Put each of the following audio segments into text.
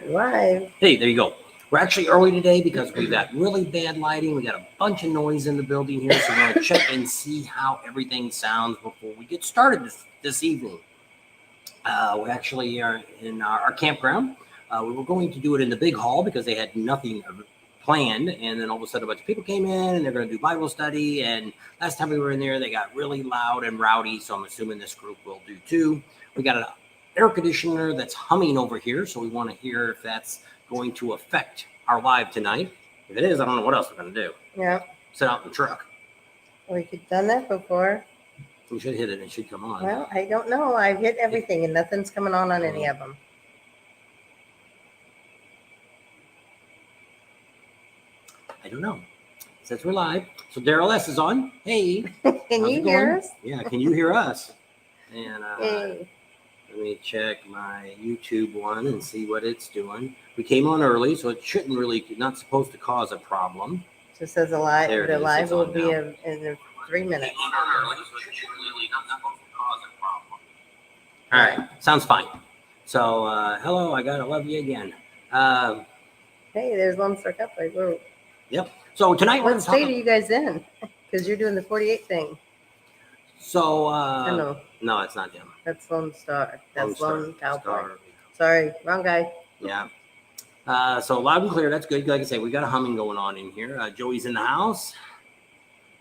Live. Hey, there you go. We're actually early today because we've got really bad lighting. We got a bunch of noise in the building here, so we're going to check and see how everything sounds before we get started this evening. We actually are in our campground. We were going to do it in the big hall because they had nothing planned, and then all of a sudden a bunch of people came in and they're going to do Bible study, and last time we were in there they got really loud and rowdy, so I'm assuming this group will do too. We got an air conditioner that's humming over here, so we want to hear if that's going to affect our live tonight. If it is, I don't know what else we're going to do. Yeah. Sit out in the truck. We could done that before. We should hit it and it should come on. Well, I don't know. I've hit everything and nothing's coming on any of them. I don't know. It says we're live. So Daryl S is on. Hey. Can you hear us? Yeah, can you hear us? And Hey. let me check my YouTube one and see what it's doing. We came on early, so it shouldn't really, not supposed to cause a problem. Just says the live It's will on be now. in 3 minutes. All right, sounds fine. So, hello, I gotta love you again. Hey, there's Lone Star Cup. Yep. So tonight we're What gonna state are you guys in? Because you're doing the 48 thing. So, No, no, it's not him. that's Lone Star. That's Lone Cowboy. Star. Sorry, wrong guy. Yeah. So loud and clear. That's good. Like I say, we got a humming going on in here. Joey's in the house.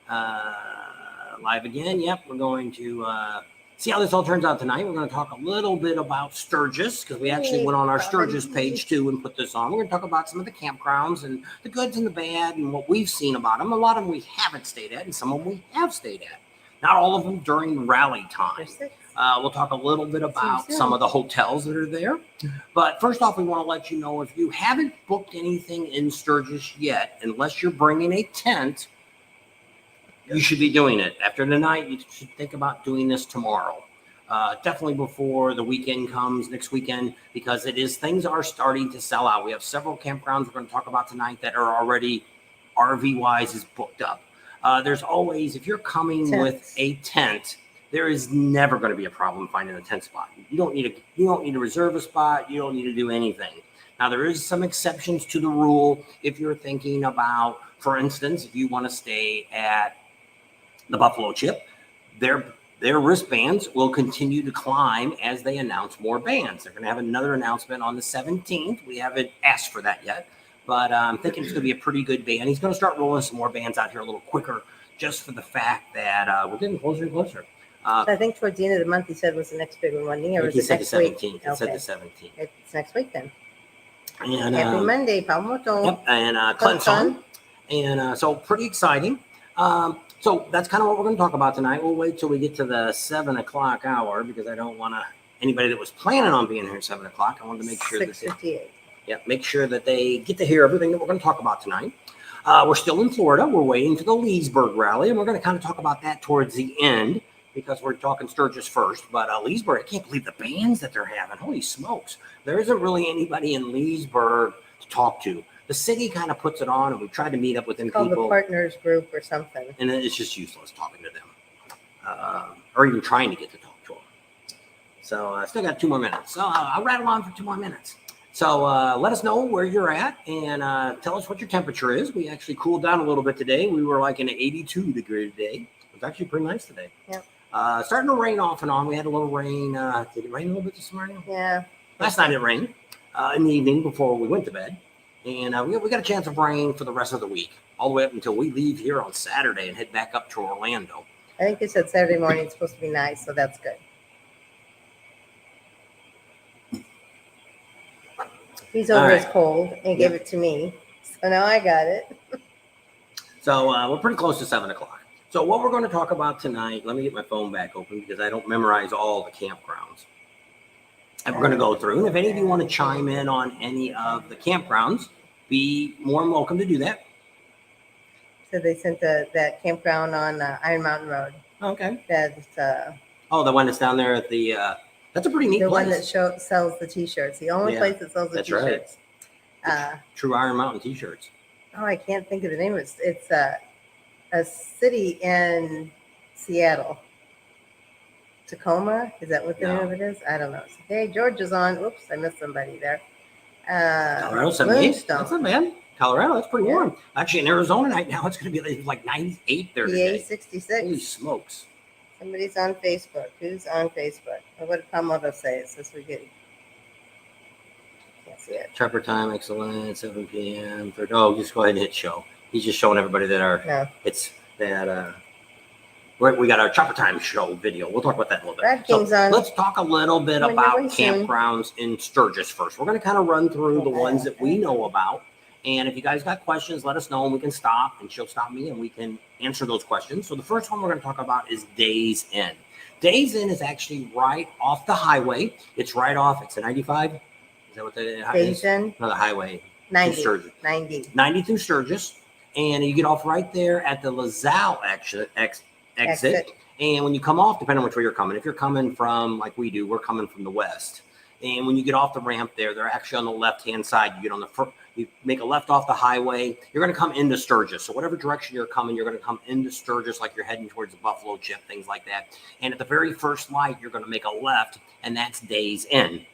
Live again. Yep. We're going to see how this all turns out tonight. We're going to talk a little bit about Sturgis because we actually went on our Sturgis page too and put this on. We're going to talk about some of the campgrounds and the goods and the bad and what we've seen about them. A lot of them we haven't stayed at and some of them we have stayed at. Not all of them during rally time. We'll talk a little bit about some of the hotels that are there. But first off, we want to let you know if you haven't booked anything in Sturgis yet, unless you're bringing a tent, you should be doing it. After tonight, you should think about doing this tomorrow. Definitely before the weekend comes, next weekend, because things are starting to sell out. We have several campgrounds we're going to talk about tonight that are already RV-wise is booked up. There's always, if you're coming with a tent, there is never going to be a problem finding a tent spot. You don't need to reserve a spot. You don't need to do anything. Now, there is some exceptions to the rule. If you're thinking about, for instance, if you want to stay at the Buffalo Chip, their wristbands will continue to climb as they announce more bands. They're going to have another announcement on the 17th. We haven't asked for that yet, but I'm thinking it's going to be a pretty good band. He's going to start rolling some more bands out here a little quicker just for the fact that we're getting closer and closer. I think towards the end of the month, he said was the next big one, wasn't he? Or was it next week? He said the 17th. It's next week then. And, Happy Monday, Palmoto. Yep, and Clemson. And so pretty exciting. So that's kind of what we're going to talk about tonight. We'll wait till we get to the 7 o'clock hour because I don't want anybody that was planning on being here at 7 o'clock. I wanted to make sure 6:58. Make sure that they get to hear everything that we're going to talk about tonight. We're still in Florida. We're waiting for the Leesburg rally, and we're going to kind of talk about that towards the end because we're talking Sturgis first. But Leesburg, I can't believe the bands that they're having. Holy smokes. There isn't really anybody in Leesburg to talk to. The city kind of puts it on, and we tried to meet up with them people. people. The partners group or something. And it's just useless talking to them or even trying to get to talk to them. So I still got 2 more minutes. So I'll rattle on for 2 more minutes. So let us know where you're at and tell us what your temperature is. We actually cooled down a little bit today. We were like in an 82-degree day. It was actually pretty nice today. Yeah. Starting to rain off and on. We had a little rain. Did it rain a little bit this morning? Yeah. Last night it rained in the evening before we went to bed. And we got a chance of rain for the rest of the week, all the way up until we leave here on Saturday and head back up to Orlando. I think they said Saturday morning it's supposed to be nice, so that's good. He's over his cold and gave it to me. So now I got it. So we're pretty close to 7 o'clock. So what we're going to talk about tonight, let me get my phone back open because I don't memorize all the campgrounds. And we're going to go through. And if any of you want to chime in on any of the campgrounds, be more than welcome to do that. So they sent that campground on Iron Mountain Road. Okay. That's the one that's down there at the that's a pretty neat the place. one that sells the t-shirts. The only place that sells the t-shirts. Right. True Iron Mountain t-shirts. Oh, I can't think of the name. It's a city in Seattle. Tacoma? Is that what the name of it is? I don't know. Hey, George is on. Oops, I missed somebody there. Colorado 78. Moonstone. That's not bad. Colorado, that's pretty Yeah. warm. Actually, in Arizona right now, it's going to be like 98 there PA today. 66. Holy smokes. Somebody's on Facebook. Who's on Facebook? Or what did Pamoto say? It says we get. Can't see it. Trapper time, excellent. 7 p.m. Oh, just go ahead and hit show. He's just showing everybody that No. it's that we got our Trapper Time show video. We'll talk about that in a little bit. Brad King's on. Let's talk a little bit Coming your about way soon. campgrounds in Sturgis first. We're going to kind of run through the ones that we know about. And if you guys got questions, let us know and we can stop, and she'll stop me and we can answer those questions. So the first one we're going to talk about is Days Inn. Days Inn is actually right off the highway. It's right off. It's a 95. Is that what the Days Inn? No, the highway. 90. Sturgis. 90. 90 through Sturgis. And you get off right there at the LaSalle exit. And when you come off, depending on which way you're coming, if you're coming from, like we do, we're coming from the west. And when you get off the ramp there, they're actually on the left-hand side. You get on the front, you make a left off the highway. You're going to come into Sturgis. So whatever direction you're coming, you're going to come into Sturgis like you're heading towards the Buffalo Chip, things like that. And at the very first light, you're going to make a left, and that's Days Inn.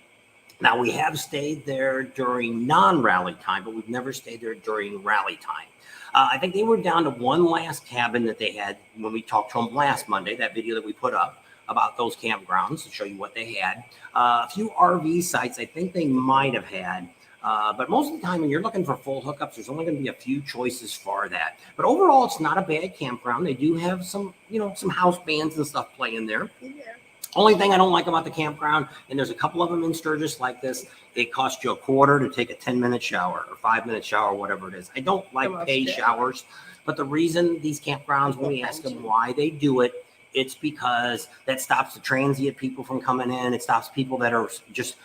Now, we have stayed there during non-rally time, but we've never stayed there during rally time. I think they were down to one last cabin that they had when we talked to them last Monday, that video that we put up about those campgrounds to show you what they had. A few RV sites I think they might have had, but most of the time when you're looking for full hookups, there's only going to be a few choices for that. But overall, it's not a bad campground. They do have some, some house bands and stuff playing there. Yeah. Only thing I don't like about the campground, and there's a couple of them in Sturgis like this, it costs you $25 to take a 10-minute shower or 5-minute shower, whatever it is. I don't like paid showers, but the reason these campgrounds, when we ask them why they do it, it's because that stops the transient people from coming in. It stops people that are just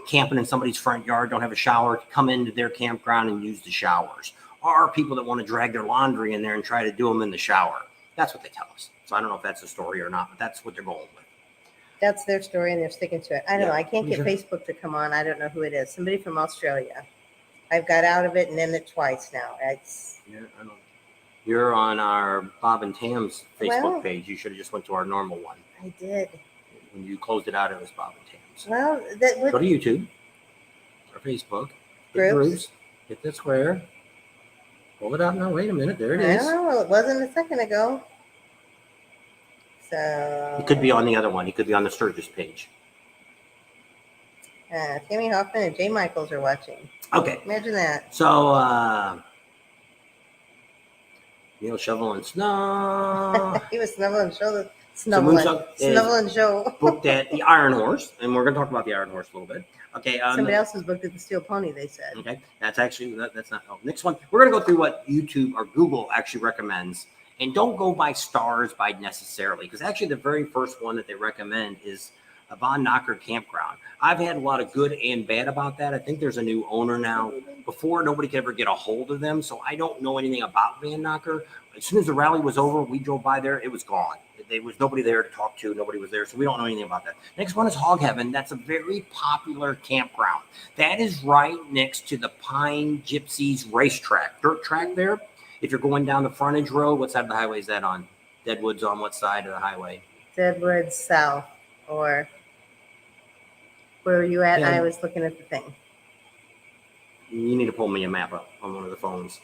camping in somebody's front yard, don't have a shower, to come into their campground and use the showers. Or people that want to drag their laundry in there and try to do them in the shower. That's what they tell us. So I don't know if that's a story or not, but that's what they're going with. That's their story, and they're sticking to it. I don't know. I can't get Facebook to come on. I don't know who it is. Somebody from Australia. I've got out of it and in it twice now. I know. You're on our Bob and Tam's Facebook page. You should have just went to our normal one. I did. When you closed it out, it was Bob and Tam's. Well, that would go to YouTube, our Facebook, groups, hit the square, pull it out. Now, wait a minute. There it is. No, it wasn't a second ago. So he could be on the other one. He could be on the Sturgis page. Tammy Hoffman and Jay Michaels are watching. Okay. Imagine that. So, Neil shoveling snow. He was snubbling Joe. Booked at the Iron Horse, and we're going to talk about the Iron Horse a little bit. Okay. Somebody else was booked at the Steel Pony, they said. Okay. That's actually, that's not. Oh, next one. We're going to go through what YouTube or Google actually recommends. And don't go by stars by necessarily, because actually the very first one that they recommend is a Von Knocker campground. I've had a lot of good and bad about that. I think there's a new owner now. Before, nobody could ever get a hold of them, so I don't know anything about Van Knocker. As soon as the rally was over, we drove by there, it was gone. There was nobody there to talk to. Nobody was there, so we don't know anything about that. Next one is Hog Heaven. That's a very popular campground. That is right next to the Pine Gypsies racetrack, dirt track there. If you're going down the frontage road, what side of the highway is that on? Deadwood's on what side of the highway? Deadwood south, or where were you at? Yeah. I was looking at the thing. You need to pull me a map up on one of the phones.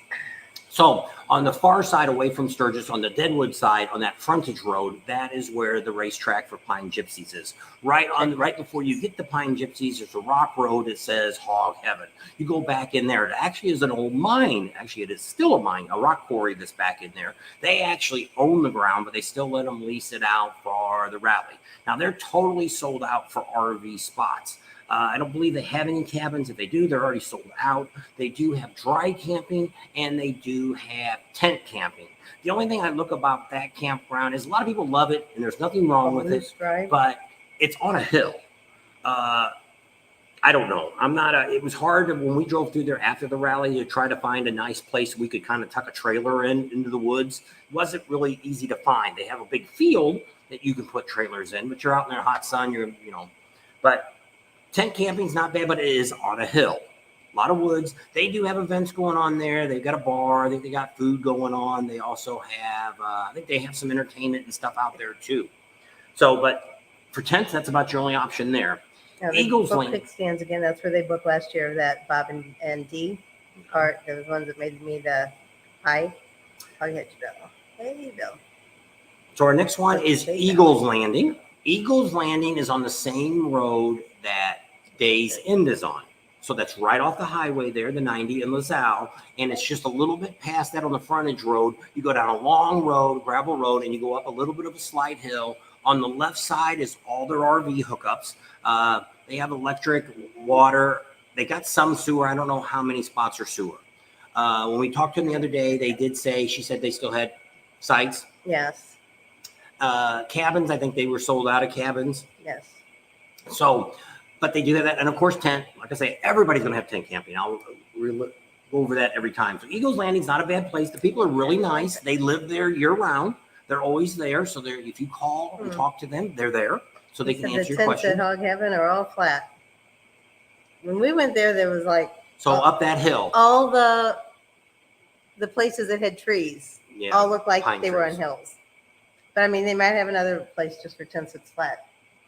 So on the far side away from Sturgis, on the Deadwood side, on that frontage road, that is where the racetrack for Pine Gypsies is. Right before you get to Pine Gypsies, there's a rock road that says Hog Heaven. You go back in there. It actually is an old mine. Actually, it is still a mine, a rock quarry that's back in there. They actually own the ground, but they still let them lease it out for the rally. Now, they're totally sold out for RV spots. I don't believe they have any cabins. If they do, they're already sold out. They do have dry camping, and they do have tent camping. The only thing I look about that campground is a lot of people love it, and there's nothing wrong with it, but it's on a hill. I don't know. It was hard when we drove through there after the rally to try to find a nice place we could kind of tuck a trailer into the woods. It wasn't really easy to find. They have a big field that you can put trailers in, but you're out in the hot sun, but tent camping's not bad, but it is on a hill. A lot of woods. They do have events going on there. They've got a bar. I think they got food going on. They also have, I think they have some entertainment and stuff out there too. So, but for tents, that's about your only option there. Now, they Eagles book Landing. Kickstands again. That's where they booked last year. That Bob and Dee cart. Those ones that made me the hi. I'll get you, Bill. Hey, Bill. So our next one Doesn't is say Eagles Landing. Eagles Landing is on the same road that Days End is on. So that's right off the highway there, the 90 in LaSalle. And it's just a little bit past that on the frontage road. You go down a long road, gravel road, and you go up a little bit of a slight hill. On the left side is all their RV hookups. They have electric, water. They got some sewer. I don't know how many spots are sewer. When we talked to them the other day, she said they still had sites. Yes. Cabins, I think they were sold out of cabins. Yes. So, but they do have that. And of course, tent, like I say, everybody's going to have tent camping. I'll go over that every time. So Eagles Landing's not a bad place. The people are really nice. They live there year round. They're always there. So if you call and talk to them, they're there. So they can answer your question. The tents at Hog Heaven are all flat. When we went there was like. So up that hill. All the places that had trees all looked like they were on hills. But I mean, they might have another place just for tents that's flat.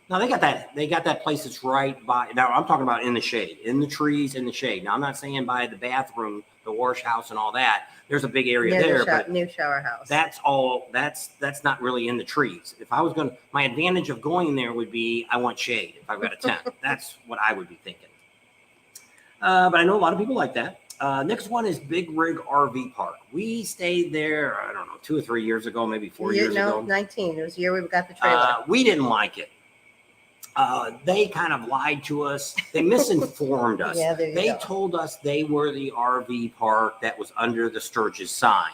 No, they got that. They got that place that's right by. Now I'm talking about in the shade, in the trees, in the shade. Now I'm not saying by the bathroom, the wash house, and all that. There's a big area there, but new shower house. That's all. That's not really in the trees. If I was going, my advantage of going there would be I want shade. If I've got a tent, that's what I would be thinking. But I know a lot of people like that. Next one is Big Rig RV Park. We stayed there, I don't know, 2 or 3 years ago, maybe 4 years ago. 19. It was the year we got the trailer. We didn't like it. They kind of lied to us. They misinformed us. Yeah, they told us they were the RV park that was under the Sturgis sign.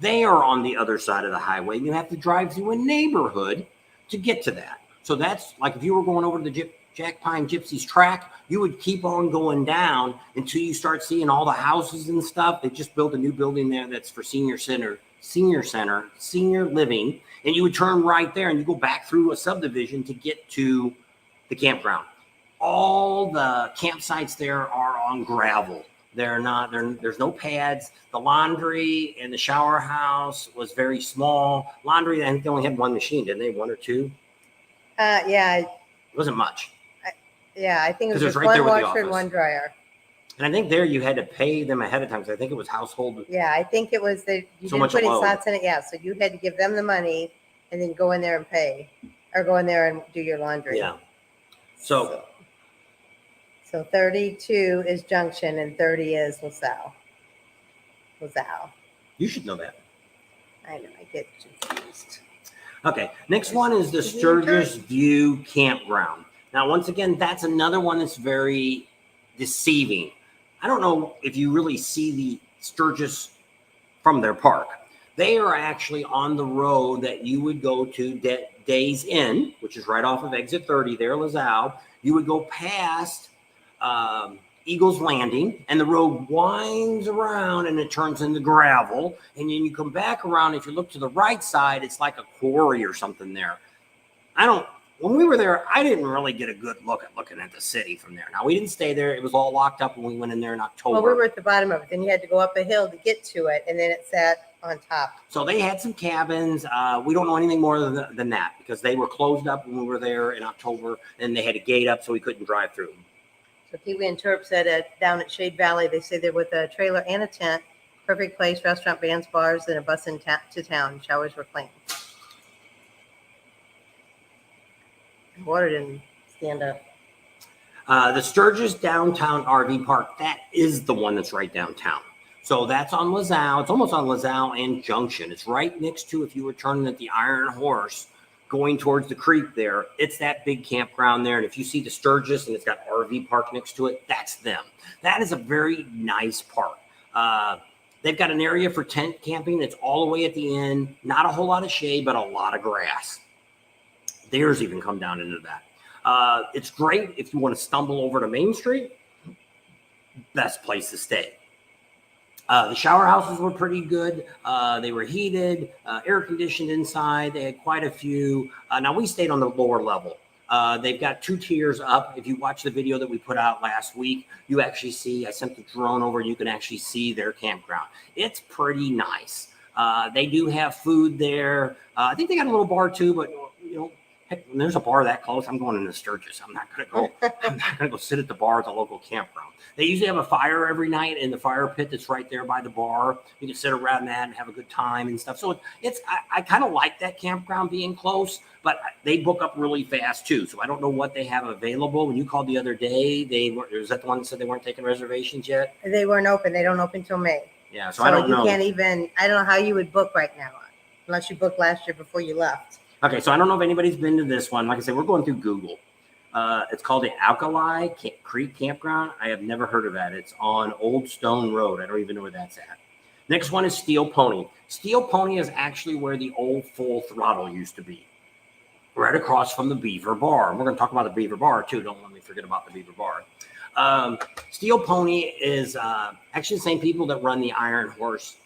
They are on the other side of the highway. You have to drive through a neighborhood to get to that. So that's like if you were going over to the Jack Pine Gypsies track, you would keep on going down until you start seeing all the houses and stuff. They just built a new building there that's for senior living. And you would turn right there and you go back through a subdivision to get to the campground. All the campsites there are on gravel. There's no pads. The laundry and the shower house was very small. Laundry, I think they only had one machine, didn't they? One or two? Yeah. It wasn't much. I think it was just right one washer and one dryer. And I think there you had to pay them ahead of time because I think it was household. Yeah, I think it was you didn't put any slots in it. Yeah, so you had to give them the money and then go in there and pay, or go in there and do your laundry. Yeah. So 32 is Junction and 30 is LaSalle. You should know that. I know, I get confused. Okay, next one is the Sturgis View Campground. Now, once again, that's another one that's very deceiving. I don't know if you really see the Sturgis from their park. They are actually on the road that you would go to Days Inn, which is right off of exit 30 there, LaSalle. You would go past Eagles Landing, and the road winds around and it turns into gravel. And then you come back around. If you look to the right side, it's like a quarry or something there. When we were there, I didn't really get a good look at looking at the city from there. Now, we didn't stay there. It was all locked up when we went in there in October. Well, we were at the bottom of it. Then you had to go up a hill to get to it, and then it sat on top. So they had some cabins. We don't know anything more than that because they were closed up when we were there in October, and they had a gate up so we couldn't drive through. So Kiwi and Terp said down at Shade Valley, they say they're with a trailer and a tent. Perfect place, restaurant, bands, bars, and a bus to town. Showers were clean. Water didn't stand up. The Sturgis Downtown RV Park, that is the one that's right downtown. So that's on LaSalle. It's almost on LaSalle and Junction. It's right next to, if you were turning at the Iron Horse, going towards the creek there, it's that big campground there. And if you see the Sturgis and it's got RV park next to it, that's them. That is a very nice park. They've got an area for tent camping. It's all the way at the end. Not a whole lot of shade, but a lot of grass. Theirs even come down into that. It's great if you want to stumble over to Main Street. Best place to stay. The shower houses were pretty good. They were heated, air conditioned inside. They had quite a few. Now we stayed on the lower level. They've got 2 tiers up. If you watch the video that we put out last week, you actually see, I sent the drone over and you can actually see their campground. It's pretty nice. They do have food there. I think they got a little bar too, but Heck, when there's a bar that close, I'm going into Sturgis. I'm not gonna go sit at the bar at the local campground. They usually have a fire every night in the fire pit that's right there by the bar. You can sit around that and have a good time and stuff. So I kind of like that campground being close, but they book up really fast too. So I don't know what they have available. When you called the other day, was that the one that said they weren't taking reservations yet? They weren't open. They don't open till May. Yeah, so I don't know. You can't even, I don't know how you would book right now, unless you booked last year before you left. Okay, so I don't know if anybody's been to this one. Like I said, we're going through Google. It's called the Alkali Creek Campground. I have never heard of that. It's on Old Stone Road. I don't even know where that's at. Next one is Steel Pony. Steel Pony is actually where the old Full Throttle used to be, right across from the Beaver Bar. And we're going to talk about the Beaver Bar too. Don't let me forget about the Beaver Bar. Steel Pony is actually the same people that run the Iron Horse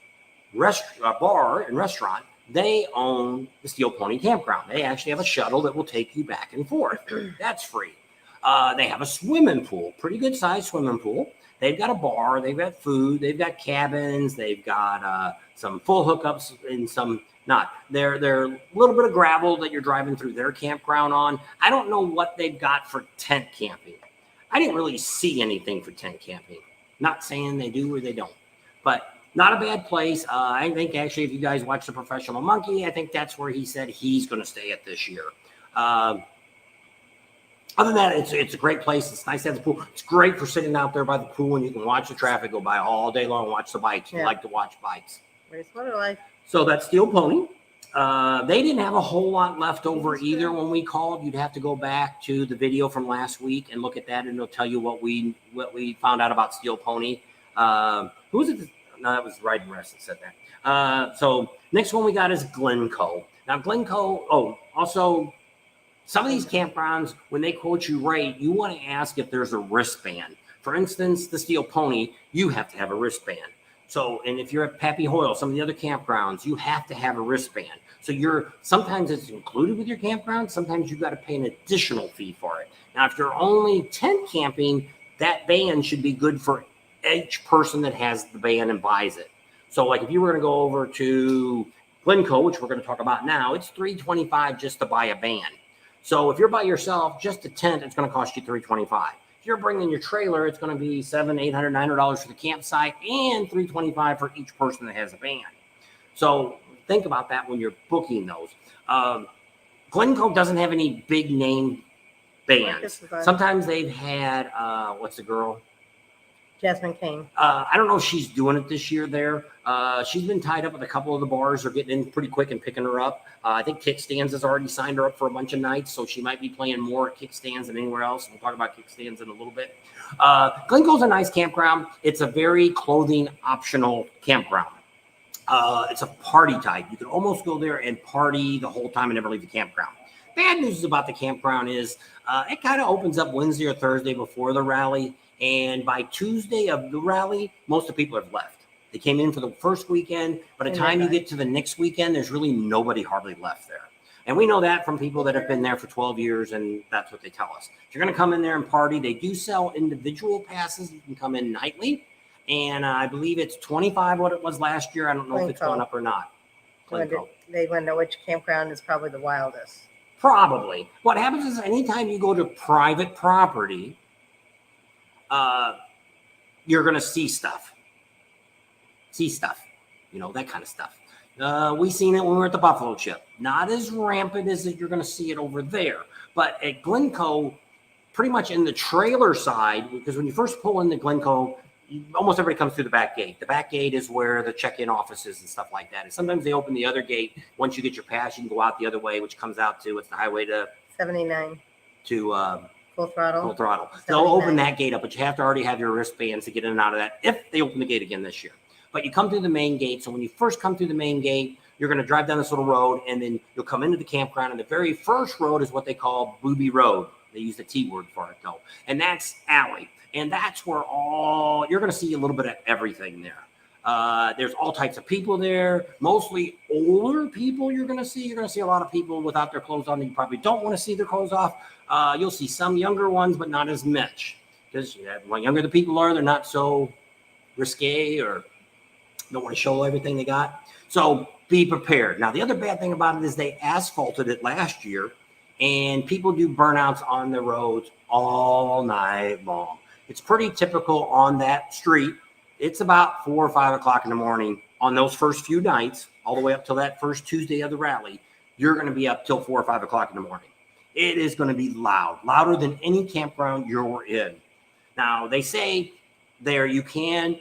bar and restaurant. They own the Steel Pony Campground. They actually have a shuttle that will take you back and forth. That's free. They have a swimming pool, pretty good sized swimming pool. They've got a bar. They've got food. They've got cabins. They've got some full hookups and some not. They're a little bit of gravel that you're driving through their campground on. I don't know what they've got for tent camping. I didn't really see anything for tent camping. Not saying they do or they don't, but not a bad place. I think actually, if you guys watch The Professional Monkey, I think that's where he said he's going to stay at this year. Other than that, it's a great place. It's nice to have the pool. It's great for sitting out there by the pool, and you can watch the traffic go by all day long, watch the bikes. You like to watch bikes. So that's Steel Pony. They didn't have a whole lot left over either when we called. You'd have to go back to the video from last week and look at that, and it'll tell you what we found out about Steel Pony. Who was it? No, that was Riding Rest that said that. So next one we got is Glencoe. Now Glencoe, also some of these campgrounds, when they quote you rate, you want to ask if there's a wristband. For instance, the Steel Pony, you have to have a wristband. So, and if you're at Pappy, Hoyle, some of the other campgrounds, you have to have a wristband. So sometimes it's included with your campground. Sometimes you've got to pay an additional fee for it. Now, if you're only tent camping, that band should be good for each person that has the band and buys it. So like if you were going to go over to Glencoe, which we're going to talk about now, it's $325 just to buy a band. So if you're by yourself, just a tent, it's going to cost you $325. If you're bringing your trailer, it's going to be $700, $800, $900 for the campsite and $325 for each person that has a band. So think about that when you're booking those. Glencoe doesn't have any big name bands. Sometimes they've had, what's the girl? Jasmine Kane. I don't know if she's doing it this year there. She's been tied up with a couple of the bars. They're getting in pretty quick and picking her up. I think Kickstands has already signed her up for a bunch of nights, so she might be playing more at Kickstands than anywhere else. We'll talk about Kickstands in a little bit. Glencoe's a nice campground. It's a very clothing optional campground. It's a party type. You can almost go there and party the whole time and never leave the campground. Bad news about the campground is it kind of opens up Wednesday or Thursday before the rally. And by Tuesday of the rally, most of the people have left. They came in for the first weekend. By the time you get to the next weekend, there's really nobody hardly left there. And we know that from people that have been there for 12 years, and that's what they tell us. If you're going to come in there and party, they do sell individual passes. You can come in nightly. And I believe it's $25 what it was last year. I don't know if it's gone up or not. They want to know which campground is probably the wildest. Probably. What happens is anytime you go to private property, you're going to see stuff, that kind of stuff. We seen it when we were at the Buffalo Chip. Not as rampant as you're going to see it over there. But at Glencoe, pretty much in the trailer side, because when you first pull into Glencoe, almost everybody comes through the back gate. The back gate is where the check-in office is and stuff like that. And sometimes they open the other gate. Once you get your pass, you can go out the other way, which comes out to, it's the highway to 79 to Full Throttle. They'll open that gate up, but you have to already have your wristbands to get in and out of that if they open the gate again this year. But you come through the main gate. So when you first come through the main gate, you're going to drive down this little road, and then you'll come into the campground. And the very first road is what they call Booby Road. They use the T word for it, though. And that's alley. And that's where you're going to see a little bit of everything there. There's all types of people there, mostly older people you're going to see. You're going to see a lot of people without their clothes on. You probably don't want to see their clothes off. You'll see some younger ones, but not as much. Because the younger the people are, they're not so risque or don't want to show everything they got. So be prepared. Now, the other bad thing about it is they asphalted it last year, and people do burnouts on the roads all night long. It's pretty typical on that street. It's about 4 or 5 o'clock in the morning on those first few nights, all the way up till that first Tuesday of the rally. You're going to be up till 4 or 5 o'clock in the morning. It is going to be loud, louder than any campground you're in. Now, they say there you can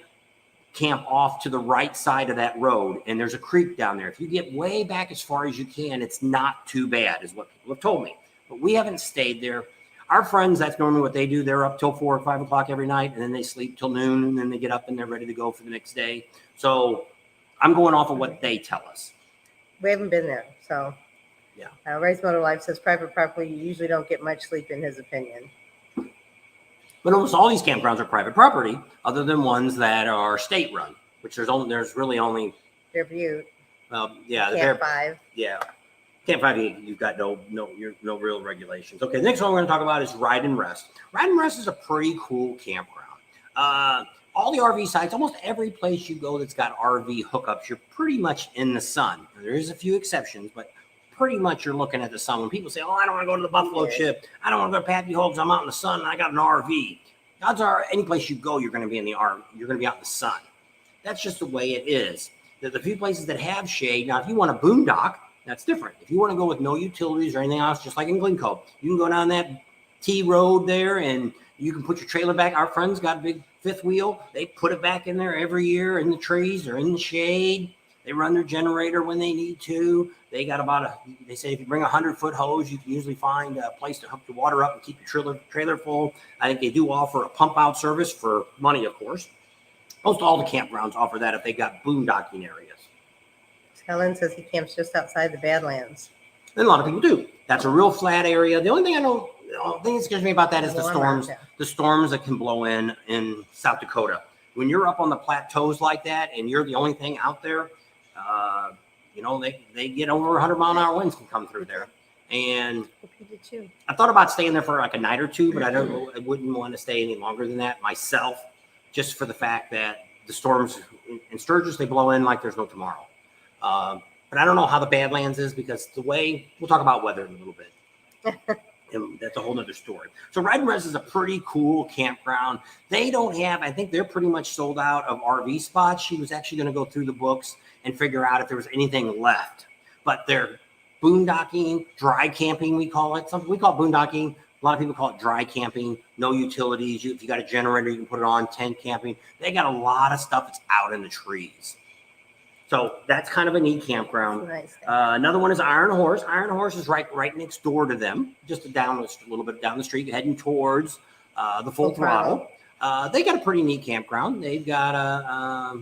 camp off to the right side of that road, and there's a creek down there. If you get way back as far as you can, it's not too bad, is what people have told me. But we haven't stayed there. Our friends, that's normally what they do. They're up till 4 or 5 o'clock every night, and then they sleep till noon, and then they get up and they're ready to go for the next day. So I'm going off of what they tell us. We haven't been there, so. Yeah. Ray's Motor Life says private property, you usually don't get much sleep in his opinion. But almost all these campgrounds are private property, other than ones that are state run, which there's really only Fairview. The Camp 5. Yeah. Camp 5, you've got no real regulations. Okay, the next one we're going to talk about is Ride and Rest. Ride and Rest is a pretty cool campground. All the RV sites, almost every place you go that's got RV hookups, you're pretty much in the sun. There is a few exceptions, but pretty much you're looking at the sun. When people say, I don't want to go to the Buffalo Chip, I don't want to go to Pappy because I'm out in the sun and I got an RV. Odds are any place you go, you're going to be in the RV. You're going to be out in the sun. That's just the way it is. There's a few places that have shade. Now, if you want a boondock, that's different. If you want to go with no utilities or anything else, just like in Glencoe, you can go down that T road there and you can put your trailer back. Our friends got a big fifth wheel. They put it back in there every year in the trees or in the shade. They run their generator when they need to. They got they say if you bring a 100-foot hose, you can usually find a place to hook the water up and keep your trailer full. I think they do offer a pump out service for money, of course. Most all the campgrounds offer that if they got boondocking areas. Helen says he camps just outside the Badlands. And a lot of people do. That's a real flat area. The only thing that scares me about that is the storms. The storms that can blow in South Dakota. When you're up on the plateaus like that and you're the only thing out there, they get over 100-mile-an-hour winds can come through there. And I thought about staying there for like a night or two, but I wouldn't want to stay any longer than that myself, just for the fact that the storms in Sturgis, they blow in like there's no tomorrow. But I don't know how the Badlands is because we'll talk about weather in a little bit. And that's a whole nother story. So Ride and Rest is a pretty cool campground. They don't have, I think they're pretty much sold out of RV spots. She was actually going to go through the books and figure out if there was anything left. But they're boondocking, dry camping, we call it. We call it boondocking. A lot of people call it dry camping, no utilities. If you got a generator, you can put it on, tent camping. They got a lot of stuff that's out in the trees. So that's kind of a neat campground. Nice. Another one is Iron Horse. Iron Horse is right next door to them, just a little bit down the street, heading towards the Full Throttle. They got a pretty neat campground. They've got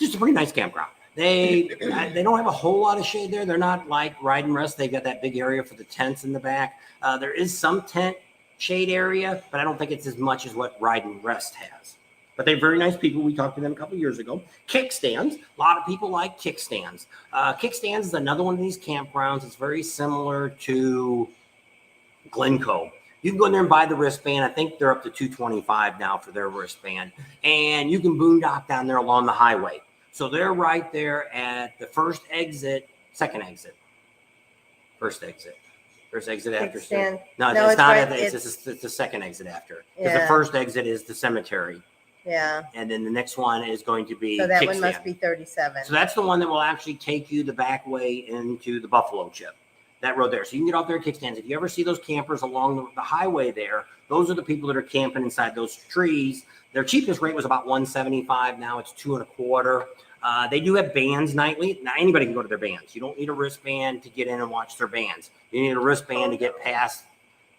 just a pretty nice campground. They don't have a whole lot of shade there. They're not like Ride and Rest. They've got that big area for the tents in the back. There is some tent shade area, but I don't think it's as much as what Ride and Rest has. But they're very nice people. We talked to them a couple years ago. Kickstands. A lot of people like Kickstands. Kickstands is another one of these campgrounds. It's very similar to Glencoe. You can go in there and buy the wristband. I think they're up to $225 now for their wristband. And you can boondock down there along the highway. So they're right there at the first exit. First exit after. No, it's not. Right. It's the second exit after. Because the first exit is the cemetery. Yeah. And then the next one is going to be So that Kickstand. one must be 37. So that's the one that will actually take you the back way into the Buffalo Chip. That road there. So you can get off there at Kickstands. If you ever see those campers along the highway there, those are the people that are camping inside those trees. Their cheapest rate was about $175. Now it's $225. They do have bands nightly. Now anybody can go to their bands. You don't need a wristband to get in and watch their bands. You need a wristband to get past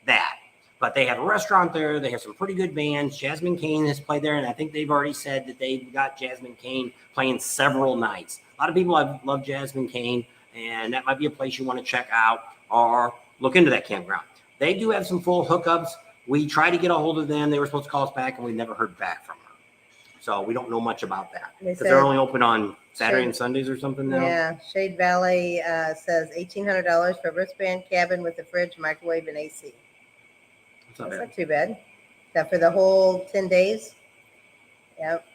that. But they have a restaurant there. They have some pretty good bands. Jasmine Cain has played there, and I think they've already said that they've got Jasmine Cain playing several nights. A lot of people love Jasmine Cain, and that might be a place you want to check out or look into that campground. They do have some full hookups. We tried to get a hold of them. They were supposed to call us back, and we never heard back from them. So we don't know much about that because they're only open on Saturday and Sundays or something now. Yeah, Shade Valley says $1,800 for a wristband, cabin with a fridge, microwave, and AC. That's not too bad. That for the whole 10 days? Yep.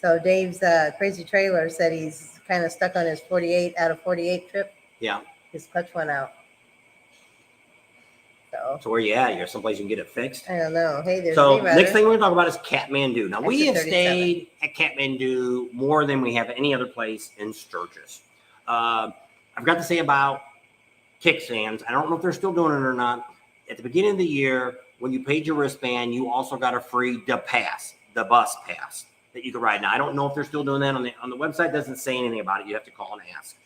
So Dave's crazy trailer said he's kind of stuck on his 48 out of 48 trip. Yeah. His clutch went out. So where you at? You're someplace you can get it fixed? I don't know. Hey, there's So Mayweather. next thing we're going to talk about is Kathmandu. Now, we have Exit 37. stayed at Kathmandu more than we have any other place in Sturgis. I've got to say about Kickstands. I don't know if they're still doing it or not. At the beginning of the year, when you paid your wristband, you also got a free the bus pass that you could ride. Now, I don't know if they're still doing that on the website. It doesn't say anything about it. You have to call and ask.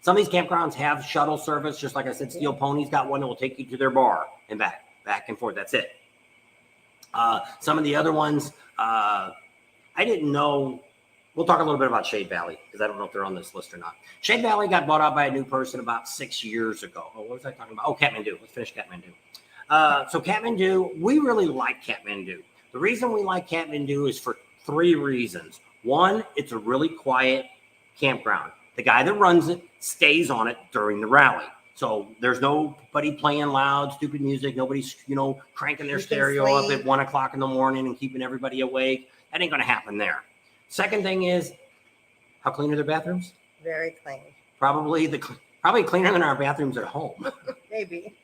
Some of these campgrounds have shuttle service, just like I said. Steel Pony's got one that will take you to their bar and back and forth. That's it. Some of the other ones, I didn't know. We'll talk a little bit about Shade Valley because I don't know if they're on this list or not. Shade Valley got bought out by a new person about 6 years ago. Oh, what was I talking about? Oh, Kathmandu. Let's finish Kathmandu. So Kathmandu, we really like Kathmandu. The reason we like Kathmandu is for 3 reasons. One, it's a really quiet campground. The guy that runs it stays on it during the rally. So there's nobody playing loud, stupid music. Nobody's, cranking their stereo up at 1 o'clock in the morning and keeping everybody awake. That ain't going to happen there. Second thing is, how clean are their bathrooms? Very clean. Probably cleaner than our bathrooms at home. Maybe.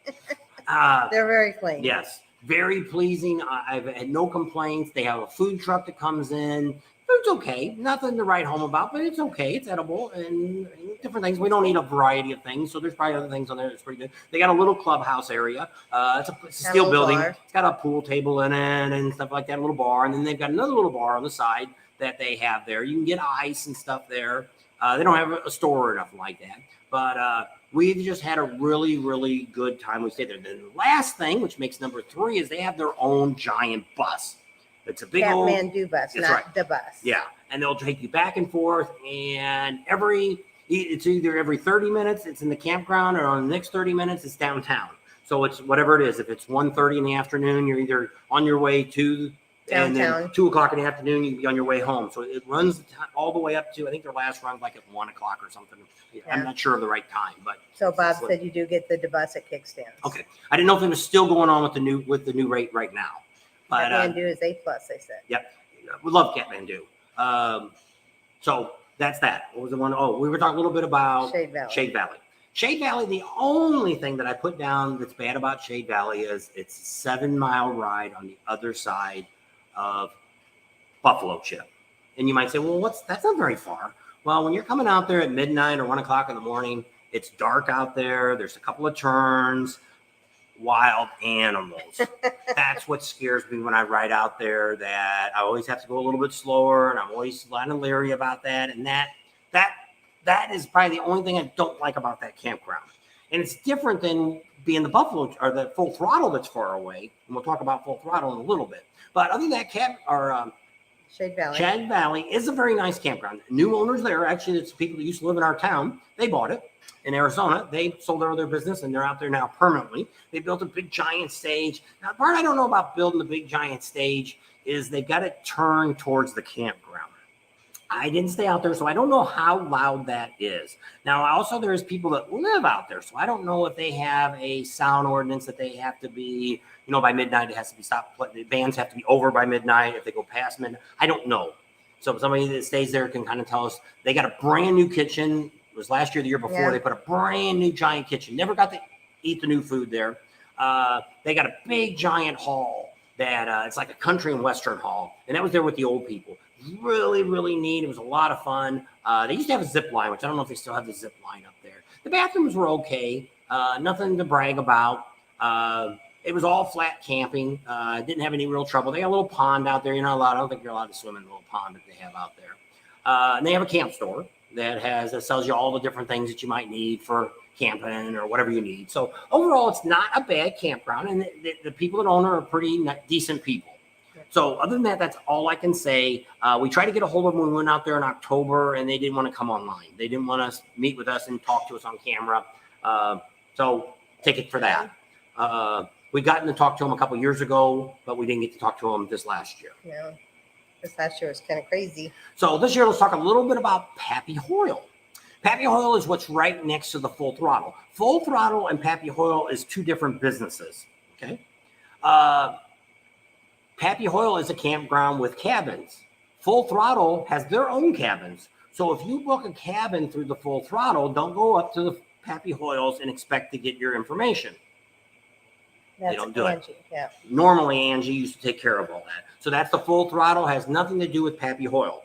They're very clean. Yes. Very pleasing. I've had no complaints. They have a food truck that comes in. Food's okay. Nothing to write home about, but it's okay. It's edible and different things. We don't eat a variety of things, so there's probably other things on there that's pretty good. They got a little clubhouse area. It's a steel building. Bar. It's got a pool table in it and stuff like that, a little bar. And then they've got another little bar on the side that they have there. You can get ice and stuff there. They don't have a store or nothing like that. But we've just had a really, really good time. We stayed there. The last thing, which makes number 3, is they have their own giant bus. It's a big Kathmandu bus, not right. The bus. Yeah, and they'll take you back and forth, and it's either every 30 minutes it's in the campground, or on the next 30 minutes it's downtown. So it's whatever it is. If it's 1:30 in the afternoon, you're either on your way to downtown, and then 2 o'clock in the afternoon you can be on your way home. So it runs all the way up to, I think their last run like at 1 o'clock or something. Yeah. I'm not sure of the right time, but so Bob said you do get the bus at Kickstands. Okay, I didn't know if it was still going on with the new rate right now. But Kathmandu is A+, they said. Yep. We love Kathmandu. So that's that. What was the one? Oh, we were talking a little bit about Shade Valley. Shade Valley, the only thing that I put down that's bad about Shade Valley is it's a 7-mile ride on the other side of Buffalo Chip. And you might say, well, that's not very far. Well, when you're coming out there at midnight or 1 o'clock in the morning, it's dark out there. There's a couple of turns. Wild animals. That's what scares me when I ride out there, that I always have to go a little bit slower, and I'm always kind of leery about that. And that is probably the only thing I don't like about that campground. And it's different than being the Buffalo or the Full Throttle that's far away. And we'll talk about Full Throttle in a little bit. But other than that, Shade Valley is a very nice campground. New owners there. Actually, it's people that used to live in our town. They bought it in Arizona. They sold their business and they're out there now permanently. They built a big giant stage. Now, the part I don't know about building the big giant stage is they've got it turned towards the campground. I didn't stay out there, so I don't know how loud that is. Now, also there's people that live out there, so I don't know if they have a sound ordinance that they have to be, by midnight it has to be stopped. The bands have to be over by midnight. If they go past midnight, I don't know. So somebody that stays there can kind of tell us. They got a brand new kitchen. It was last year, the year before. Yeah. They put a brand new giant kitchen. Never got to eat the new food there. They got a big giant hall that it's like a country and western hall, and that was there with the old people. Really, really neat. It was a lot of fun. They used to have a zip line, which I don't know if they still have the zip line up there. The bathrooms were okay. Nothing to brag about. It was all flat camping. Didn't have any real trouble. They got a little pond out there. You're not allowed. I don't think you're allowed to swim in the little pond that they have out there. And they have a camp store that sells you all the different things that you might need for camping or whatever you need. So overall, it's not a bad campground, and the people that own it are pretty decent people. So other than that, that's all I can say. We tried to get a hold of them when we went out there in October, and they didn't want to come online. They didn't want to meet with us and talk to us on camera. So take it for that. We gotten to talk to them a couple years ago, but we didn't get to talk to them this last year. Yeah, this last year was kind of crazy. So this year, let's talk a little bit about Pappy Hoyle. Pappy Hoyle is what's right next to the Full Throttle. Full Throttle and Pappy Hoyle is 2 different businesses. Okay. Pappy Hoyle is a campground with cabins. Full Throttle has their own cabins. So if you book a cabin through the Full Throttle, don't go up to the Pappy Hoyles and expect to get your information. That's they don't do Angie. it. Yeah. Normally, Angie used to take care of all that. So that's the full throttle. Has nothing to do with Pappy Hoyle.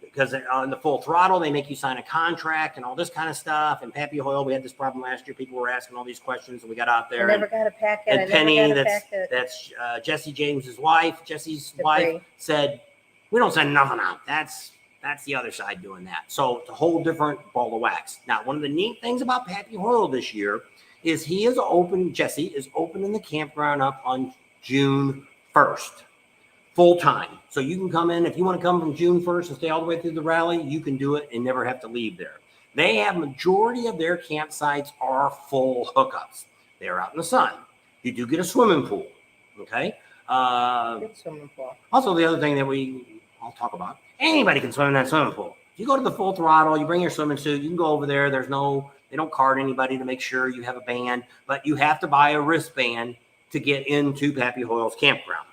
Because on the full throttle, they make you sign a contract and all this kind of stuff. And Pappy Hoyle, we had this problem last year. People were asking all these questions, and we got out there. I never got a packet. And Penny, that's Jesse James's wife. Jesse's wife said, "We don't send nothing out. That's the other side doing that." So it's a whole different ball of wax. Now, one of the neat things about Pappy Hoyle this year is Jesse is opening the campground up on June 1st. Full time. So you can come in, if you want to come from June 1st and stay all the way through the rally, you can do it and never have to leave there. They have majority of their campsites are full hookups. They're out in the sun. You do get a swimming pool. Okay. Good swimming pool. Also, the other thing that I'll talk about, anybody can swim in that swimming pool. If you go to the full throttle, you bring your swimming suit, you can go over there. They don't card anybody to make sure you have a band, but you have to buy a wristband to get into Pappy Hoyle's campground.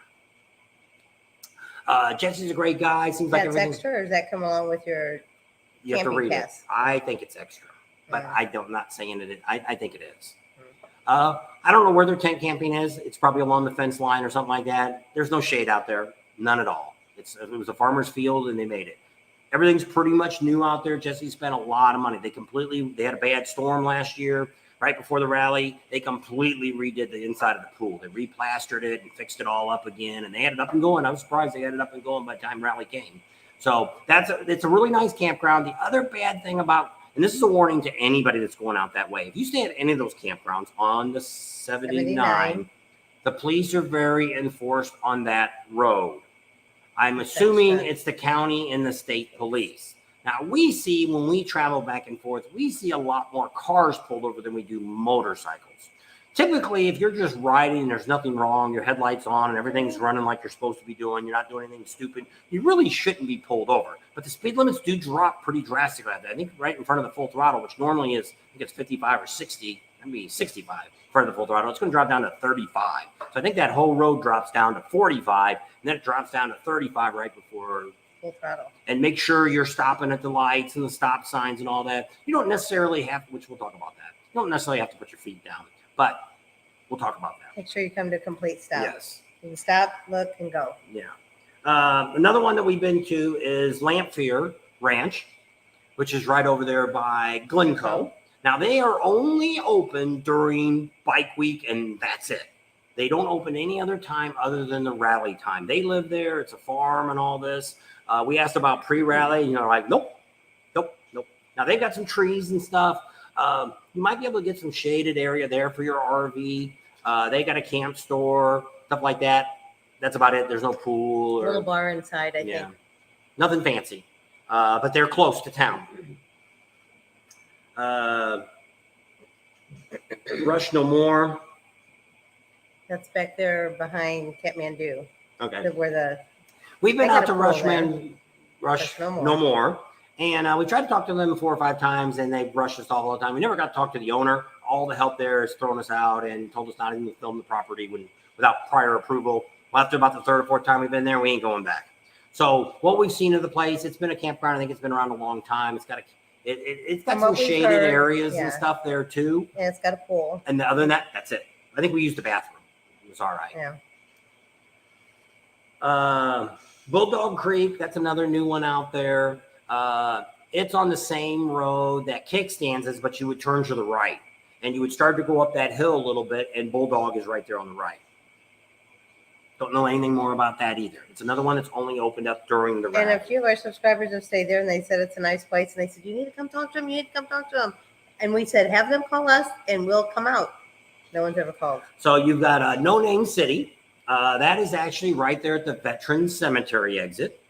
Jesse's a great guy. Seems like everything's extra, or does that come along with your you have to read pass? it. I think it's extra, but I'm not saying it. I think it is. I don't know where their tent camping is. It's probably along the fence line or something like that. There's no shade out there, none at all. It was a farmer's field, and they made it. Everything's pretty much new out there. Jesse spent a lot of money. They had a bad storm last year. Right before the rally, they completely redid the inside of the pool. They replastered it and fixed it all up again, and they had it up and going. I was surprised they had it up and going by the time rally came. So it's a really nice campground. The other bad thing about, and this is a warning to anybody that's going out that way, if you stay at any of those campgrounds on the 79, the police are very enforced on that road. I'm assuming it's the county and the state police. Now, when we travel back and forth, we see a lot more cars pulled over than we do motorcycles. Typically, if you're just riding and there's nothing wrong, your headlights on and everything's running like you're supposed to be doing, you're not doing anything stupid, you really shouldn't be pulled over. But the speed limits do drop pretty drastically. I think right in front of the full throttle, which normally is, I think it's 55 or 60, 65 in front of the full throttle, it's going to drop down to 35. So I think that whole road drops down to 45, and then it drops down to 35 right before full throttle. And make sure you're stopping at the lights and the stop signs and all that. You don't necessarily have, which we'll talk about that. You don't necessarily have to put your feet down, but we'll talk about that. Make sure you come to a complete stop. Yes. You can stop, look, and go. Yeah. Another one that we've been to is Lamphere Ranch, which is right over there by Glencoe. Now, they are only open during bike week, and that's it. They don't open any other time other than the rally time. They live there. It's a farm and all this. We asked about pre-rally, like, nope. Now, they've got some trees and stuff. You might be able to get some shaded area there for your RV. They got a camp store, stuff like that. That's about it. There's no pool. A little bar inside, I think. Nothing fancy, but they're close to town. Rush No More. That's back there behind Kathmandu. Okay. We've been out to Rush No More. And we tried to talk to them 4 or 5 times, and they brushed us all the time. We never got to talk to the owner. All the help there is throwing us out and told us not even to film the property without prior approval. Well, after about the 3rd or 4th time we've been there, we ain't going back. So what we've seen of the place, it's been a campground. I think it's been around a long time. It's got some shaded areas and stuff there too. Yeah, it's got a pool. And other than that, that's it. I think we used the bathroom. It was all right. Yeah. Bulldog Creek, that's another new one out there. It's on the same road that Kickstands is, but you would turn to the right. And you would start to go up that hill a little bit, and Bulldog is right there on the right. Don't know anything more about that either. It's another one that's only opened up during the rally. And a few of our subscribers have stayed there, and they said it's a nice place. And they said, you need to come talk to them. You need to come talk to them. And we said, have them call us, and we'll come out. No one's ever called. So you've got No Name City. That is actually right there at the Veterans Cemetery exit.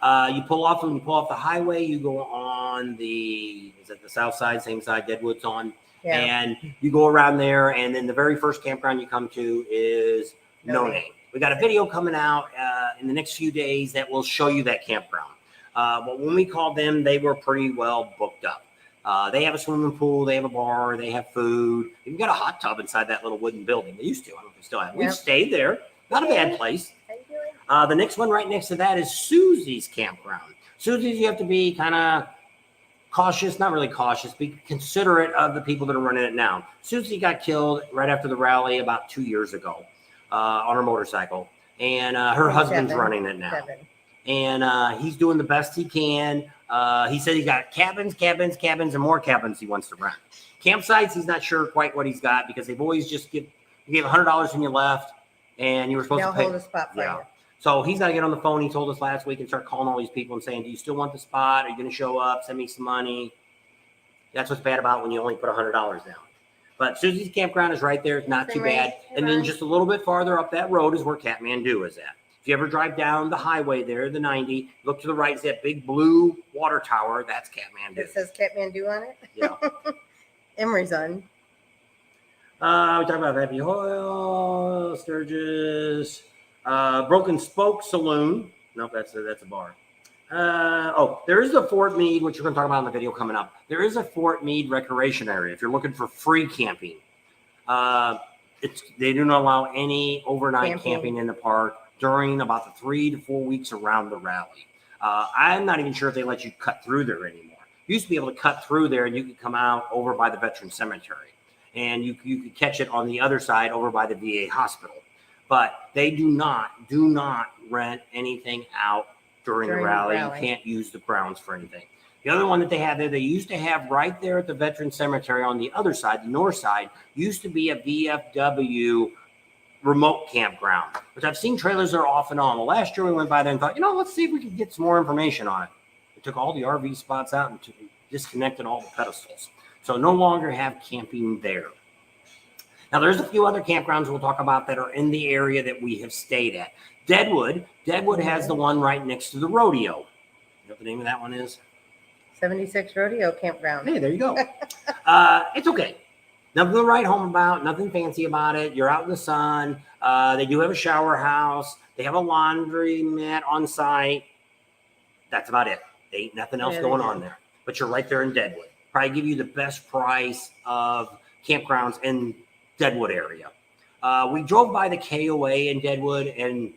You pull off the highway, you go on the south side, same side Deadwood's on. Yeah. And you go around there, and then the very first campground you come to is No Name. We got a video coming out in the next few days that will show you that campground. But when we called them, they were pretty well booked up. They have a swimming pool, they have a bar, they have food. They've got a hot tub inside that little wooden building. They used to. I don't know if they still have. We've stayed there. Not a bad place. The next one right next to that is Susie's campground. Susie's, you have to be kind of cautious, not really cautious, be considerate of the people that are running it now. Susie got killed right after the rally about 2 years ago on her motorcycle, and her husband's running it now. And he's doing the best he can. He said he got cabins, and more cabins he wants to rent. Campsites, he's not sure quite what he's got because they've always just you gave $100 when you left, and you were supposed to pay. Hold a spot for you. So he's got to get on the phone. He told us last week and start calling all these people and saying, do you still want the spot? Are you going to show up? Send me some money. That's what's bad about when you only put $100 down. But Susie's campground is right there. It's not too bad. And then just a little bit farther up that road is where Kathmandu is at. If you ever drive down the highway there, the 90, look to the right, it's that big blue water tower. That's Kathmandu. It says Kathmandu on it? Yeah. Emery's on. We talked about Pappy, Hoyle, Sturgis. Broken Spoke Saloon. Nope, that's a bar. There is a Fort Meade, which we're going to talk about in the video coming up. There is a Fort Meade recreation area if you're looking for free camping. They do not allow any overnight camping in the park during about the 3 to 4 weeks around the rally. I'm not even sure if they let you cut through there anymore. You used to be able to cut through there and you could come out over by the Veteran Cemetery, and you could catch it on the other side over by the VA hospital. But they do not rent anything out during the rally. You can't use the grounds for anything. The other one that they had there, they used to have right there at the Veteran Cemetery on the other side, the north side, used to be a VFW remote campground, which I've seen trailers there off and on. Well, last year we went by there and thought, let's see if we can get some more information on it. They took all the RV spots out and disconnected all the pedestals. So no longer have camping there. Now, there's a few other campgrounds we'll talk about that are in the area that we have stayed at. Deadwood has the one right next to the rodeo. You know what the name of that one is? 76 Rodeo Campground. Hey, there you go. It's okay. Nothing to write home about, nothing fancy about it. You're out in the sun. They do have a shower house. They have a laundry mat on site. That's about it. There ain't nothing else going on there. But you're right there in Deadwood. Probably give you the best price of campgrounds in Deadwood area. We drove by the KOA in Deadwood, and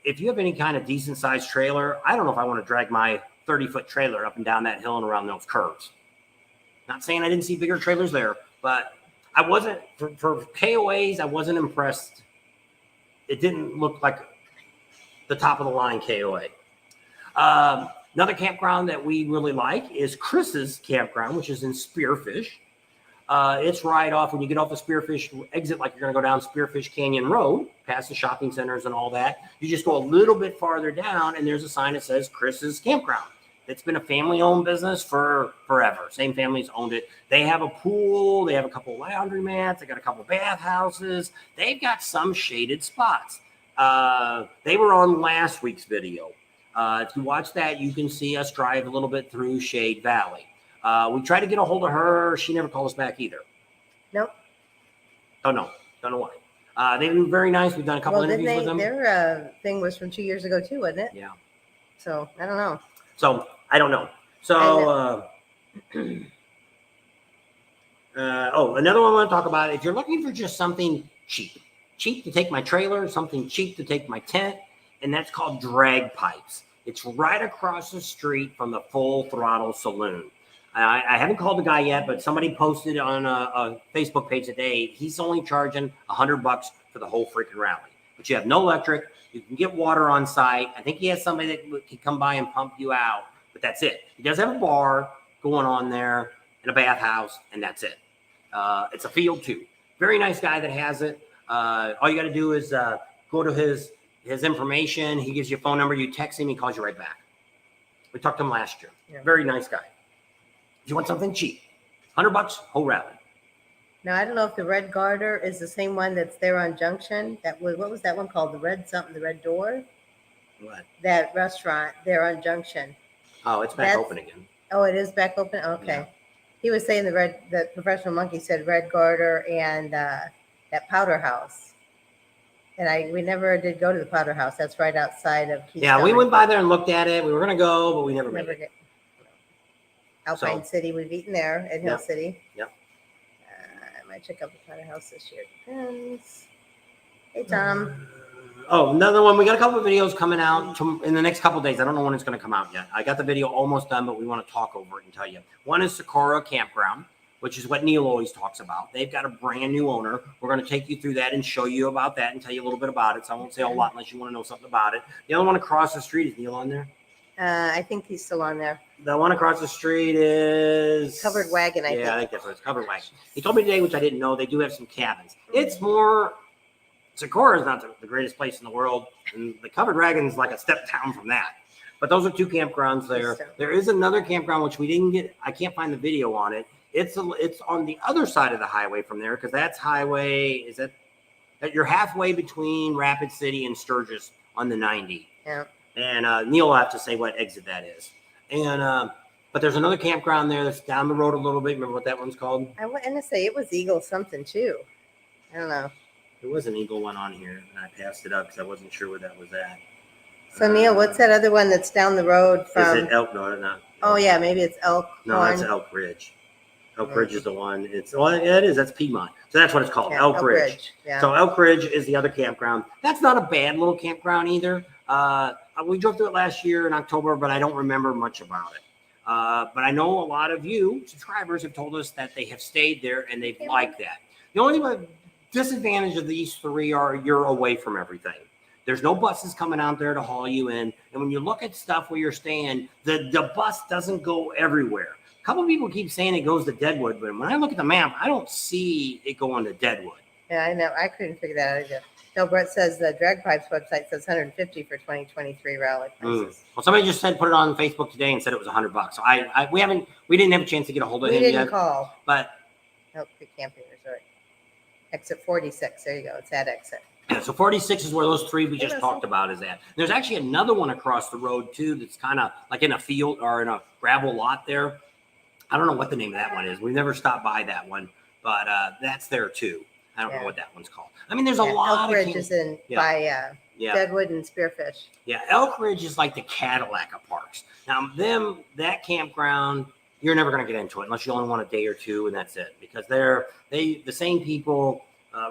if you have any kind of decent sized trailer, I don't know if I want to drag my 30-foot trailer up and down that hill and around those curves. Not saying I didn't see bigger trailers there, but I wasn't for KOAs. I wasn't impressed. It didn't look like the top of the line KOA. Another campground that we really like is Chris's campground, which is in Spearfish. It's right off when you get off the Spearfish exit, like you're going to go down Spearfish Canyon Road, past the shopping centers and all that. You just go a little bit farther down, and there's a sign that says Chris's Campground. It's been a family-owned business for forever. Same family's owned it. They have a pool. They have a couple of laundry mats. They got a couple of bathhouses. They've got some shaded spots. They were on last week's video. If you watch that, you can see us drive a little bit through Shade Valley. We tried to get a hold of her. She never called us back either. Nope. Don't know why. They've been very nice. We've done a couple interviews with them. Their thing was from 2 years ago too, wasn't it? Yeah. So I don't know. So I don't know. So another one I want to talk about. If you're looking for just something cheap to take my trailer, something cheap to take my tent, and that's called Drag Pipes. It's right across the street from the Full Throttle Saloon. I haven't called the guy yet, but somebody posted on a Facebook page today. He's only charging $100 for the whole freaking rally. But you have no electric. You can get water on site. I think he has somebody that can come by and pump you out, but that's it. He does have a bar going on there and a bathhouse, and that's it. It's a field too. Very nice guy that has it. All you got to do is go to his information. He gives you a phone number. You text him. He calls you right back. We talked to him last year. Yeah. Very nice guy. If you want something cheap, $100, whole rally. Now, I don't know if the Red Garter is the same one that's there on Junction. What was that one called? The Red Door? What? That restaurant there on Junction. Oh, it's back open again. Oh, it is back open? Okay. Yeah. He was saying the Professional Monkey said Red Garter and that Powder House. And we never did go to the Powder House. That's right outside of Keystone. Yeah, we went by there and looked at it. We were going to go, but we never made it. Alpine City, we've eaten there at Hill City. Yep. I might check out the Powder House this year. Depends. Hey, Tom. Oh, another one. We got a couple of videos coming out in the next couple of days. I don't know when it's going to come out yet. I got the video almost done, but we want to talk over it and tell you. One is Sacora Campground, which is what Neil always talks about. They've got a brand new owner. We're going to take you through that and show you about that and tell you a little bit about it. So I won't say a lot unless you want to know something about it. The other one across the street, is Neil on there? I think he's still on there. The one across the street is Covered Wagon, I think. Yeah, I think that's what it's, Covered Wagon. He told me today, which I didn't know, they do have some cabins. It's more, Sacora is not the greatest place in the world, and the Covered Wagon is like a step down from that. But those are two campgrounds there. There is another campground, which we didn't get, I can't find the video on it. It's on the other side of the highway from there, because that's highway, you're halfway between Rapid City and Sturgis on the 90. Yeah. And Neil will have to say what exit that is. And but there's another campground there that's down the road a little bit. Remember what that one's called? I want to say it was Eagle something too. I don't know. There was an Eagle one on here, and I passed it up because I wasn't sure where that was at. So Neil, what's that other one that's down the road from? Is it Elk? No, not. Oh yeah, maybe it's Elk. No, that's Elk Ridge. Elk Ridge is the one. Yeah, it is. That's Piedmont. So that's what it's called, Elk Ridge. Yeah. So Elk Ridge is the other campground. That's not a bad little campground either. We drove through it last year in October, but I don't remember much about it. But I know a lot of you subscribers have told us that they have stayed there and they've liked that. The only disadvantage of these three are you're away from everything. There's no buses coming out there to haul you in. And when you look at stuff where you're staying, the bus doesn't go everywhere. A couple of people keep saying it goes to Deadwood, but when I look at the map, I don't see it going to Deadwood. Yeah, I know. I couldn't figure that out either. No, Brett says the Drag Pipes website says 150 for 2023 rally prices. Well, somebody just put it on Facebook today and said it was $100. So we didn't have a chance to get a hold of him yet. We didn't call. But Nope, the camping resort. Exit 46. There you go. It's that exit. yeah, so 46 is where those three we just talked about is at. There's actually another one across the road too that's kind of like in a field or in a gravel lot there. I don't know what the name of that one is. We've never stopped by that one, but that's there too. I don't know what that one's called. I mean, there's a lot Elk Ridge is in by Deadwood and Spearfish. Yeah, Elk Ridge is like the Cadillac of parks. Now, that campground, you're never going to get into it unless you only want a day or two, and that's it. Because the same people.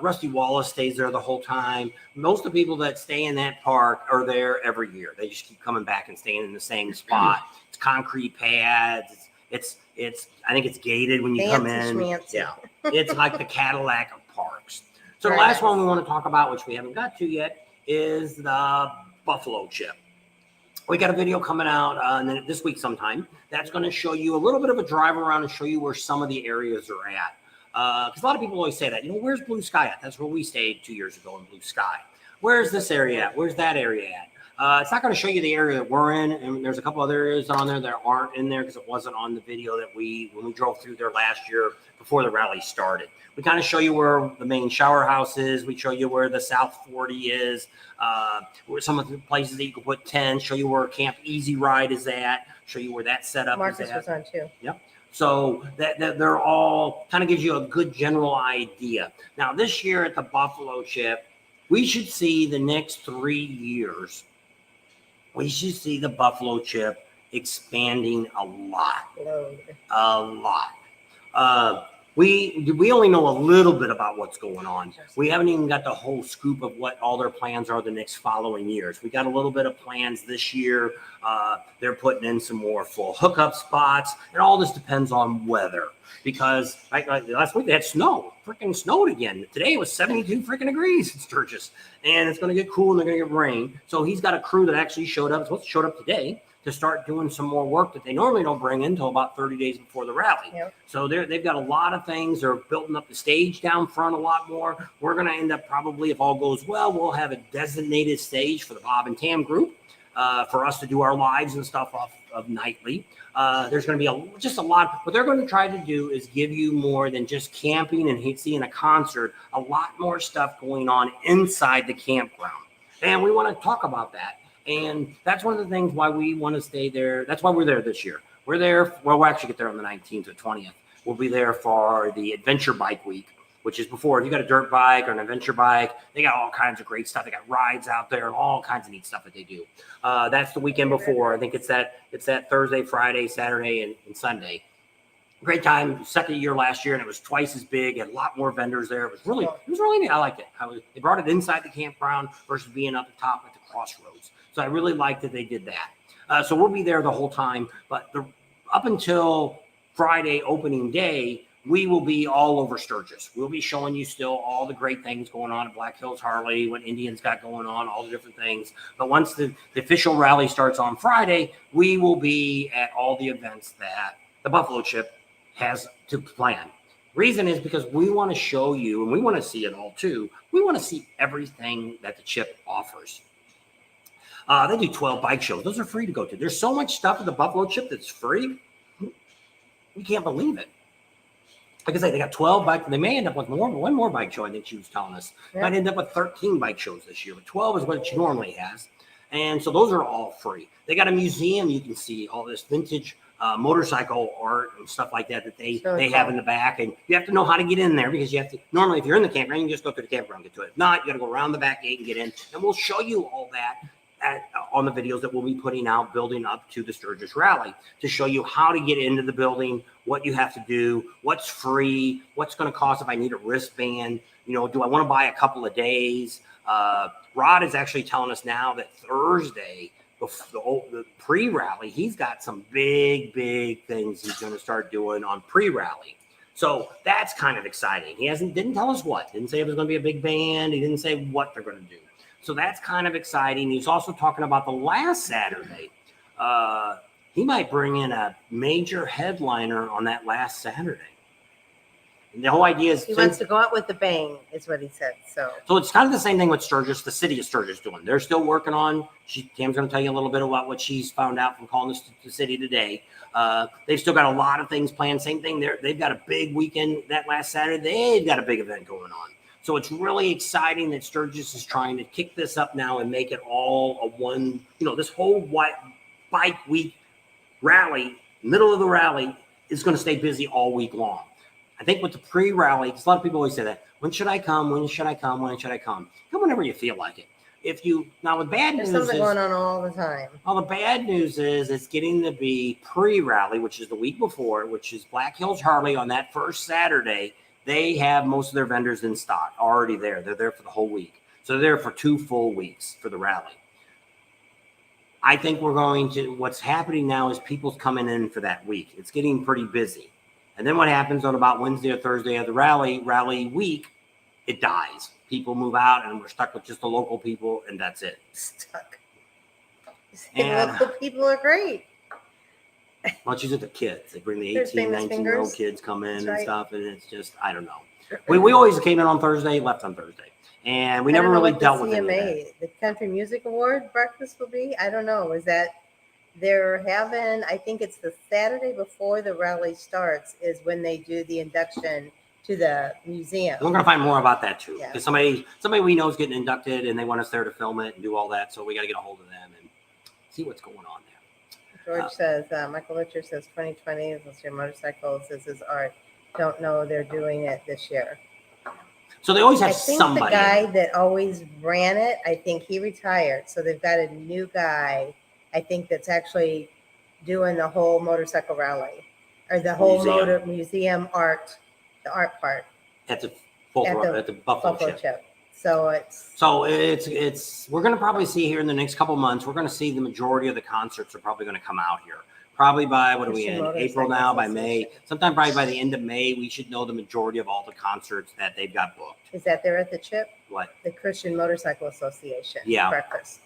Rusty Wallace stays there the whole time. Most of the people that stay in that park are there every year. They just keep coming back and staying in the same spot. It's concrete pads. It's I think it's gated when you come in. Schmancy. Yeah, it's like the Cadillac of parks. So the last one we want to talk about, which we haven't got to yet, is the buffalo chip. We got a video coming out this week sometime that's going to show you a little bit of a drive around and show you where some of the areas are at. Because a lot of people always say that, where's Blue Sky at? That's where we stayed 2 years ago in Blue Sky. Where's this area at? Where's that area at? It's not going to show you the area that we're in, and there's a couple other areas on there that aren't in there because it wasn't on the video that when we drove through there last year before the rally started. We kind of show you where the main shower house is. We show you where the South 40 is, where some of the places that you can put tents, show you where Camp Easy Ride is at, show you where that setup is at. Marcus was on too. Yep. So that they're all kind of gives you a good general idea. Now, this year at the Buffalo Chip, we should see the next 3 years. We should see the Buffalo Chip expanding a lot. A lot. We only know a little bit about what's going on. We haven't even got the whole scoop of what all their plans are the next following years. We got a little bit of plans this year. They're putting in some more full hookup spots, and all this depends on weather. Because like last week they had snow, freaking snowed again. Today it was 72 freaking degrees in Sturgis, and it's going to get cool and they're going to get rain. So he's got a crew that actually showed up today to start doing some more work that they normally don't bring in until about 30 days before the rally. Yep. So they've got a lot of things. They're building up the stage down front a lot more. We're going to end up probably, if all goes well, we'll have a designated stage for the Bob and Tam group for us to do our lives and stuff off of nightly. There's going to be just a lot. What they're going to try to do is give you more than just camping and seeing a concert, a lot more stuff going on inside the campground. And we want to talk about that. And that's one of the things why we want to stay there. That's why we're there this year. We're there. Well, we'll actually get there on the 19th or 20th. We'll be there for the Adventure Bike Week, which is before. If you got a dirt bike or an adventure bike, they got all kinds of great stuff. They got rides out there and all kinds of neat stuff that they do. That's the weekend before. I think it's that Thursday, Friday, Saturday, and Sunday. Great time. Second year last year, and it was twice as big. Had a lot more vendors there. It was really neat. I liked it. They brought it inside the campground versus being up the top at the crossroads. So I really liked that they did that. So we'll be there the whole time. But up until Friday opening day, we will be all over Sturgis. We'll be showing you still all the great things going on at Black Hills Harley, what Indians got going on, all the different things. But once the official rally starts on Friday, we will be at all the events that the Buffalo Chip has to plan. Reason is because we want to show you, and we want to see it all too. We want to see everything that the Chip offers. They do 12 bike shows. Those are free to go to. There's so much stuff at the Buffalo Chip that's free. We can't believe it. Like I say, they got 12 bike. They may end up with one more bike show. I think she was telling us. Yeah. Might end up with 13 bike shows this year, but 12 is what she normally has. And so those are all free. They got a museum. You can see all this vintage motorcycle art and stuff like that they have in the back. And you have to know how to get in there because you have to, normally if you're in the campground, you can just go through the campground and get to it. If not, you got to go around the back gate and get in. And we'll show you all that on the videos that we'll be putting out building up to the Sturgis Rally to show you how to get into the building, what you have to do, what's free, what's going to cost if I need a wristband, do I want to buy a couple of days? Rod is actually telling us now that Thursday, the pre-rally, he's got some big things he's going to start doing on pre-rally. So that's kind of exciting. He didn't tell us what. Didn't say it was going to be a big band. He didn't say what they're going to do. So that's kind of exciting. He's also talking about the last Saturday. He might bring in a major headliner on that last Saturday. And the whole idea is he wants to go out with the bang, is what he said. So it's kind of the same thing with Sturgis, the city of Sturgis doing. They're still working on. Tam's going to tell you a little bit about what she's found out from calling the city today. They've still got a lot of things planned. Same thing. They've got a big weekend that last Saturday. They've got a big event going on. So it's really exciting that Sturgis is trying to kick this up now and make it all a one. This whole bike week rally, middle of the rally, is going to stay busy all week long. I think with the pre-rally, because a lot of people always say that, when should I come? When should I come? When should I come? Come whenever you feel like it. Now the bad news is there's something going on all the time. Well, the bad news is it's getting to be pre-rally, which is the week before, which is Black Hills Harley on that first Saturday. They have most of their vendors in stock already there. They're there for the whole week. So they're there for 2 full weeks for the rally. I think what's happening now is people's coming in for that week. It's getting pretty busy. And then what happens on about Wednesday or Thursday of the rally week, it dies. People move out and we're stuck with just the local people and that's it. Stuck. Local people are great. Well, it's usually the kids. They bring the 18, 19-year-old kids come in and stuff. And it's just, I don't know. We always came in on Thursday, left on Thursday. And we never really dealt with it. The Country Music Award breakfast will be? I don't know. Is that they're having, I think it's the Saturday before the rally starts is when they do the induction to the museum. We're going to find more about that too. Because somebody we know is getting inducted and they want us there to film it and do all that. So we got to get a hold of them and see what's going on there. George says, Michael Litcher says 2020 is your motorcycles. This is art. Don't know they're doing it this year. So they always have somebody. The guy that always ran it, I think he retired. So they've got a new motorcycle I think that's actually doing the whole motorcycle rally or the whole museum art, the art part at the Buffalo Chip. So it's we're going to probably see here in the next couple months. We're going to see the majority of the concerts are probably going to come out here. Probably by what are we in April now? By May, sometime probably by the end of May, we should know the majority of all the concerts that they've got booked. Is that there at the Chip? What? The Christian Motorcycle Association. Yeah. Breakfast.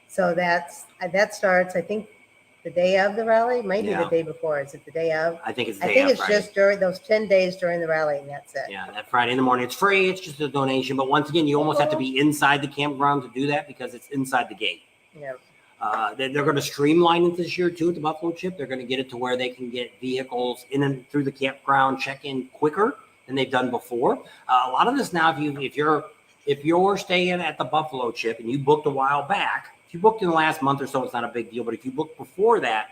So that starts, I think, the day of the rally, maybe the day before. Is it the day of? I think it's the day of. I think it's just during those 10 days during the rally, and that's it. Yeah, that Friday in the morning. It's free. It's just a donation. But once again, you almost have to be inside the campground to do that because it's inside the gate. Yeah. They're going to streamline it this year, too, at the Buffalo Chip. They're going to get it to where they can get vehicles in and through the campground check-in quicker than they've done before. A lot of this now, if you're staying at the Buffalo Chip and you booked a while back, if you booked in the last month or so, it's not a big deal. But if you booked before that,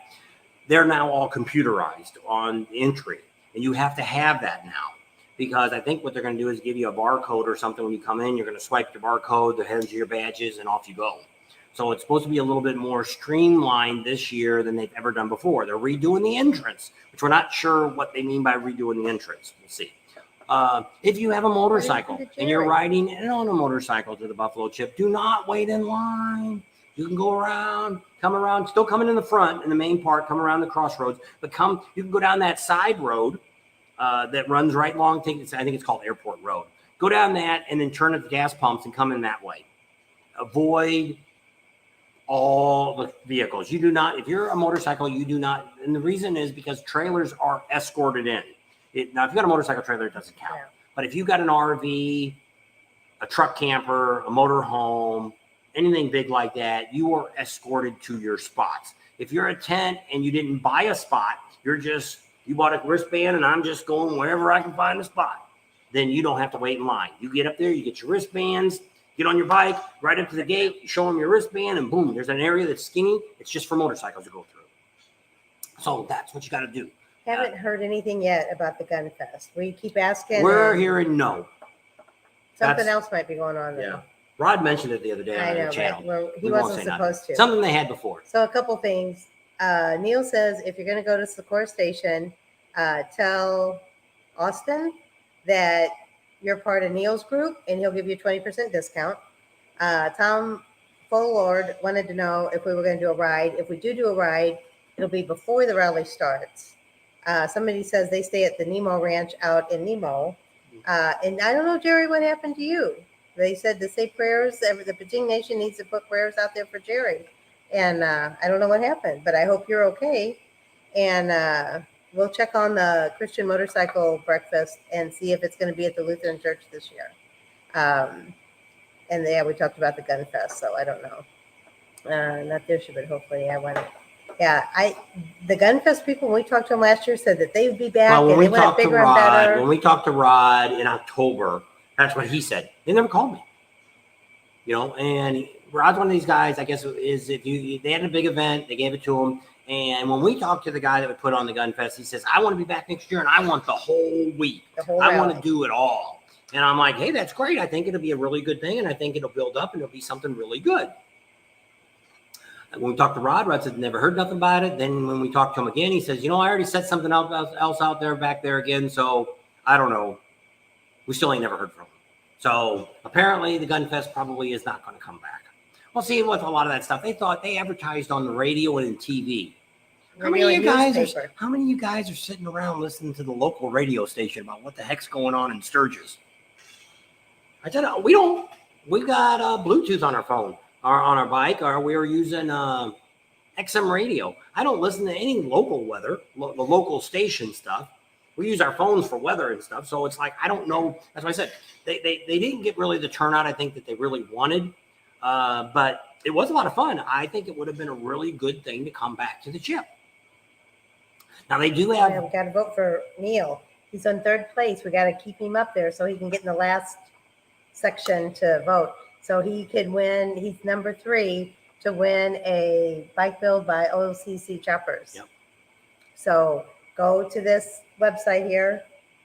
they're now all computerized on entry. And you have to have that now because I think what they're going to do is give you a barcode or something when you come in. You're going to swipe your barcode, the heads of your badges, and off you go. So it's supposed to be a little bit more streamlined this year than they've ever done before. They're redoing the entrance, which we're not sure what they mean by redoing the entrance. We'll see. If you have a motorcycle and you're riding on a motorcycle to the Buffalo Chip, do not wait in line. You can go around, come around, still coming in the front in the main part, come around the crossroads, but you can go down that side road that runs right along. I think it's called Airport Road. Go down that and then turn at the gas pumps and come in that way. Avoid all the vehicles. You do not, if you're a motorcycle, you do not, and the reason is because trailers are escorted in. Now, if you got a motorcycle trailer, it doesn't count. Yeah. But if you got an RV, a truck camper, a motor home, anything big like that, you are escorted to your spots. If you're a tent and you didn't buy a spot, you bought a wristband and I'm just going wherever I can find a spot, then you don't have to wait in line. You get up there, you get your wristbands, get on your bike, right up to the gate, you show them your wristband, and boom, there's an area that's skinny. It's just for motorcycles to go through. So that's what you got to do. Haven't heard anything yet about the Gun Fest. We keep asking. We're hearing no. Something else might be going on there. Yeah. Rod mentioned it the other day on the channel. Well, he wasn't supposed to. Something they had before. So a couple things. Neil says if you're going to go to Sacora Station, tell Austin that you're part of Neil's group and he'll give you a 20% discount. Tom Fullord wanted to know if we were going to do a ride. If we do a ride, it'll be before the rally starts. Somebody says they stay at the Nemo Ranch out in Nemo. And I don't know, Jerry, what happened to you? They said to say prayers. The Pajing Nation needs to put prayers out there for Jerry. And I don't know what happened, but I hope you're okay. And we'll check on the Christian Motorcycle Breakfast and see if it's going to be at the Lutheran Church this year. And yeah, we talked about the Gun Fest, so I don't know. Not this year, but hopefully I want to. Yeah, the Gun Fest people, when we talked to them last year, said that they would be back and they want bigger and better. When we talked to Rod in October, that's what he said. They never called me. And Rod's one of these guys, I guess, is they had a big event, they gave it to him. And when we talked to the guy that would put on the Gun Fest, he says, I want to be back next year and I want the whole week. I want to do it all. And I'm like, hey, that's great. I think it'll be a really good thing. And I think it'll build up and it'll be something really good. And when we talked to Rod said, never heard nothing about it. Then when we talked to him again, he says, I already set something else out there back there again. So I don't know. We still ain't never heard from him. So apparently the Gun Fest probably is not going to come back. Well, see, with a lot of that stuff, they advertised on the radio and in TV. How many of you guys are sitting around listening to the local radio station about what the heck's going on in Sturgis? I said, we don't. We got Bluetooth on our phone or on our bike, or we were using XM radio. I don't listen to any local weather, the local station stuff. We use our phones for weather and stuff. So it's like, I don't know. That's why I said they didn't get really the turnout I think that they really wanted. But it was a lot of fun. I think it would have been a really good thing to come back to the chip. Now they do have. We got to vote for Neil. He's on third place. We got to keep him up there so he can get in the last section to vote. So he could win. He's number 3 to win a bike build by OCC Choppers. Yep. So go to this website here.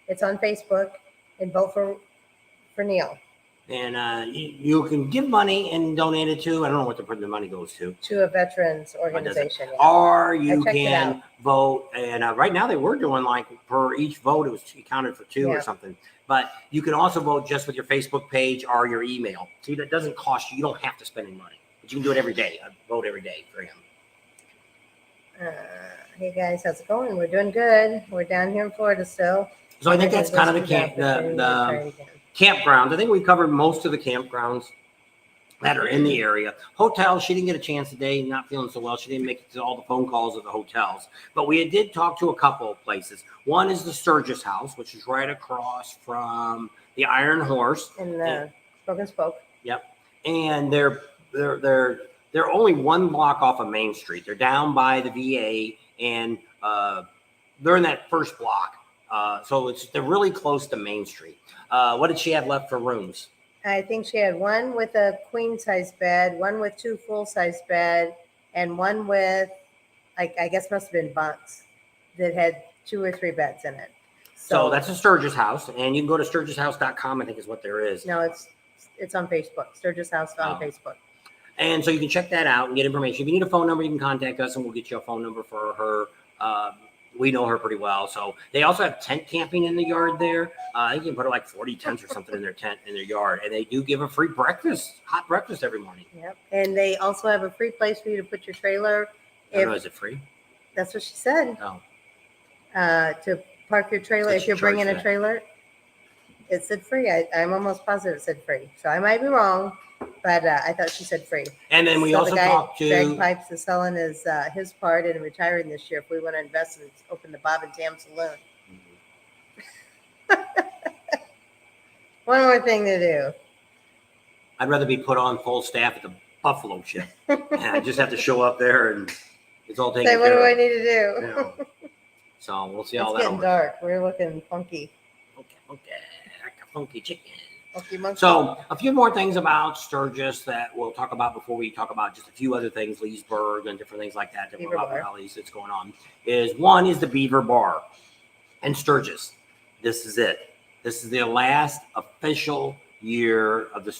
It's on Facebook and vote for Neil. And you can give money and donate it to, I don't know what the money goes to. To a veterans organization. Yeah. Or you can vote. And right now they were doing like per each vote, it counted for 2 or something. But you can also vote just with your Facebook page or your email. See, that doesn't cost you. You don't have to spend any money. But you can do it every day. I vote every day for him. Hey guys, how's it going? We're doing good. We're down here in Florida still. So I think that's kind of the campgrounds. I think we covered most of the campgrounds that are in the area. Hotels, she didn't get a chance today, not feeling so well. She didn't make it to all the phone calls of the hotels. But we did talk to a couple of places. One is the Sturgis House, which is right across from the Iron Horse. And the Spoke and Spoke. Yep. And they're only 1 block off of Main Street. They're down by the VA, and they're in that first block. So they're really close to Main Street. What did she have left for rooms? I think she had 1 with a queen size bed, 1 with 2 full size bed, and 1 with, I guess must have been bunks that had 2 or 3 beds in it. So that's a Sturgis House, and you can go to sturgishouse.com, I think is what there is. No, it's on Facebook. Sturgis House on Facebook. And so you can check that out and get information. If you need a phone number, you can contact us and we'll get you a phone number for her. We know her pretty well. So they also have tent camping in the yard there. You can put like 40 tents or something in their tent in their yard. And they do give a free breakfast, hot breakfast every morning. Yep. And they also have a free place for you to put your trailer. I don't know, is it free? That's what she said. No. To park your trailer, if you're bringing a trailer. It said free. I'm almost positive it said free. So I might be wrong, but I thought she said free. And then we also talked to Greg Pipes is selling his part and retiring this year. If we want to invest and open the Bob and Tam Saloon. One more thing to do. I'd rather be put on full staff at the Buffalo ship. I just have to show up there and it's all taken care of. Say, what do I need to do? Yeah. So we'll see how that It's getting dark. We're looking funky. Okay. Funky chicken. Funky monkey. So a few more things about Sturgis that we'll talk about before we talk about just a few other things, Leesburg and different things like that, different about rallies that's going on. One is the Beaver Bar in Sturgis. This is it. This is the last official year of the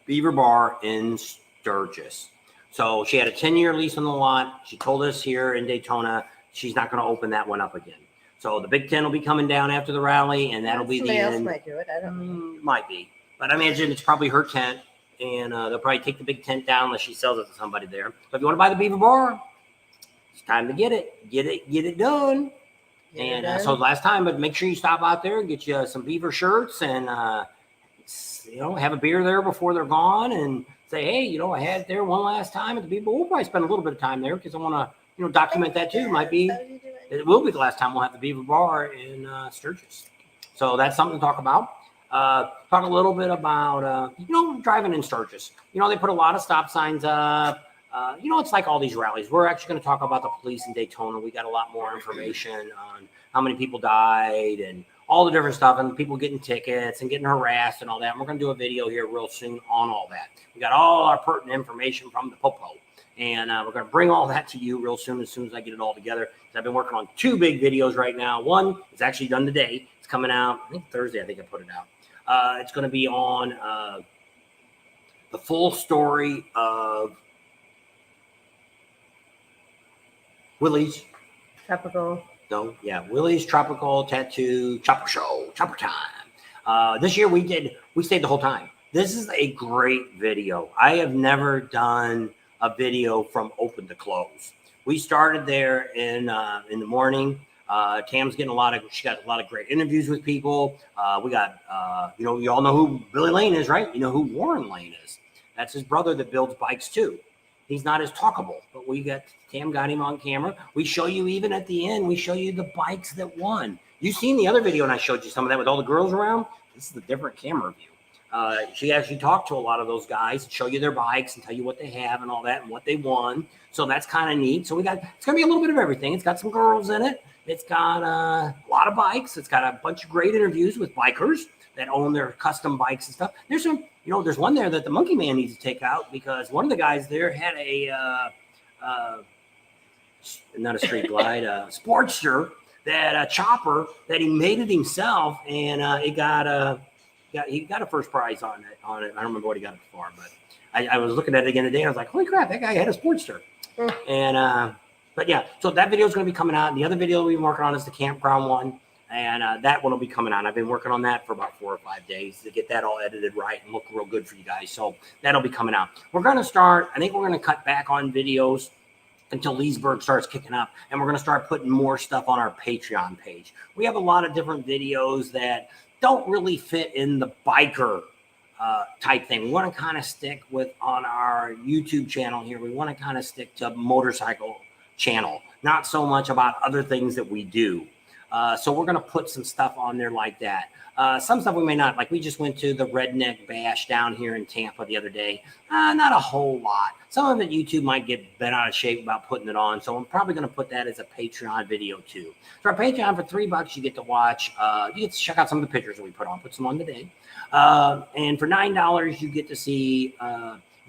Beaver Bar in Sturgis. So she had a 10-year lease on the lot. She told us here in Daytona she's not going to open that one up again. So the Big Ten will be coming down after the rally, and that'll be the end. Somebody else might do it. I don't know. Might be. But I imagine it's probably her tent, and they'll probably take the big tent down unless she sells it to somebody there. So if you want to buy the Beaver Bar, it's time to get it. Get it done. So last time, but make sure you stop out there and get you some Beaver shirts and, have a beer there before they're gone and say, hey, I had it there one last time at the Beaver. We'll probably spend a little bit of time there because I want to, document that too. It will be the last time we'll have the Beaver Bar in Sturgis. So that's something to talk about. Talk a little bit about, driving in Sturgis. They put a lot of stop signs up. It's like all these rallies. We're actually going to talk about the police in Daytona. We got a lot more information on how many people died and all the different stuff and people getting tickets and getting harassed and all that. And we're going to do a video here real soon on all that. We got all our pertinent information from the Popo. And we're going to bring all that to you real soon as I get it all together. I've been working on 2 big videos right now. One is actually done today. It's coming out, I think Thursday, I put it out. It's going to be on the full story of Willie's Willie's Tropical Tattoo Chopper Show, Chopper Time. This year we stayed the whole time. This is a great video. I have never done a video from open to close. We started there in the morning. Tam's getting she got a lot of great interviews with people. We got, you all know who Billy Lane is, right? You know who Warren Lane is. That's his brother that builds bikes too. He's not as talkable, but Tam got him on camera. We show you even at the end, we show you the bikes that won. You've seen the other video and I showed you some of that with all the girls around. This is a different camera view. She actually talked to a lot of those guys, show you their bikes and tell you what they have and all that and what they won. So that's kind of neat. So it's going to be a little bit of everything. It's got some girls in it. It's got a lot of bikes. It's got a bunch of great interviews with bikers that own their custom bikes and stuff. There's some, there's one there that the Monkey Man needs to take out because one of the guys there had not a street glide, a Sportster, a chopper that he made it himself, and he got a first prize on it. I don't remember what he got it for, but I was looking at it again today and I was like, holy crap, that guy had a Sportster. And but yeah, so that video is going to be coming out. And the other video we've been working on is the campground one. And that one will be coming out. I've been working on that for about 4 or 5 days to get that all edited right and look real good for you guys. So that'll be coming out. We're going to start, I think we're going to cut back on videos until Leesburg starts kicking up. And we're going to start putting more stuff on our Patreon page. We have a lot of different videos that don't really fit in the biker type thing. We want to kind of stick with on our YouTube channel here. We want to kind of stick to motorcycle channel, not so much about other things that we do. So we're going to put some stuff on there like that. Some stuff we may not, like we just went to the Redneck Bash down here in Tampa the other day. Not a whole lot. Some of it YouTube might get bent out of shape about putting it on. So I'm probably going to put that as a Patreon video too. So our Patreon for $3, you get to watch, you get to check out some of the pictures that we put some on today. And for $9, you get to see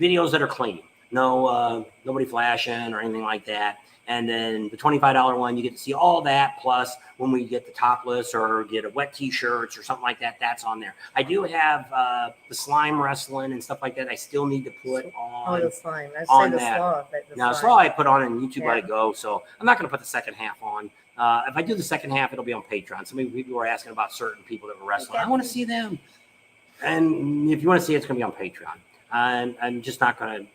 videos that are clean. nobody flashing or anything like that. And then the $25 one, you get to see all that. Plus, when we get the topless or get a wet t-shirts or something like that, that's on there. I do have the slime wrestling and stuff like that. I still need to put on. Oh, the slime. I on say the that. slaw, but the Now, slime. slaw I put on and YouTube let it go. So I'm not going to put the second half on. If I do the second half, it'll be on Patreon. So maybe people were asking about certain people that were wrestling. I want to see them. And if you want to see it, it's going to be on Patreon. I'm just not going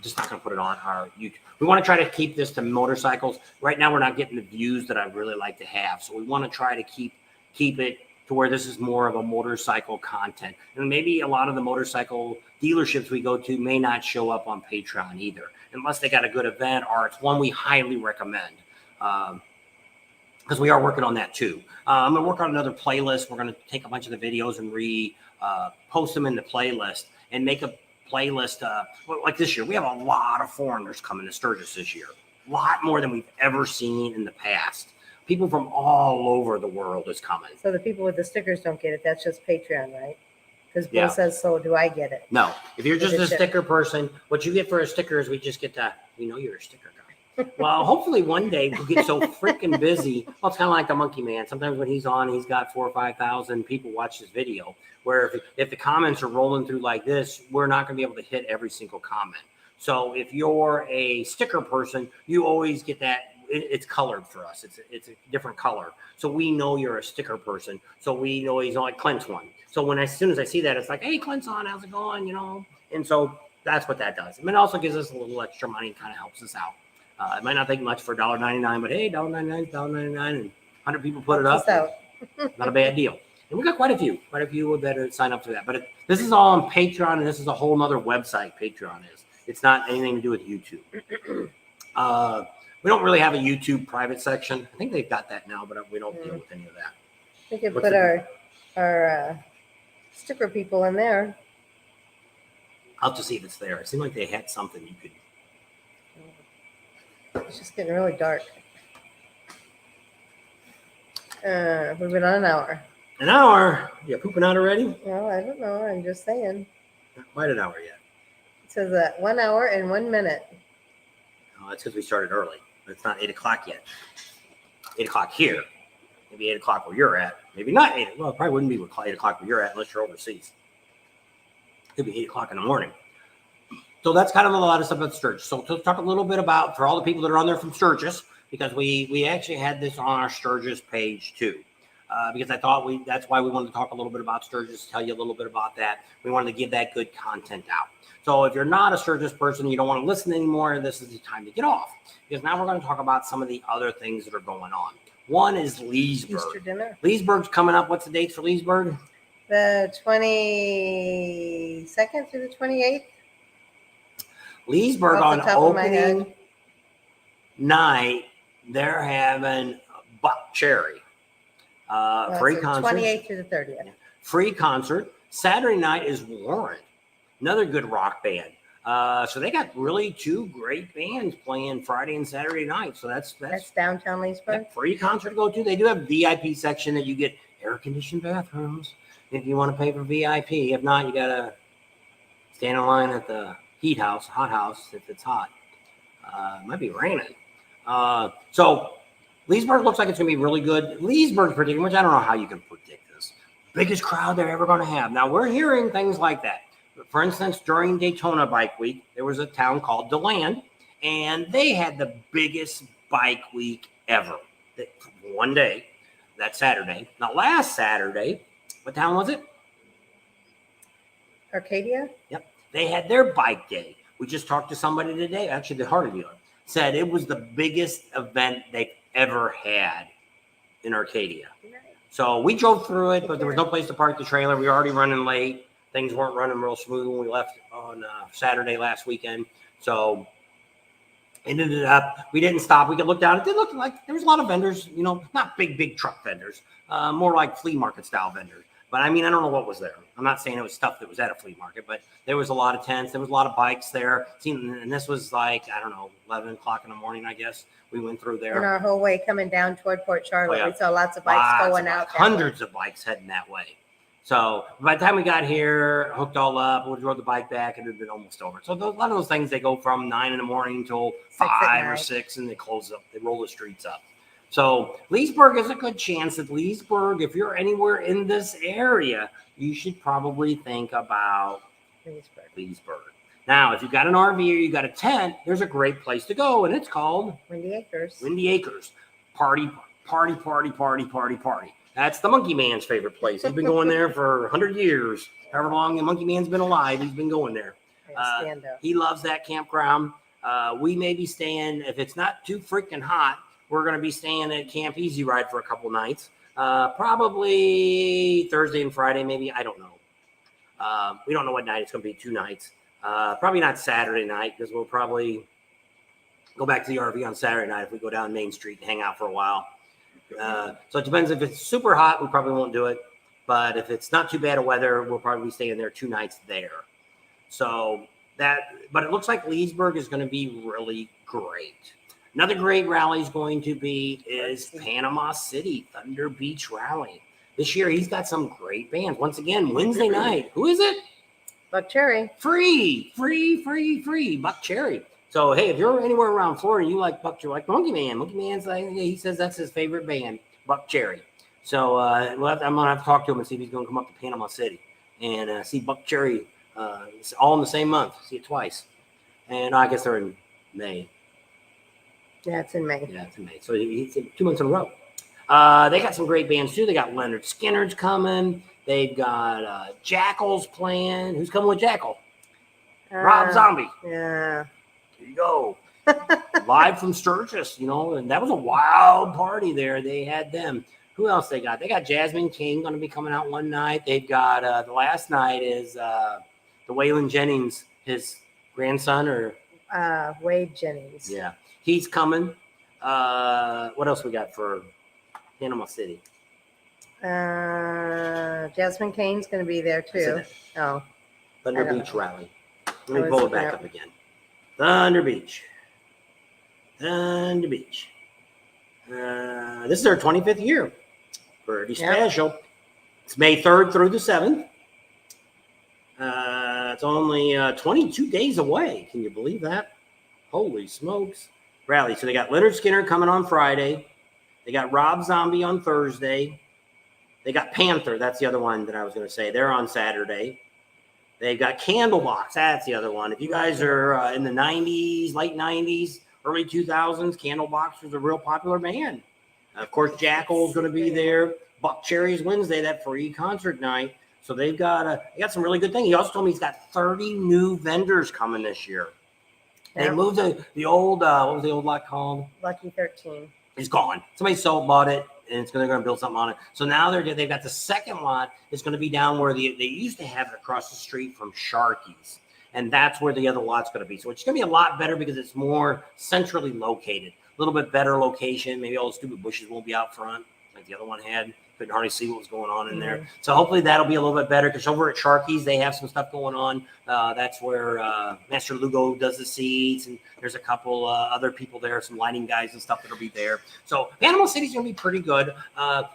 to put it on our YouTube. We want to try to keep this to motorcycles. Right now, we're not getting the views that I'd really like to have. So we want to try to keep it to where this is more of a motorcycle content. And maybe a lot of the motorcycle dealerships we go to may not show up on Patreon either, unless they got a good event or it's one we highly recommend. Because we are working on that too. I'm going to work on another playlist. We're going to take a bunch of the videos and post them in the playlist and make a playlist. Like this year, we have a lot of foreigners coming to Sturgis this year. A lot more than we've ever seen in the past. People from all over the world is coming. So the people with the stickers don't get it. That's just Patreon, right? Because Bill says, so do I get it? No. If you're just a sticker person, what you get for a sticker is we just get to, we know you're a sticker guy. Well, hopefully one day we'll get so freaking busy. Well, it's kind of like the Monkey Man. Sometimes when he's on, he's got 4,000 or 5,000 people watch his video. Where if the comments are rolling through like this, we're not going to be able to hit every single comment. So if you're a sticker person, you always get that. It's colored for us. It's a different color. So we know you're a sticker person. So we know he's on like Clint's one. So as soon as I see that, it's like, hey, Clint's on. How's it going? And so that's what that does. And it also gives us a little extra money and kind of helps us out. It might not take much for $1.99, but hey, $1.99, $1.99, and 100 people put it up. Not a bad deal. And we got quite a few that sign up for that. But this is all on Patreon, and this is a whole nother website. Patreon is. It's not anything to do with YouTube. We don't really have a YouTube private section. I think they've got that now, but we don't deal with any of that. We could put our sticker people in there. I'll have to see if it's there. It seemed like they had something you could. It's just getting really dark. We've been on an hour. An hour? You pooping out already? Well, I don't know. I'm just saying. Not quite an hour yet. It says 1 hour and 1 minute. Oh, that's because we started early. It's not 8 o'clock yet. 8 o'clock here. Maybe 8 o'clock where you're at. Maybe not 8. Well, it probably wouldn't be 8 o'clock where you're at unless you're overseas. It could be 8 o'clock in the morning. So that's kind of a lot of stuff about Sturgis. So to talk a little bit about, for all the people that are on there from Sturgis, because we actually had this on our Sturgis page too. Because I thought that's why we wanted to talk a little bit about Sturgis, tell you a little bit about that. We wanted to give that good content out. So if you're not a Sturgis person, you don't want to listen anymore, this is the time to get off. Because now we're going to talk about some of the other things that are going on. One is Leesburg. Easter dinner. Leesburg's coming up. What's the dates for Leesburg? The 22nd through the 28th. Leesburg on opening night, they're having Buck Cherry. Free concert. 28th through the 30th. Free concert. Saturday night is Warren, another good rock band. So they got really two great bands playing Friday and Saturday night. So that's downtown Leesburg. Yeah, free concert to go to. They do have VIP section that you get air conditioned bathrooms if you want to pay for VIP. If not, you gotta stand in line at the hot house if it's hot. It might be raining. So Leesburg looks like it's going to be really good. Leesburg's predicting, which I don't know how you can predict this. Biggest crowd they're ever going to have. Now, we're hearing things like that. For instance, during Daytona Bike Week, there was a town called DeLand, and they had the biggest bike week ever. One day, that Saturday. Now, last Saturday, what town was it? Arcadia? Yep. They had their bike day. We just talked to somebody today, actually the Harley dealer, said it was the biggest event they've ever had in Arcadia. So we drove through it, but there was no place to park the trailer. We were already running late. Things weren't running real smooth when we left on Saturday last weekend. So it ended up, we didn't stop. We could look down. It did look like there was a lot of vendors, not big truck vendors, more like flea market style vendors. But I mean, I don't know what was there. I'm not saying it was stuff that was at a flea market, but there was a lot of tents. There was a lot of bikes there. And this was like, 11 o'clock in the morning, I guess. We went through there. And our whole way coming down toward Port Charlotte, we saw lots of bikes going out. Hundreds of bikes heading that way. So by the time we got here, hooked all up, we rode the bike back, and it had been almost over. So a lot of those things, they go from 9 in the morning till 5 or 6, and they close up. They roll the streets up. So Leesburg is a good chance that Leesburg, if you're anywhere in this area, you should probably think about Leesburg. Now, if you've got an RV or you got a tent, there's a great place to go, and it's called Windy Acres. Windy Acres. Party. That's the Monkey Man's favorite place. He's been going there for 100 years. However long the Monkey Man's been alive, he's been going there. He loves that campground. We may be staying, if it's not too freaking hot, we're going to be staying at Camp Easy Ride for a couple nights. Probably Thursday and Friday, maybe. I don't know. We don't know what night. It's going to be 2 nights. Probably not Saturday night, because we'll probably go back to the RV on Saturday night if we go down Main Street and hang out for a while. So it depends. If it's super hot, we probably won't do it. But if it's not too bad of weather, we'll probably be staying there 2 nights there. But it looks like Leesburg is going to be really great. Another great rally is Panama City Thunder Beach Rally. This year, he's got some great bands. Once again, Wednesday night. Who is it? Buck Cherry. Free. Buck Cherry. So, hey, if you're anywhere around Florida, you like Buck Cherry, like Monkey Man. Monkey Man's like, he says that's his favorite band, Buck Cherry. So I'm going to have to talk to him and see if he's going to come up to Panama City and see Buck Cherry all in the same month. See it twice. And I guess they're in May. Yeah, it's in May. So he's 2 months in a row. They got some great bands, too. They got Leonard Skinner's coming. They've got Jackal's playing. Who's coming with Jackal? Rob Zombie. Yeah. There you go. Live from Sturgis, and that was a wild party there. They had them. Who else they got? They got Jasmine King going to be coming out one night. They've got the last night is the Waylon Jennings, his grandson, or Wade Jennings. Yeah, he's coming. What else we got for Panama City? Jasmine Kane's going to be there too. Oh, Thunder Beach Rally. Let me pull it back up again. Thunder Beach. This is their 25th year. Pretty special. Yep. It's May 3rd through the 7th. It's only 22 days away. Can you believe that? Holy smokes. Rally. So they got Leonard Skinner coming on Friday. They got Rob Zombie on Thursday. They got Panther. That's the other one that I was going to say. They're on Saturday. They've got Candlebox. That's the other one. If you guys are in the 90s, late 90s, early 2000s, Candlebox was a real popular band. Of course, Jackal's going to be there. Buck Cherry's Wednesday, that free concert night. So they got some really good things. He also told me he's got 30 new vendors coming this year. They moved the old, what was the old lot called? Lucky 13. It's gone. Somebody bought it, and they're going to build something on it. So now they've got the second lot. It's going to be down where they used to have it across the street from Sharky's. And that's where the other lot's going to be. So it's going to be a lot better because it's more centrally located. A little bit better location. Maybe all the stupid bushes won't be out front like the other one had. Couldn't hardly see what was going on in there. So hopefully that'll be a little bit better because over at Sharky's, they have some stuff going on. That's where Master Lugo does the seats, and there's a couple other people there, some lighting guys and stuff that'll be there. So Panama City's going to be pretty good.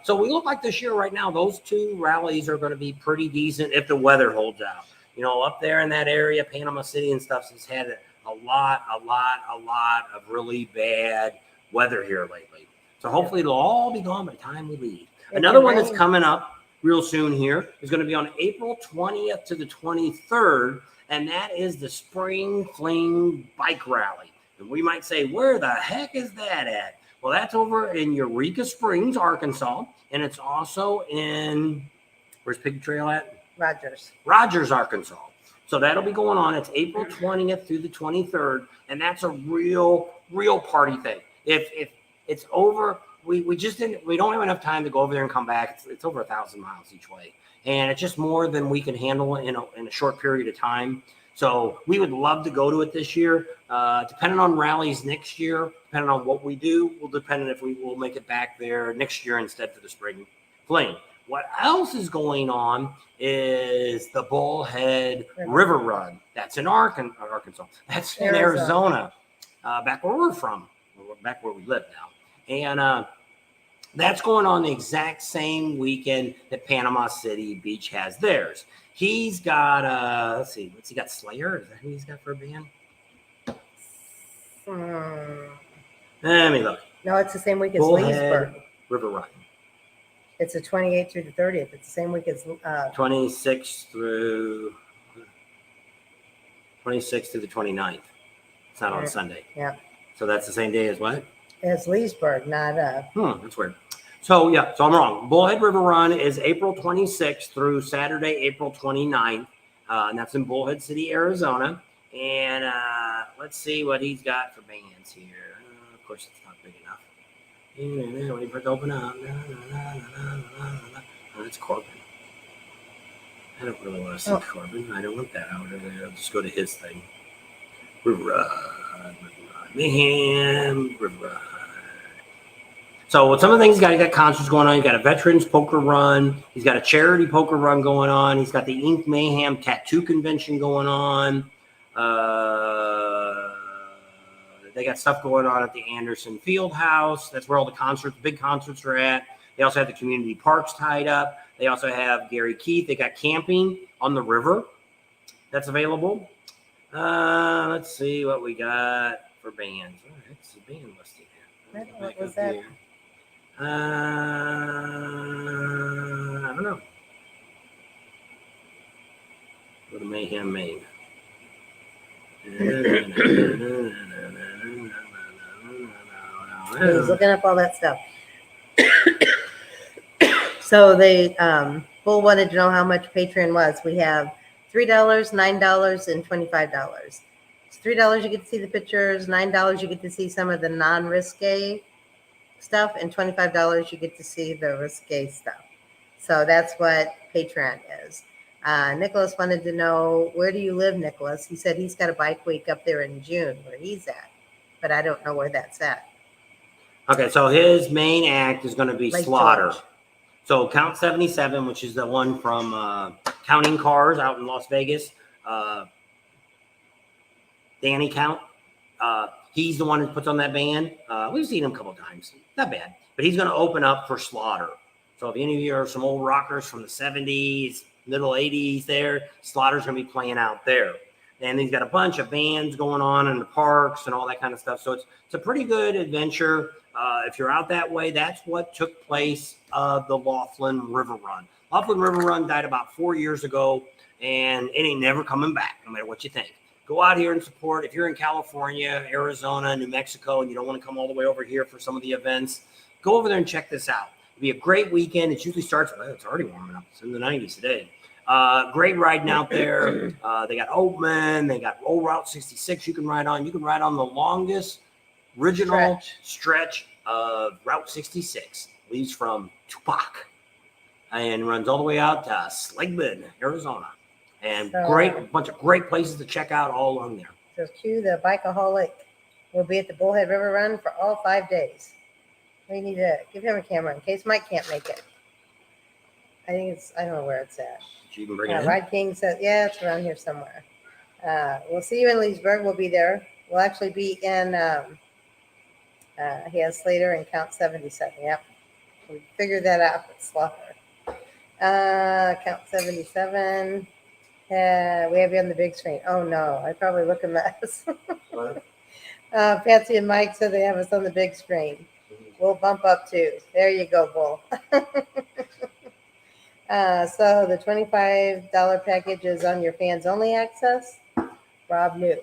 So we look like this year right now, those 2 rallies are going to be pretty decent if the weather holds out. Up there in that area, Panama City and stuff has had a lot of really bad weather here lately. So hopefully it'll all be gone by the time we leave. Another one that's coming up real soon here is going to be on April 20th to the 23rd, and that is the Spring Fling Bike Rally. And we might say, where the heck is that at? Well, that's over in Eureka Springs, Arkansas, and it's also in, where's Pig Trail at? Rogers, Arkansas. So that'll be going on. It's April 20th through the 23rd, and that's a real party thing. If it's over, we don't have enough time to go over there and come back. It's over 1,000 miles each way, and it's just more than we can handle in a short period of time. So we would love to go to it this year. Depending on rallies next year, depending on what we do, will depend on if we will make it back there next year instead for the Spring Fling. What else is going on is the Bullhead River Run. That's in Arkansas. That's in Arizona, back where we're from, back where we live now. And That's going on the exact same weekend that Panama City Beach has theirs. He's got, let's see, what's he got? Slayer? Is that who he's got for a band? Let me look. No, it's the same week as Bullhead Leesburg. River Run. It's the 28th through the 30th. It's the same week as 26th through the 29th. It's not on Sunday. Yeah. So that's the same day as what? As Leesburg, not That's weird. So yeah, so I'm wrong. Bullhead River Run is April 26th through Saturday, April 29th. And that's in Bullhead City, Arizona. And let's see what he's got for bands here. Of course, it's not big enough. Wait for it to open up. Oh, that's Corbin. I don't really want to see Corbin. I don't want that out of there. I'll just go to his thing. River Run, Mayhem, River Run. So with some of the things he's got concerts going on. He's got a veterans poker run. He's got a charity poker run going on. He's got the Ink Mayhem tattoo convention going on. They got stuff going on at the Anderson Field House. That's where all the big concerts are at. They also have the community parks tied up. They also have Gary Keith. They got camping on the river that's available. Let's see what we got for bands. All right, it's the band listing here. What was that? Here. I don't know. Go to Mayhem, Maine. He's looking up all that stuff. So they Bull wanted to know how much Patreon was. We have $3, $9, and $25. It's $3 you get to see the pictures, $9 you get to see some of the non-risque stuff, and $25 you get to see the risque stuff. So that's what Patreon is. Nicholas wanted to know, where do you live, Nicholas? He said he's got a bike week up there in June where he's at, but I don't know where that's at. Okay, so his main act is going to be Lake Slaughter. George. So Count 77, which is the one from Counting Cars out in Las Vegas. Danny Count. He's the one that puts on that band. We've seen him a couple of times. Not bad. But he's going to open up for Slaughter. So if any of you are some old rockers from the 70s, middle 80s there, Slaughter's going to be playing out there. And he's got a bunch of bands going on in the parks and all that kind of stuff. So it's a pretty good adventure. If you're out that way, that's what took place the Laughlin River Run. Laughlin River Run died about 4 years ago, and it ain't never coming back, no matter what you think. Go out here and support. If you're in California, Arizona, New Mexico, and you don't want to come all the way over here for some of the events, go over there and check this out. It'll be a great weekend. It usually starts, it's already warming up. It's in the 90s today. Great riding out there. They got Oatman. They got old Route 66 you can ride on. You can ride on the longest original stretch of Route 66. Leaves from Tupac and runs all the way out to Slug Bend, Arizona. And a bunch of great places to check out all along there. So Q, the Bikeaholic, will be at the Bullhead River Run for all 5 days. We need to give him a camera in case Mike can't make it. I don't know where it's at. You can bring it in. Ride King says, yeah, it's around here somewhere. We'll see you in Leesburg. We'll be there. We'll actually be in, he has Slater and Count 77. Yep. We figured that out with Slaughter. Count 77. We have you on the big screen. Oh, no. I probably look a mess. Patsy and Mike said they have us on the big screen. We'll bump up too. There you go, Bull. So the $25 package is on your fans only access. Rob knew.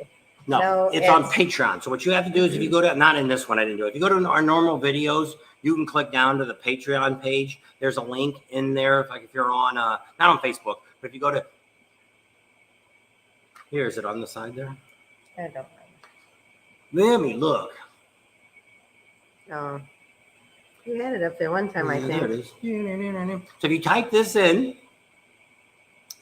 No, it's on Patreon. So what you have to do is if you go to, not in this one, I didn't do it. If you go to our normal videos, you can click down to the Patreon page. There's a link in there. If you're on, not on Facebook, but if you go to, here, is it on the side there? I don't know. Let me look. Oh, you had it up there one time, I think. There it is. So if you type this in,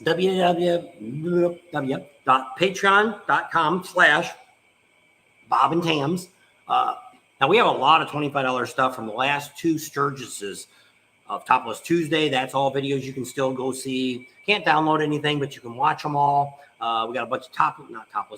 www.patreon.com/Bob and Tams. Now we have a lot of $25 stuff from the last two Sturgises of Topless Tuesday. That's all videos you can still go see. Can't download anything, but you can watch them all. We got a bunch of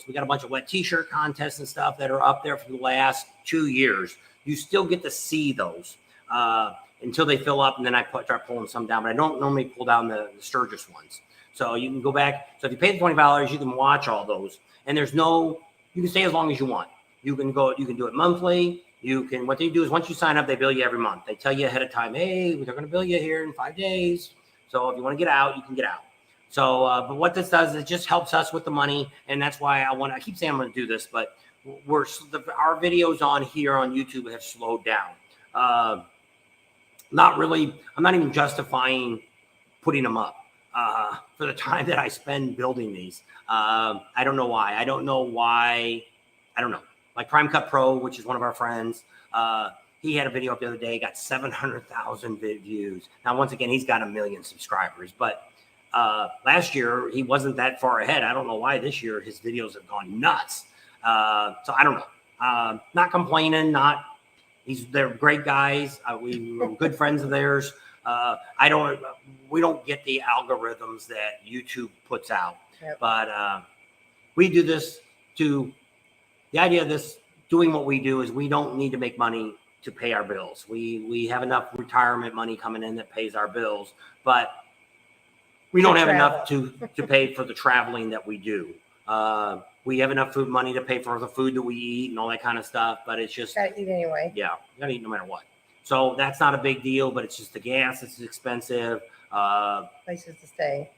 we got a bunch of wet t-shirt contests and stuff that are up there for the last 2 years. You still get to see those. until they fill up, and then I start pulling some down. But I don't normally pull down the Sturgis ones. So you can go back. So if you pay the $20, you can watch all those. And you can stay as long as you want. You can do it monthly. What they do is once you sign up, they bill you every month. They tell you ahead of time, hey, they're going to bill you here in 5 days. So if you want to get out, you can get out. So, but what this does is it just helps us with the money. And that's why I keep saying I'm going to do this, but our videos on here on YouTube have slowed down. Not really. I'm not even justifying putting them up for the time that I spend building these. I don't know why. I don't know. Like Prime Cut Pro, which is one of our friends, he had a video up the other day, got 700,000 views. Now, once again, he's got 1 million subscribers, but last year he wasn't that far ahead. I don't know why this year his videos have gone nuts. So I don't know. Not complaining. They're great guys. We're good friends of theirs. We don't get the algorithms that YouTube puts out, but we do this the idea of this doing what we do is we don't need to make money to pay our bills. We have enough retirement money coming in that pays our bills, but we don't have enough to pay for the traveling that we do. We have enough food money to pay for the food that we eat and all that kind of stuff, but it's just gotta eat anyway. Yeah, you gotta eat no matter what. So that's not a big deal, but it's just the gas. It's expensive. Places to stay.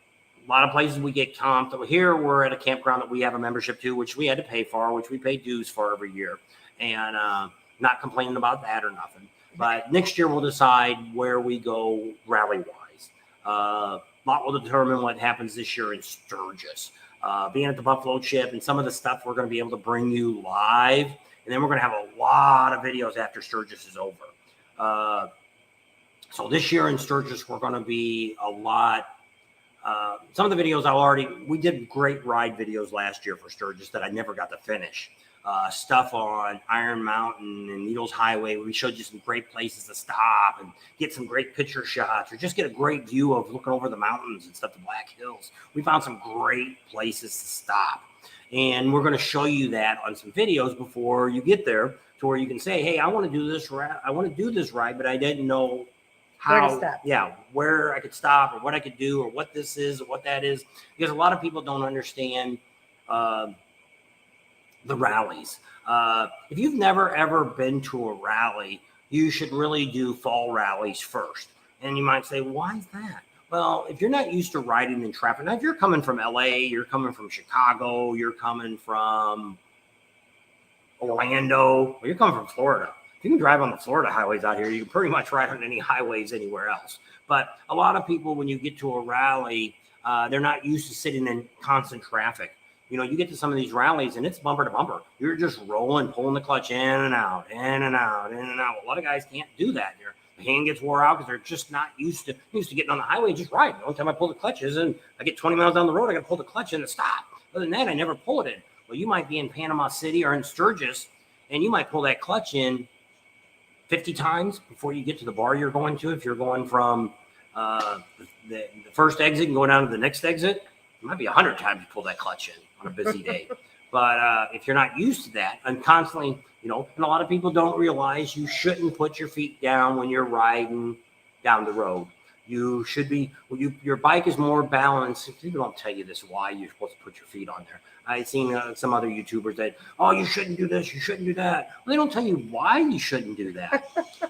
A lot of places we get comped. Here we're at a campground that we have a membership to, which we had to pay for, which we pay dues for every year. And not complaining about that or nothing. But next year we'll decide where we go rally-wise. A lot will determine what happens this year in Sturgis. Being at the Buffalo Chip and some of the stuff we're going to be able to bring you live. And then we're going to have a lot of videos after Sturgis is over. So this year in Sturgis, we're going to be a lot. Some of the videos we did great ride videos last year for Sturgis that I never got to finish. Stuff on Iron Mountain and Needles Highway. We showed you some great places to stop and get some great picture shots or just get a great view of looking over the mountains and stuff, the Black Hills. We found some great places to stop. And we're going to show you that on some videos before you get there to where you can say, hey, I want to do this ride, but I didn't know where I could stop or what I could do or what this is or what that is. Because a lot of people don't understand the rallies. If you've never ever been to a rally, you should really do fall rallies first. And you might say, why is that? Well, if you're not used to riding in traffic, now if you're coming from LA, you're coming from Chicago, you're coming from Orlando, or you're coming from Florida. If you can drive on the Florida highways out here, you can pretty much ride on any highways anywhere else. But a lot of people, when you get to a rally, they're not used to sitting in constant traffic. You know, you get to some of these rallies and it's bumper to bumper. You're just rolling, pulling the clutch in and out, in and out, in and out. A lot of guys can't do that. The hand gets wore out because they're just not used to getting on the highway and just riding. The only time I pull the clutches and I get 20 miles down the road, I got to pull the clutch in to stop. Other than that, I never pull it in. Well, you might be in Panama City or in Sturgis and you might pull that clutch in 50 times before you get to the bar you're going to. If you're going from the first exit and going down to the next exit, it might be 100 times you pull that clutch in on a busy day. But if you're not used to that and constantly, and a lot of people don't realize you shouldn't put your feet down when you're riding down the road. You should be, your bike is more balanced. People don't tell you this, why you're supposed to put your feet on there. I've seen some other YouTubers that, you shouldn't do this, you shouldn't do that. Well, they don't tell you why you shouldn't do that.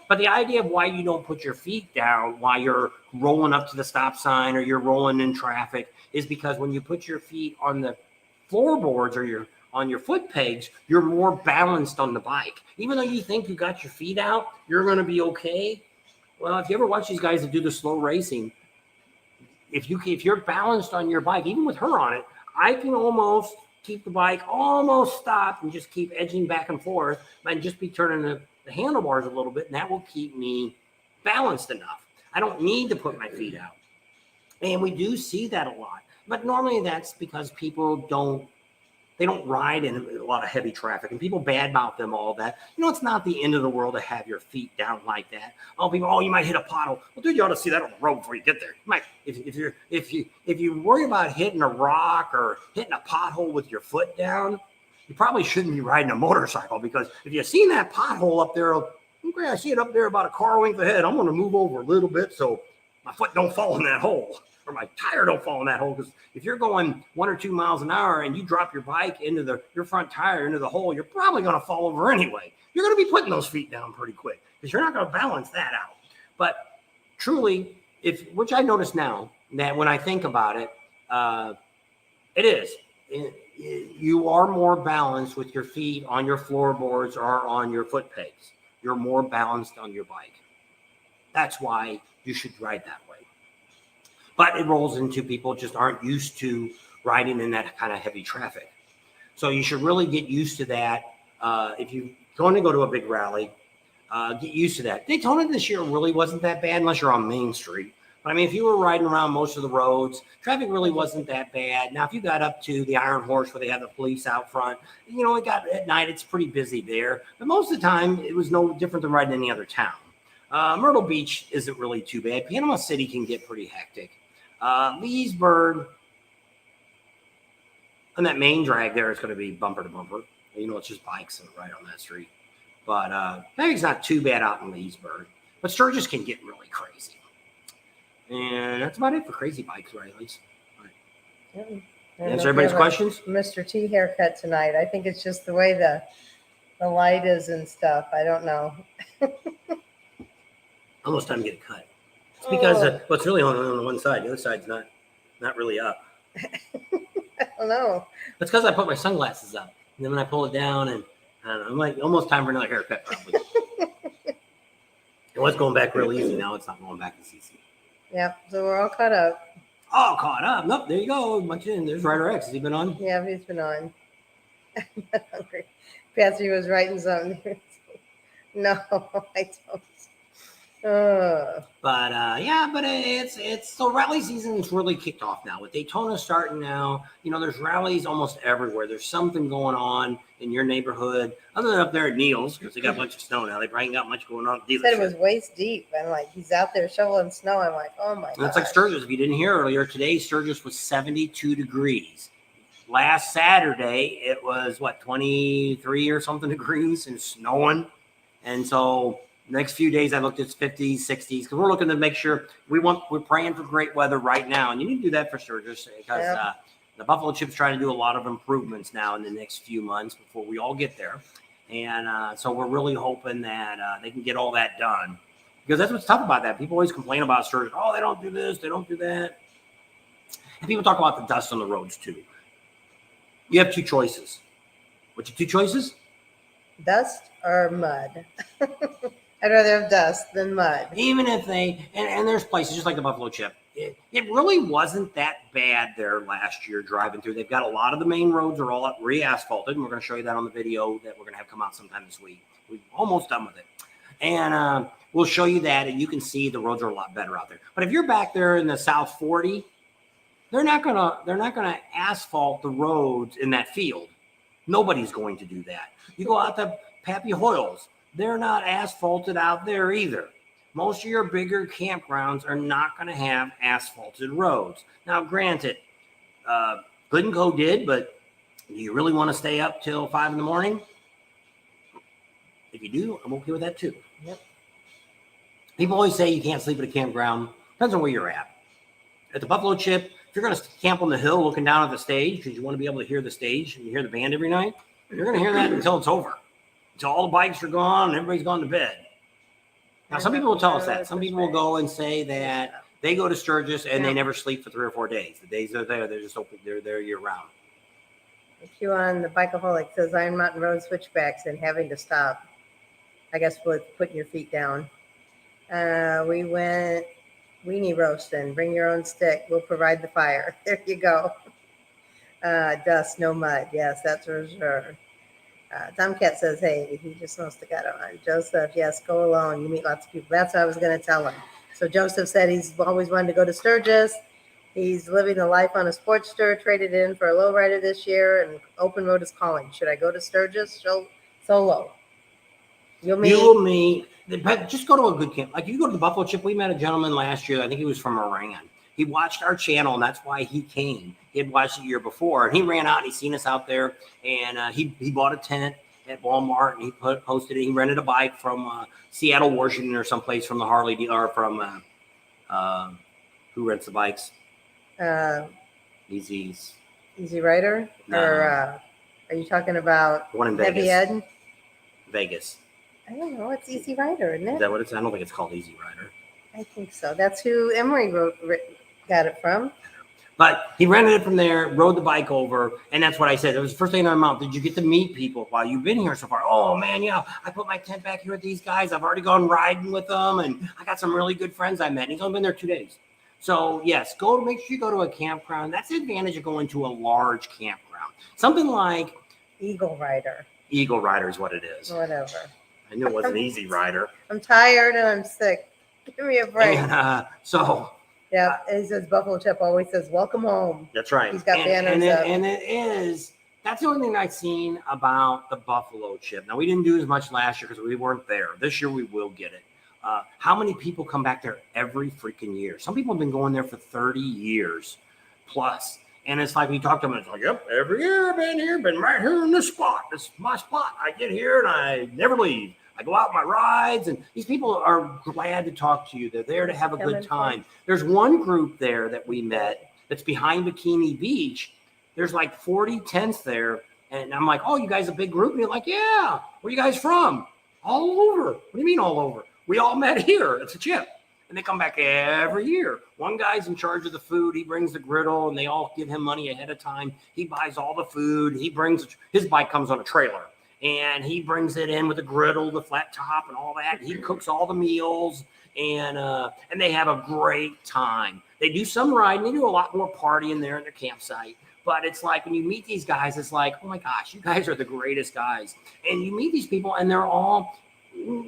But the idea of why you don't put your feet down while you're rolling up to the stop sign or you're rolling in traffic is because when you put your feet on the floorboards or on your foot pegs, you're more balanced on the bike. Even though you think you got your feet out, you're going to be okay. Well, if you ever watch these guys that do the slow racing, if you're balanced on your bike, even with her on it, I can almost keep the bike almost stopped and just keep edging back and forth and just be turning the handlebars a little bit, and that will keep me balanced enough. I don't need to put my feet out. And we do see that a lot. But normally that's because people don't ride in a lot of heavy traffic, and people badmouth them all that. It's not the end of the world to have your feet down like that. You might hit a pothole. Well, dude, you ought to see that on the road before you get there. You might, if you worry about hitting a rock or hitting a pothole with your foot down, you probably shouldn't be riding a motorcycle, because if you've seen that pothole up there Okay, I see it up there about a car length ahead. I'm going to move over a little bit so my foot don't fall in that hole or my tire don't fall in that hole. Because if you're going 1 or 2 miles an hour and you drop your bike into your front tire into the hole, you're probably going to fall over anyway. You're going to be putting those feet down pretty quick because you're not going to balance that out. But truly, which I notice now that when I think about it, it is. You are more balanced with your feet on your floorboards or on your foot pegs. You're more balanced on your bike. That's why you should ride that way. But it rolls into people just aren't used to riding in that kind of heavy traffic. So you should really get used to that. If you're going to go to a big rally, get used to that. Daytona this year really wasn't that bad unless you're on Main Street. But I mean, if you were riding around most of the roads, traffic really wasn't that bad. Now, if you got up to the Iron Horse where they have the police out front, it got at night, it's pretty busy there. But most of the time, it was no different than riding any other town. Myrtle Beach isn't really too bad. Panama City can get pretty hectic. Leesburg, and that main drag there is going to be bumper to bumper. It's just bikes right on that street. But maybe it's not too bad out in Leesburg. But Sturgis can get really crazy. And that's about it for crazy bikes rallies. Right. Answer everybody's questions? Mr. T haircut tonight. I think it's just the way the light is and stuff. I don't know. Almost time to get it cut. It's because it's really on the one side. The other side's not really up. I don't know. It's because I put my sunglasses up. And then when I pull it down, and I don't know, I'm like almost time for another haircut probably. It was going back real easy. Now it's not going back as easy. Yep, so we're all caught up. All caught up. Nope, there you go. Bunch in. There's Ryder X. Has he been on? Yeah, he's been on. I'm not hungry. Patsy was writing something. No, I don't. But it's so rally season is really kicked off now with Daytona starting now. There's rallies almost everywhere. There's something going on in your neighborhood, other than up there at Neal's because they got a bunch of snow now. They probably ain't got much going on. He said it was waist deep. I'm like, he's out there shoveling snow. I'm like, oh my god. That's like Sturgis. If you didn't hear earlier, today Sturgis was 72 degrees. Last Saturday it was 23 or something degrees and snowing, and so. Next few days, I looked at 50s, 60s, because we're looking to make sure we're praying for great weather right now. And you need to do that for Sturgis because the Buffalo Chip's trying to do a lot of improvements now in the next few months before we all get there. And so we're really hoping that they can get all that done because that's what's tough about that. People always complain about Sturgis. Oh, they don't do this. They don't do that. And people talk about the dust on the roads too. You have two choices. What's your two choices? Dust or mud. I'd rather have dust than mud. Even if and there's places just like the Buffalo Chip. It really wasn't that bad there last year driving through. They've got a lot of the main roads are all re-asphalted, and we're going to show you that on the video that we're going to have come out sometime this week. We're almost done with it. And we'll show you that, and you can see the roads are a lot better out there. But if you're back there in the South 40, they're not gonna asphalt the roads in that field. Nobody's going to do that. You go out to Pappy Hoyle's. They're not asphalted out there either. Most of your bigger campgrounds are not going to have asphalted roads. Now, granted, Glencoe did, but do you really want to stay up till 5 in the morning? If you do, I'm okay with that too. Yep. People always say you can't sleep at a campground. Depends on where you're at. At the Buffalo Chip, if you're going to camp on the hill looking down at the stage because you want to be able to hear the stage and you hear the band every night, you're going to hear that until it's over. Until all the bikes are gone and everybody's gone to bed. Now, some people will tell us that. Some people will go and say that they go to Sturgis and they never sleep for 3 or 4 days. The days they're there, they're just open. They're there year round. The queue on the Bikeaholic says Iron Mountain Road switchbacks and having to stop. I guess with putting your feet down. We went weenie roasting. Bring your own stick. We'll provide the fire. There you go. Dust, no mud. Yes, that's for sure. Tomcat says, hey, he just must have got on. Joseph, yes, go alone. You meet lots of people. That's what I was going to tell him. So Joseph said he's always wanted to go to Sturgis. He's living the life on a Sportster, traded in for a lowrider this year, and open road is calling. Should I go to Sturgis? Solo. You'll meet. Just go to a good camp. Like you go to the Buffalo Chip. We met a gentleman last year. I think he was from Iran. He watched our channel, and that's why he came. He had watched the year before, and he ran out and he seen us out there, and he bought a tent, at Walmart, and he posted it. He rented a bike from Seattle, Washington, or someplace from the Harley dealer, from who rents the bikes? Easy Rider? No. Or are you talking about one in Heavy Vegas. Ed? Vegas. I don't know. It's Easy Rider, isn't it? Is that what it's? I don't think it's called Easy Rider. I think so. That's who Emery got it from. But he rented it from there, rode the bike over, and that's what I said. It was the first thing in our mouth. Did you get to meet people while you've been here so far? Oh, man, yeah. I put my tent back here with these guys. I've already gone riding with them, and I got some really good friends I met. And he's only been there 2 days. So, yes, make sure you go to a campground. That's the advantage of going to a large campground. Something like Eagle Rider. Eagle Rider is what it is. Whatever. I knew it wasn't Easy Rider. I'm tired and I'm sick. Give me a break. And, yeah, he says Buffalo Chip always says, welcome home. That's right. He's got banners up. And it is, that's the only thing I've seen about the Buffalo Chip. Now, we didn't do as much last year because we weren't there. This year, we will get it. How many people come back there every freaking year? Some people have been going there for 30 years plus. And it's like we talked to them, it's like, yep, every year I've been here, been right here in this spot. This is my spot. I get here and I never leave. I go out my rides, and these people are glad to talk to you. They're there to have a good time. There's one group there that we met that's behind Bikini Beach. There's like 40 tents there. And I'm like, oh, you guys a big group? And you're like, yeah. Where are you guys from? All over. What do you mean all over? We all met here. It's a Chip. And they come back every year. One guy's in charge of the food. He brings the griddle, and they all give him money ahead of time. He buys all the food. His bike comes on a trailer. And he brings it in with the griddle, the flat top, and all that. He cooks all the meals, and they have a great time. They do some riding. They do a lot more partying there at their campsite. But it's like when you meet these guys, it's like, oh, my gosh, you guys are the greatest guys. And you meet these people, and they're all,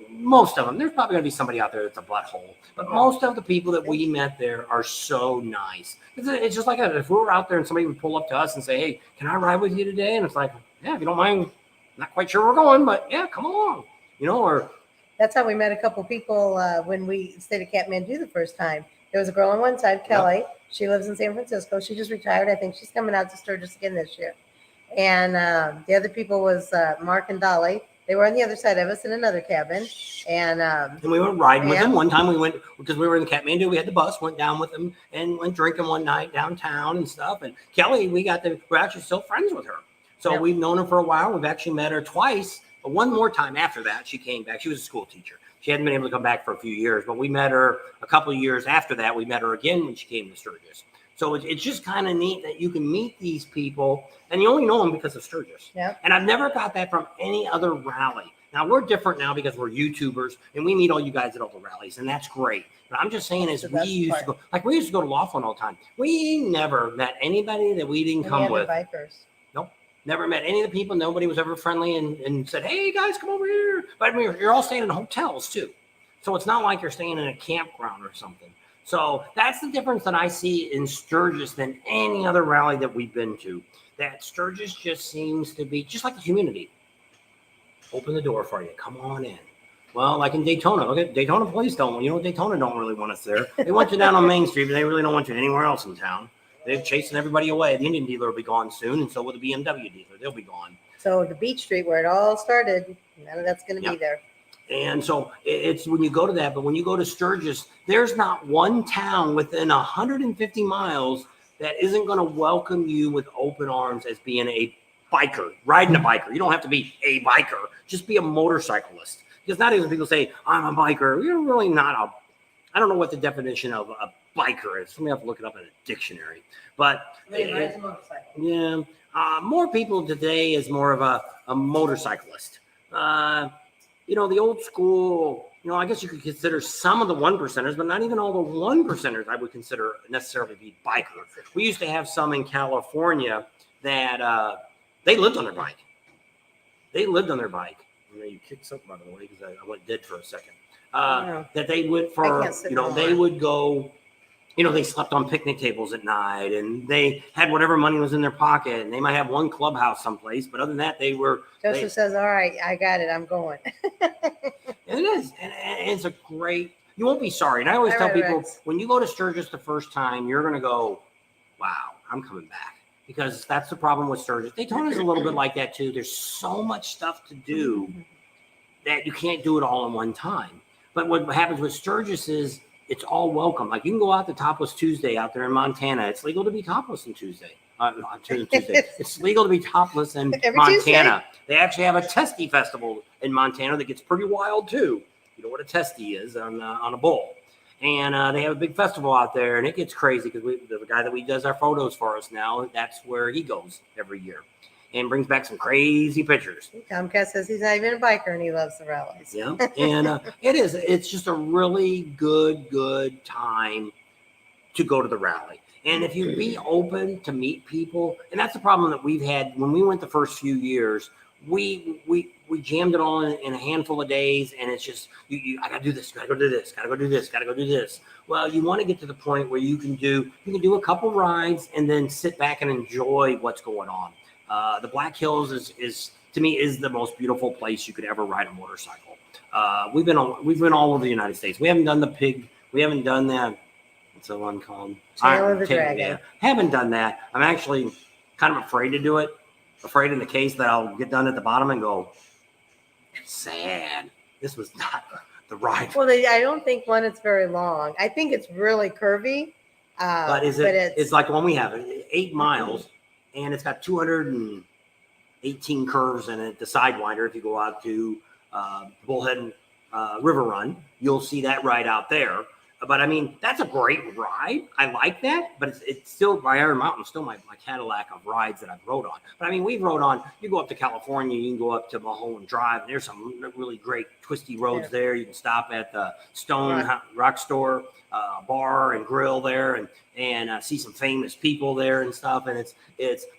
most of them, there's probably going to be somebody out there that's a butthole. But most of the people that we met there are so nice. It's just like if we were out there and somebody would pull up to us and say, hey, can I ride with you today? And it's like, yeah, if you don't mind. Not quite sure we're going, but yeah, come along, or that's how we met a couple people when we stayed at Kathmandu the first time. There was a girl on one side, Kelly. Yep. She lives in San Francisco. She just retired. I think she's coming out to Sturgis again this year. And the other people was Mark and Dolly. They were on the other side of us in another cabin. And we went riding with them. One time we went, because we were in Kathmandu, we had the bus, went down with them and went drinking one night downtown and stuff. And Kelly, we're actually still friends with her. So we've known her for a while. We've actually met her twice. But one more time after that, she came back. She was a school teacher. She hadn't been able to come back for a few years. But we met her a couple of years after that. We met her again when she came to Sturgis. So it's just kind of neat that you can meet these people. And you only know them because of Sturgis. Yep. And I've never got that from any other rally. Now, we're different now because we're YouTubers. And we meet all you guys at all the rallies. And that's great. But I'm just saying we used to go to Laughlin all the time. We never met anybody that we didn't come with. Bikers. Never met any of the people. Nobody was ever friendly and said, hey, guys, come over here. But I mean, you're all staying in hotels, too. So it's not like you're staying in a campground or something. So that's the difference that I see in Sturgis than any other rally that we've been to. That Sturgis just seems to be just like the community. Open the door for you. Come on in. Well, like in Daytona. Look at Daytona police don't. Daytona don't really want us there. They want you down on Main Street, but they really don't want you anywhere else in town. They're chasing everybody away. The Indian dealer will be gone soon, and so will the BMW dealer. They'll be gone. So the Beach Street, where it all started, none of that's going to be there. And so it's when you go to that, but when you go to Sturgis, there's not one town within 150 miles that isn't going to welcome you with open arms as being a biker, riding a biker. You don't have to be a biker. Just be a motorcyclist. Because not even people say, I'm a biker. You're really not I don't know what the definition of a biker is. Somebody have to look it up in a dictionary. But more people today is more of a motorcyclist. The old school, I guess you could consider some of the 1%ers, but not even all the 1%ers I would consider necessarily be bikers. We used to have some in California that they lived on their bike. You kicked something out of the way because I went dead for a second. That they would they would go, they slept on picnic tables at night and they had whatever money was in their pocket and they might have one clubhouse someplace, but other than that, Joseph says, all right, I got it. I'm going. It is. And it's a great, you won't be sorry. And I always tell people, when you go to Sturgis the first time, you're going to go, wow, I'm coming back. because that's the problem with Sturgis. Daytona's a little bit like that too. There's so much stuff to do that you can't do it all in one time. But what happens with Sturgis is it's all welcome. Like you can go out to Topless Tuesday out there in Montana. It's legal to be topless on Tuesday. On Tuesday. It's legal to be topless in Montana. Tuesday. They actually have a testy festival in Montana that gets pretty wild too. You know what a testy is on a bull. And they have a big festival out there, and it gets crazy because the guy that does our photos for us now, that's where he goes every year and brings back some crazy pictures. Tomcat says he's not even a biker and he loves the rallies. Yeah, and it's just a really good time to go to the rally. And if you be open to meet people, and that's the problem that we've had when we went the first few years, we jammed it all in a handful of days, and it's just I gotta do this, gotta go do this, gotta go do this, gotta go do this. Well, you want to get to the point where you can do a couple rides and then sit back and enjoy what's going on. The Black Hills is to me is the most beautiful place you could ever ride a motorcycle. We've been all over the United States. We haven't done the pig. We haven't done that. What's the one called? Tail of the Dragon. Yeah, haven't done that. I'm actually kind of afraid to do it. Afraid in the case that I'll get done at the bottom and go, sad. This was not the ride. Well, I don't think it's very long. I think it's really curvy. But it's like the one we have, 8 miles, and it's got 218 curves in it. The Sidewinder, if you go out to Bullhead River Run, you'll see that ride out there. But I mean, that's a great ride. I like that, but it's still my Iron Mountain, still my Cadillac of rides that I've rode on. But I mean, we've rode on. You go up to California, you can go up to Mulholland Drive, and there's some really great twisty roads there. You can stop at the Stone Rock Store bar and grill there, and see some famous people there and stuff. And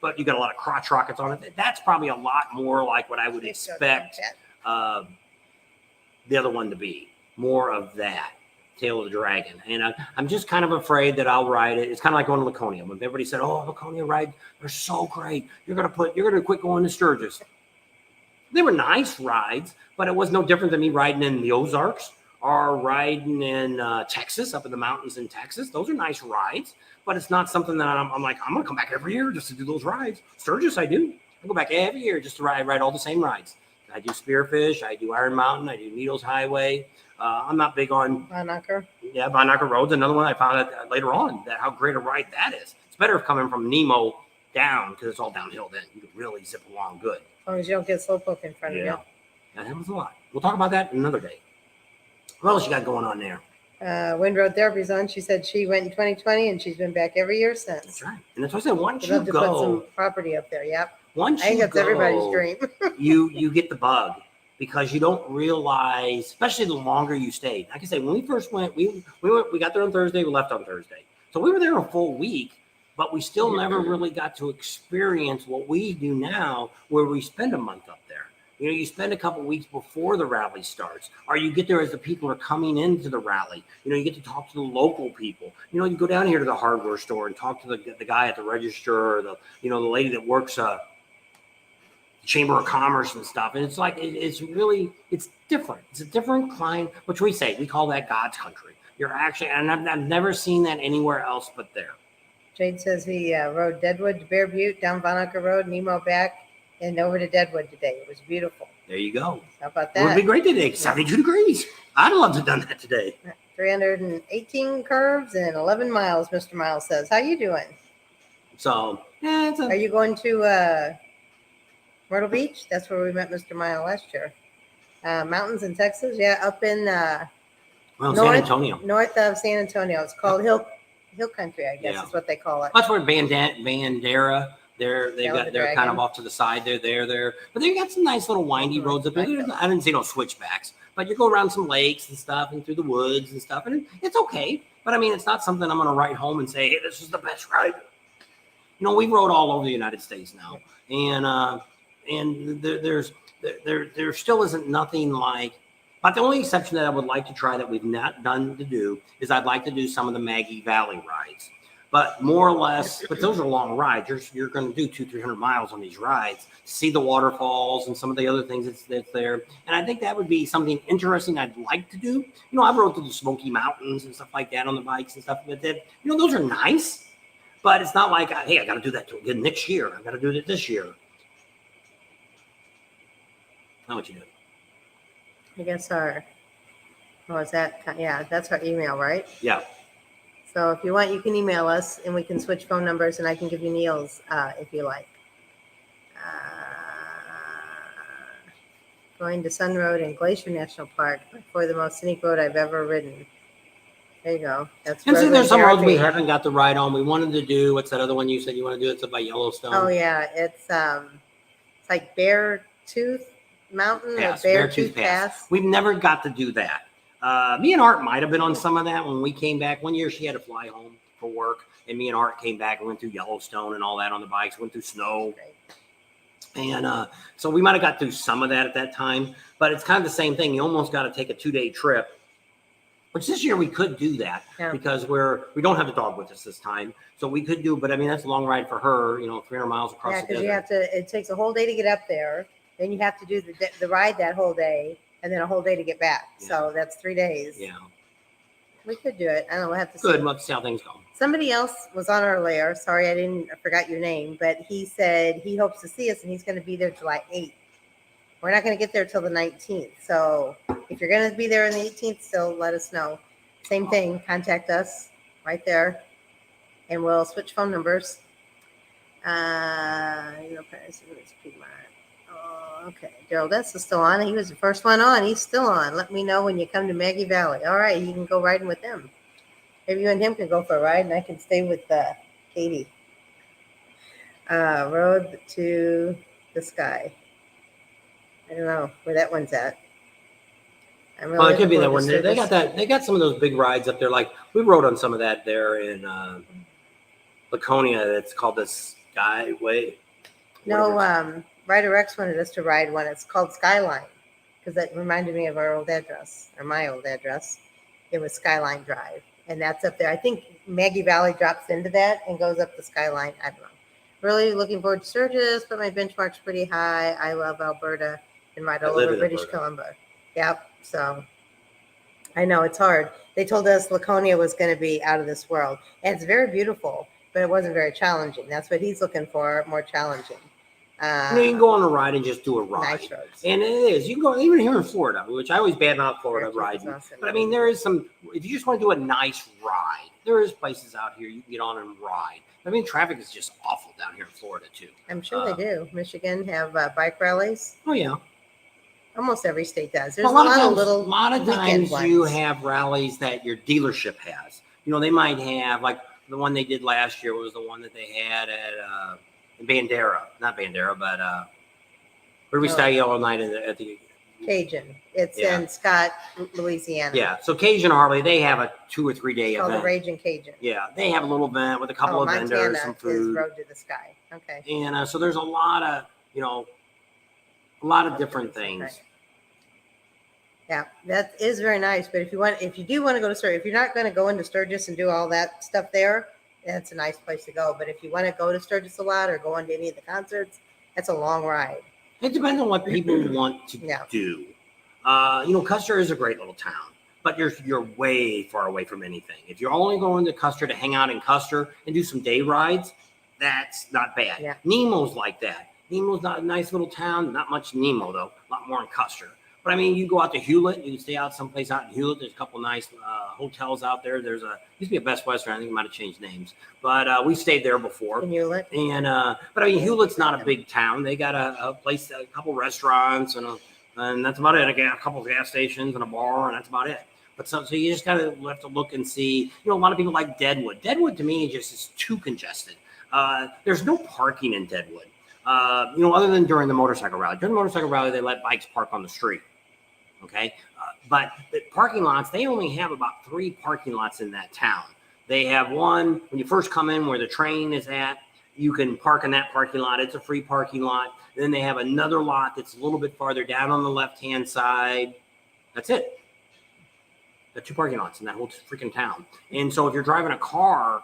but you got a lot of crotch rockets on it. That's probably a lot more like what I would expect the other one to be. More of that. Tail of the Dragon. And I'm just kind of afraid that I'll ride it. It's kind of like going to Laconia. When everybody said, oh, Laconia ride, they're so great. You're going to quit going to Sturgis. They were nice rides, but it was no different than me riding in the Ozarks or riding in Texas, up in the mountains in Texas. Those are nice rides, but it's not something that I'm like, I'm going to come back every year just to do those rides. Sturgis, I do. I go back every year just to ride all the same rides. I do Spearfish. I do Iron Mountain. I do Needles Highway. I'm not big on Von Nucker. Yeah, Von Nucker Road's another one I found out later on that how great a ride that is. It's better coming from Nemo down because it's all downhill then. You can really zip along good. As long as you don't get slowpoke in front of you. Yeah, that was a lot. We'll talk about that another day. What else you got going on there? Wind Road Therapy's on. She said she went in 2020 and she's been back every year since. That's right. And that's what I said. Once you love to go, put some property up there. Yep. Once I think you that's go, everybody's dream. you get the bug. Because you don't realize, especially the longer you stay. Like I say, when we first went, we got there on Thursday, we left on Thursday. So we were there a full week, but we still never really got to experience what we do now, where we spend a month up there. You know, you spend a couple weeks before the rally starts, or you get there as the people are coming into the rally. You know, you get to talk to the local people. You know, you go down here to the hardware store and talk to the guy at the register, or the lady that works Chamber of Commerce and stuff. And it's like, it's different. It's a different client, which we call that God's country. You're actually, and I've never seen that anywhere else but there. Jade says he rode Deadwood to Bear Butte, down Von Nucker Road, Nemo back, and over to Deadwood today. It was beautiful. There you go. How about that? It would be great today. 72 degrees. I'd love to have done that today. 318 curves and 11 miles, Mr. Miles says. How you doing? So, Are you going to Myrtle Beach? That's where we met Mr. Mile last year. Mountains in Texas, up in San Antonio. North of San Antonio. It's called Hill Country, I guess is what they call it. That's where Bandera. They're kind of off to the side. They're there. But they got some nice little windy roads up there. I didn't see no switchbacks, but you go around some lakes and stuff and through the woods and stuff, and it's okay. But I mean, it's not something I'm going to write home and say, hey, this is the best ride. You know, we rode all over the United States now, and there still isn't nothing like. But the only exception that I would like to try that we've not done to do is I'd like to do some of the Maggie Valley rides. But more or less, but those are long rides. You're going to do 200-300 miles on these rides, see the waterfalls and some of the other things that's there. And I think that would be something interesting I'd like to do. You know, I've rode through the Smoky Mountains and stuff like that on the bikes and stuff. But those are nice. But it's not like, hey, I got to do that again next year. I got to do it this year. Not what you do. I guess that's our email, right? Yeah. So if you want, you can email us and we can switch phone numbers and I can give you Neil's if you like. Going to Sun Road and Glacier National Park for the most scenic road I've ever ridden. There you go. That's and see, there's some therapy. roads we haven't got the ride on. We wanted to do, what's that other one you said you want to do? It's up by Yellowstone. Oh yeah, it's like Beartooth Mountain or Beartooth Pass. We've never got to do that. Me and Art might have been on some of that when we came back. One year she had to fly home for work, and me and Art came back and went through Yellowstone and all that on the bikes, went through snow. Right. And so we might have got through some of that at that time, but it's kind of the same thing. You almost got to take a 2-day trip, which this year we could do that because we don't have the dog with us this time. So we could do, but I mean, that's a long ride for her, 300 miles across the desert. Yeah, because it takes a whole day to get up there. Then you have to do the ride that whole day and then a whole day to get back. Yeah. So that's 3 days. Yeah. We could do it. I don't know. We'll have to see. Good. We'll have to see how things go. Somebody else was on our layer. Sorry, I forgot your name, but he said he hopes to see us and he's going to be there July 8th. We're not going to get there till the 19th. So if you're going to be there on the 18th, still let us know. Same thing. Contact us right there and we'll switch phone numbers. Okay. Daryl Dess is still on. He was the first one on. He's still on. Let me know when you come to Maggie Valley. All right. You can go riding with them. Maybe you and him can go for a ride and I can stay with Katie. Road to the Sky. I don't know where that one's at. It could be that one. They got some of those big rides up there. Like we rode on some of that there in Laconia. It's called the Skyway. No, Rider X wanted us to ride one. It's called Skyline because that reminded me of our old address or my old address. It was Skyline Drive. And that's up there. I think Maggie Valley drops into that and goes up the Skyline. I don't know. Really looking forward to Sturgis, but my benchmark's pretty high. I love Alberta and ride all over British Columbia. Yep. So I know it's hard. They told us Laconia was going to be out of this world. And it's very beautiful, but it wasn't very challenging. That's what he's looking for, more challenging. You can go on a ride and just do a ride. Nice roads. And it is. You can go even here in Florida, which I always badmouth Florida riding. Awesome. But I mean, there is some, if you just want to do a nice ride, there is places out here you can get on and ride. I mean, traffic is just awful down here in Florida, too. I'm sure they do. Michigan have bike rallies. Oh, yeah. Almost every state does. There's a lot of times you have rallies that your dealership has. They might have, like the one they did last year was the one that they had at Bandera, not Bandera, but where we stay all night at the Cajun. It's in Scott, Louisiana. Yeah, so Cajun Harley, they have a 2 or 3 day event. Called the Raging Cajun. Yeah, they have a little event with a couple of vendors, some food. Is Road to the Sky. Okay. And so there's a lot of different things. Right. Yeah, that is very nice. But if you do want to go to Sturgis, if you're not going to go into Sturgis and do all that stuff there, that's a nice place to go. But if you want to go to Sturgis a lot or go on to any of the concerts, that's a long ride. It depends on what people want to do. Custer is a great little town, but you're way far away from anything. If you're only going to Custer to hang out in Custer and do some day rides, that's not bad. Yeah. Nemo's like that. Nemo's not a nice little town. Not much Nemo, though. A lot more in Custer. But I mean, you go out to Hewlett. You can stay out someplace out in Hewlett. There's a couple nice hotels out there. There's used to be a Best Western. I think it might have changed names, but we stayed there before. In Hewlett. And but I mean, Hewlett's not a big town. They got a place, a couple restaurants, and that's about it. A couple of gas stations and a bar, and that's about it. But so you just gotta have to look and see. A lot of people like Deadwood. Deadwood to me just is too congested. There's no parking in Deadwood. Other than during the motorcycle rally. During the motorcycle rally, they let bikes park on the street. Okay. But the parking lots, they only have about 3 parking lots in that town. They have one when you first come in where the train is at. You can park in that parking lot. It's a free parking lot. And then they have another lot that's a little bit farther down on the left-hand side. That's it. The 2 parking lots in that whole freaking town. And so if you're driving a car,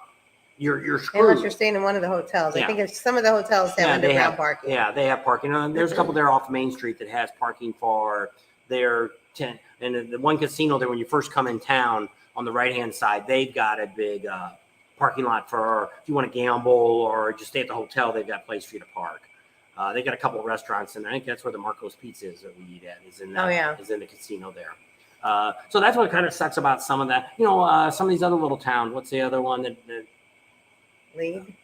you're screwed. Unless you're staying in one of the hotels. I think some of the hotels have underground parking. Yeah, they have parking. There's a couple there off Main Street that has parking for their tent. And the one casino there, when you first come in town on the right-hand side, they've got a big parking lot for if you want to gamble or just stay at the hotel. They've got a place for you to park. They got a couple of restaurants, and I think that's where the Marco's Pizza is that we eat at. Is in the casino there. So that's what kind of sucks about some of that. Some of these other little towns. What's the other one that League?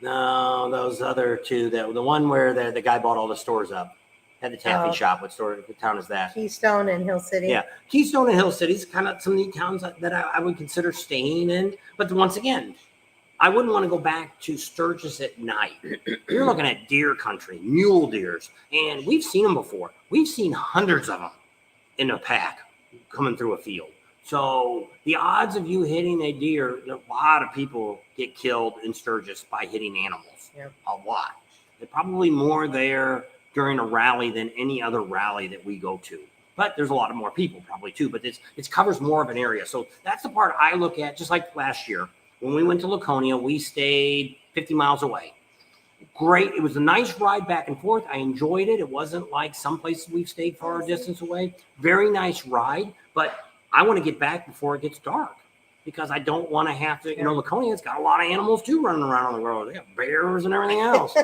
No, those other two. The one where the guy bought all the stores up. Had the taffy shop. What town is that? Keystone and Hill City. Yeah, Keystone and Hill City is kind of some neat towns that I would consider staying in. But once again, I wouldn't want to go back to Sturgis at night. You're looking at deer country, mule deers, and we've seen them before. We've seen hundreds of them in a pack coming through a field. So the odds of you hitting a deer, a lot of people get killed in Sturgis by hitting animals. Yeah. A lot. There's probably more there during a rally than any other rally that we go to. But there's a lot of more people probably too, but it covers more of an area. So that's the part I look at, just like last year. When we went to Laconia, we stayed 50 miles away. Great. It was a nice ride back and forth. I enjoyed it. It wasn't like some places we've stayed far distance away. Very nice ride, but I want to get back before it gets dark because I don't want to have to, Laconia's got a lot of animals too running around on the road. They got bears and everything else.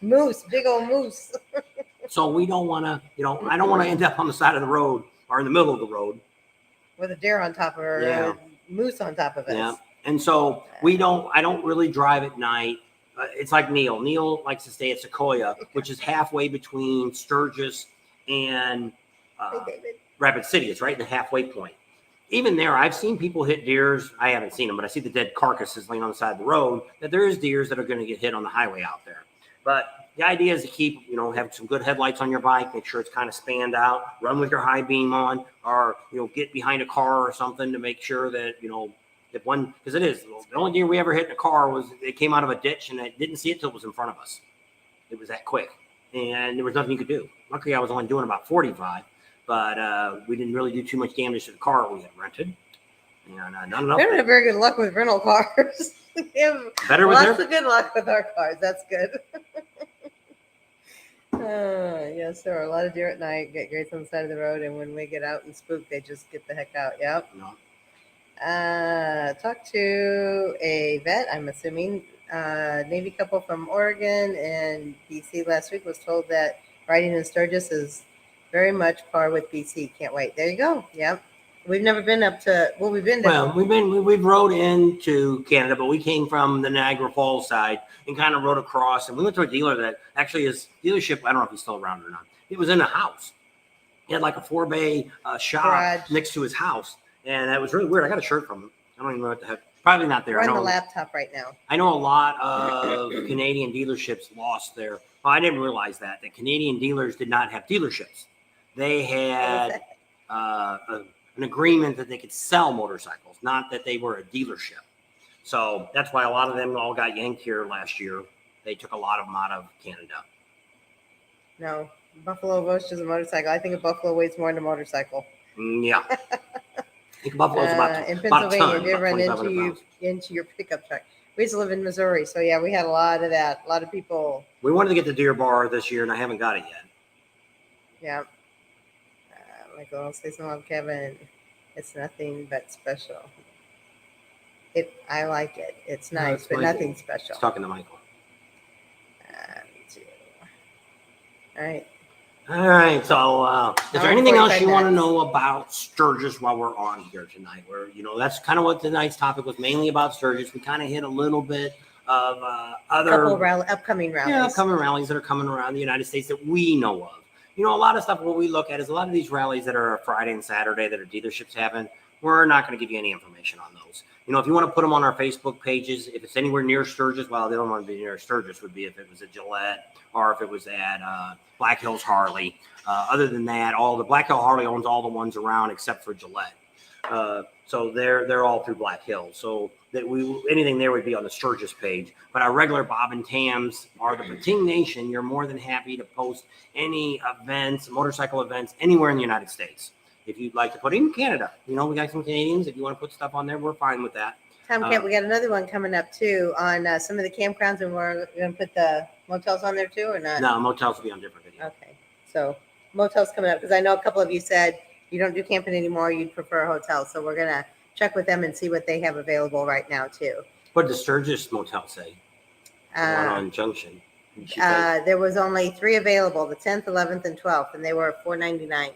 Moose, big old moose. So we don't want to, I don't want to end up on the side of the road or in the middle of the road. With a deer on top of her, Yeah. moose on top of us. Yeah. And so I don't really drive at night. It's like Neil. Neil likes to stay at Sacora, which is halfway between Sturgis and Rapid City. It's right in the halfway point. Even there, I've seen people hit deers. I haven't seen them, but I see the dead carcasses laying on the side of the road, that there is deers that are going to get hit on the highway out there. But the idea is to keep, have some good headlights on your bike, make sure it's kind of spanned out, run with your high beam on, or, get behind a car or something to make sure that, if one, because it is, the only deer we ever hit in a car was, it came out of a ditch and I didn't see it till it was in front of us. It was that quick. And there was nothing you could do. Luckily, I was only doing about 45, but we didn't really do too much damage to the car we had rented. And not enough. We don't have very good luck with rental cars. We have lots of good luck with our cars. That's good. Yes, there are a lot of deer at night, get grates on the side of the road, and when we get out and spook, they just get the heck out. Yep. No. Talked to a vet, I'm assuming, Navy couple from Oregon and BC last week, was told that riding in Sturgis is very much par with BC. Can't wait. There you go. Yep. We've never been up to, we've been to. Well, we've rode into Canada, but we came from the Niagara Falls side and kind of rode across, and we went to a dealer that actually his dealership, I don't know if he's still around or not. It was in a house. He had like a 4-bay shop garage next to his house, and that was really weird. I got a shirt from him. I don't even know what the heck. Probably not there. We're on the laptop right now. I know a lot of Canadian dealerships lost their. Well, I didn't realize that Canadian dealers did not have dealerships. They had an agreement that they could sell motorcycles, not that they were a dealership. So that's why a lot of them all got yanked here last year. They took a lot of them out of Canada. No, Buffalo roasts a motorcycle. I think a buffalo weighs more than a motorcycle. Yeah. I think Buffalo's about in about a ton, Pennsylvania, they run into your pickup truck. We used to live in Missouri, so yeah, we had a lot of that. A lot of people. We wanted to get the Deer Bar this year, and I haven't got it yet. Yeah. Michael, say something about Kevin. It's nothing but special. I like it. It's nice, but Michael. Nothing special. He's talking to Michael. Me too. All right. All right. So, is there anything else you want to know about Sturgis while we're on here tonight? Where that's kind of what tonight's topic was, mainly about Sturgis. We kind of hit a little bit of other upcoming rallies. Yeah, upcoming rallies that are coming around the United States that we know of. A lot of stuff what we look at is a lot of these rallies that are Friday and Saturday that are dealerships having. We're not going to give you any information on those. If you want to put them on our Facebook pages, if it's anywhere near Sturgis, well, they don't want to be near Sturgis, would be if it was at Gillette or if it was at Black Hills Harley. Other than that, all the Black Hill Harley owns all the ones around except for Gillette. So they're all through Black Hills. So that anything there would be on the Sturgis page. But our regular Bob and Tams are the Pating Nation. You're more than happy to post any events, motorcycle events, anywhere in the United States. If you'd like to put in Canada, we got some Canadians. If you want to put stuff on there, we're fine with that. Tomcat, we got another one coming up too on some of the campgrounds, and we're going to put the motels on there too, or not? No, motels will be on different videos. Okay, so motels coming up because I know a couple of you said you don't do camping anymore. You'd prefer a hotel, so we're going to check with them and see what they have available right now too. What did the Sturgis Motel say? The one on Junction. There was only 3 available, the 10th, 11th, and 12th, and they were $4.99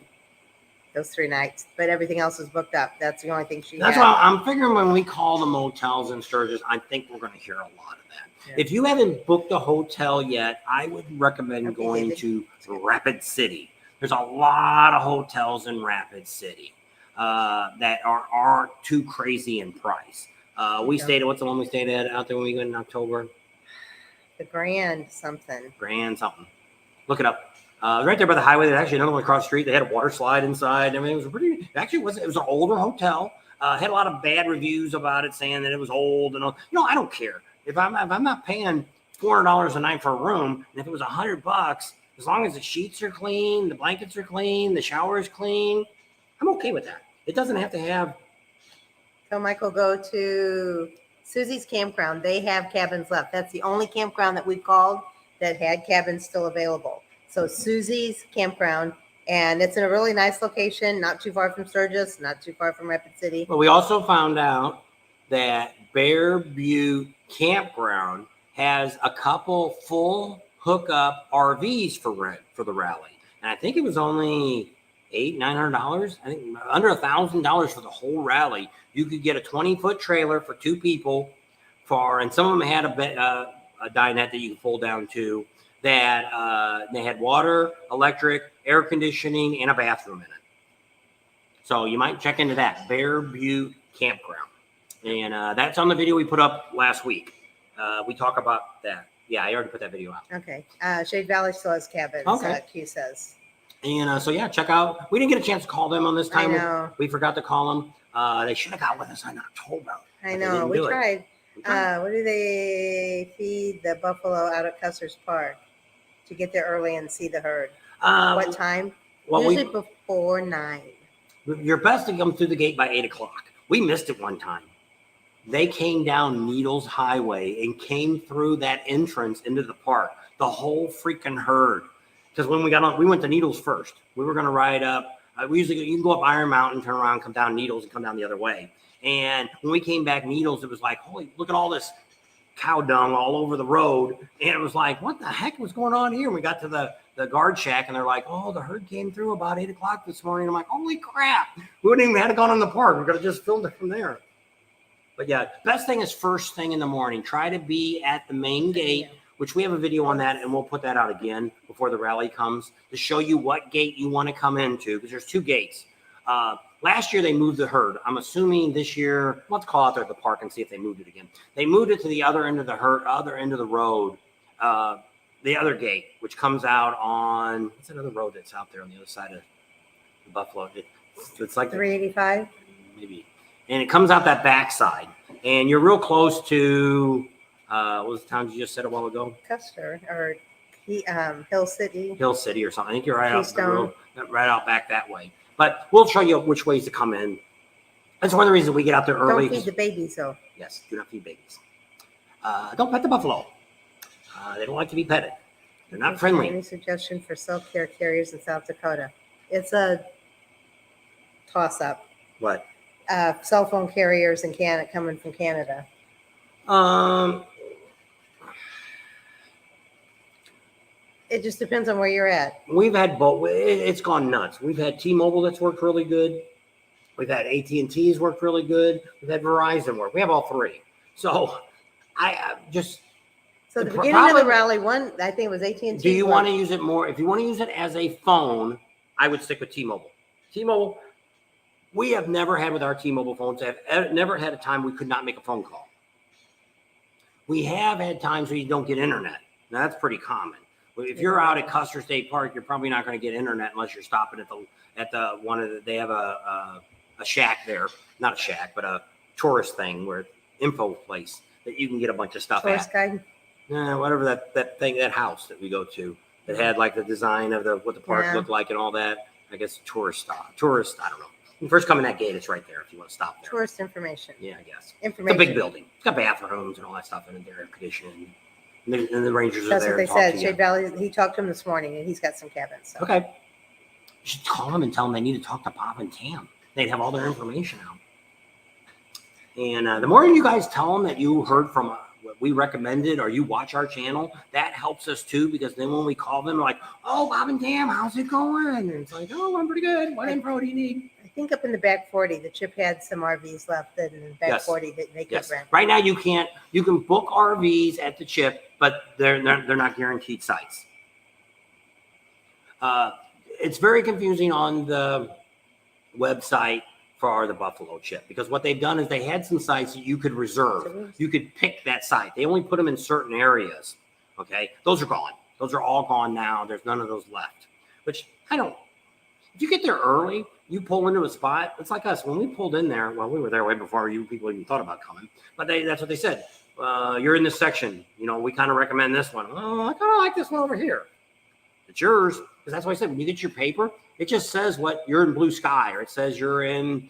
those 3 nights. But everything else was booked up. That's the only thing she That's had. why I'm figuring when we call the motels in Sturgis, I think we're going to hear a lot of that. Yeah. If you haven't booked a hotel yet, I would recommend going to Rapid City. There's a lot of hotels in Rapid City that aren't too crazy in price. We stayed at, what's the one we stayed at out there when we went in October? The Grand something. Look it up. Right there by the highway. There's actually another one across the street. They had a water slide inside. I mean, it was pretty. Actually, it was an older hotel. Had a lot of bad reviews about it, saying that it was old and all. I don't care if I'm not paying $400 a night for a room, and if it was $100, as long as the sheets are clean, the blankets are clean, the shower is clean, I'm okay with that. It doesn't have to have. So Michael, go to Susie's campground. They have cabins left. That's the only campground that we called that had cabins still available. So Susie's campground, and it's in a really nice location, not too far from Sturgis, not too far from Rapid City. But we also found out that Bear Butte Campground has a couple full hookup RVs for rent for the rally, and I think it was only $800-900. I think under $1,000 for the whole rally. You could get a 20-foot trailer for 2 people, and some of them had a dinette that you could fold down to. That they had water, electric, air conditioning, and a bathroom in it. So you might check into that Bear Butte Campground, and that's on the video we put up last week. We talk about that. Yeah, I already put that video out. Okay. Shade Valley still has cabins. Okay. Q says. And so yeah, check out. We didn't get a chance to call them on this time. I know. We forgot to call them. They should have got with us in October. I know. We tried. What do they feed the buffalo out at Custer's Park to get there early and see the herd? What time? Usually before 9. You're best to come through the gate by 8 o'clock. We missed it one time. They came down Needles Highway and came through that entrance into the park. The whole freaking herd. Because when we got on, we went to Needles first. We were going to ride up. You can go up Iron Mountain, turn around, come down Needles, and come down the other way. And when we came back Needles, it was like, holy, look at all this cow dung all over the road. And it was like, what the heck was going on here? And we got to the guard shack, and they're like, oh, the herd came through about 8 o'clock this morning. I'm like, holy crap. We wouldn't even have gone in the park. We could have just filmed it from there. But yeah, best thing is first thing in the morning. Try to be at the main gate, which we have a video on that, and we'll put that out again before the rally comes to show you what gate you want to come into, because there's 2 gates. Last year, they moved the herd. I'm assuming this year, let's call out there at the park and see if they moved it again. They moved it to the other end of the herd, other end of the road, the other gate, which comes out on, what's that other road that's out there on the other side of the Buffalo? It's like 385? Maybe. And it comes out that backside. And you're real close to, what was the town you just said a while ago? Custer, or Hill City. Hill City or something. I think you're right out the road, right out back that way. But we'll show you which ways to come in. That's one of the reasons we get out there early. Don't feed the babies, though. Yes, do not feed babies. Don't pet the buffalo. They don't like to be petted. They're not friendly. Any suggestion for self-care carriers in South Dakota? It's a toss-up. What? Cell phone carriers in Canada, coming from Canada. It just depends on where you're at. We've had both. It's gone nuts. We've had T-Mobile that's worked really good. We've had AT&T's worked really good. We've had Verizon work. We have all 3. So I just. So the beginning of the rally, one, I think it was AT&T. Do you want to use it more? If you want to use it as a phone, I would stick with T-Mobile. T-Mobile, we have never had with our T-Mobile phones, have never had a time we could not make a phone call. We have had times where you don't get internet. Now, that's pretty common. If you're out at Custer State Park, you're probably not going to get internet unless you're stopping at the one of the, they have a shack there, not a shack, but a tourist thing where info place that you can get a bunch of stuff tourist guide? Whatever that thing, that house that we go to that had like the design of what the park looked like and all that. I guess tourist, I don't know. When you first come in that gate, it's right there if you want to stop there. Tourist information. Yeah, I guess. Information. It's a big building. It's got bathrooms and all that stuff in it, air conditioning. And the Rangers are there. That's what they said. Shade Valley, he talked to him this morning, and he's got some cabins. So. Okay. You should call them and tell them they need to talk to Bob and Tam. They'd have all their information out. And the more you guys tell them that you heard from what we recommended or you watch our channel, that helps us too, because then when we call them, like, oh, Bob and Tam, how's it going? And it's like, oh, I'm pretty good. What info do you need? I think up in the back 40, the Chip had some RVs left in the back 40 that they could rent. Right now you can book RVs at the Chip, but they're not guaranteed sites. It's very confusing on the website for the Buffalo Chip, because what they've done is they had some sites that you could reserve. You could pick that site. They only put them in certain areas. Okay, those are gone. Those are all gone now. There's none of those left. Which if you get there early, you pull into a spot. It's like us when we pulled in there. Well, we were there way before you people even thought about coming. But that's what they said. You're in this section. We kind of recommend this one. Oh, I kind of like this one over here. It's yours, because that's what I said. When you get your paper, it just says what you're in blue sky, or it says you're in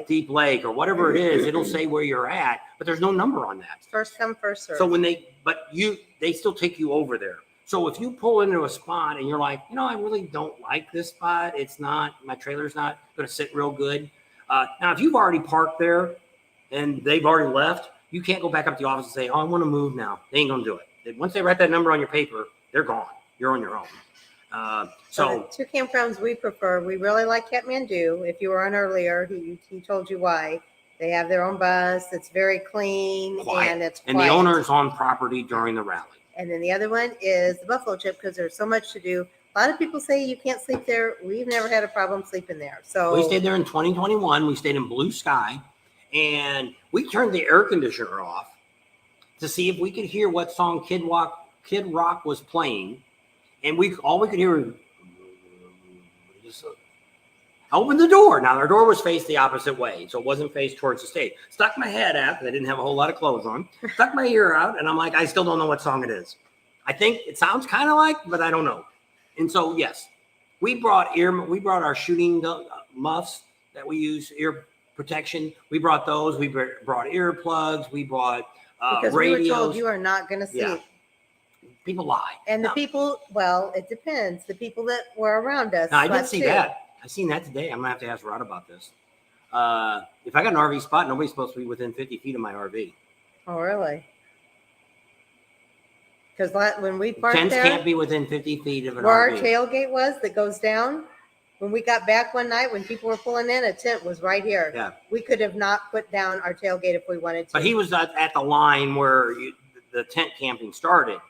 Deep Lake, or whatever it is. It'll say where you're at, but there's no number on that. First come, first serve. So they still take you over there. So if you pull into a spot and you're like, I really don't like this spot. My trailer's not going to sit real good. Now, if you've already parked there and they've already left, you can't go back up to the office and say, oh, I want to move now. They ain't going to do it. Once they write that number on your paper, they're gone. You're on your own. So the two campgrounds we prefer, we really like Kathmandu. If you were on earlier, he told you why. They have their own bus. It's very clean, and it's quiet. And the owner's on property during the rally. And then the other one is the Buffalo Chip, because there's so much to do. A lot of people say you can't sleep there. We've never had a problem sleeping there. So we stayed there in 2021. We stayed in blue sky, and we turned the air conditioner off to see if we could hear what song Kid Rock was playing. And all we could hear was, I opened the door. Now, our door was faced the opposite way, so it wasn't faced towards the stage. Stuck my head out, because I didn't have a whole lot of clothes on. Stuck my ear out, and I'm like, I still don't know what song it is. I think it sounds kind of like, but I don't know. And so, yes, we brought our shooting muffs that we use, ear protection. We brought those. We brought earplugs. We brought because radios. We were told you are not going to sleep. Yeah. People lie. And the people, well, it depends. The people that were around us. No, I did see that. I seen that today. I'm going to have to ask Rod about this. If I got an RV spot, nobody's supposed to be within 50 feet of my RV. Oh, really? Because when we parked Tents there. Can't be within 50 feet of an where RV. Our tailgate was that goes down. When we got back one night, when people were pulling in, a tent was right here. Yeah. We could have not put down our tailgate if we wanted to. But he was at the line where the tent camping started.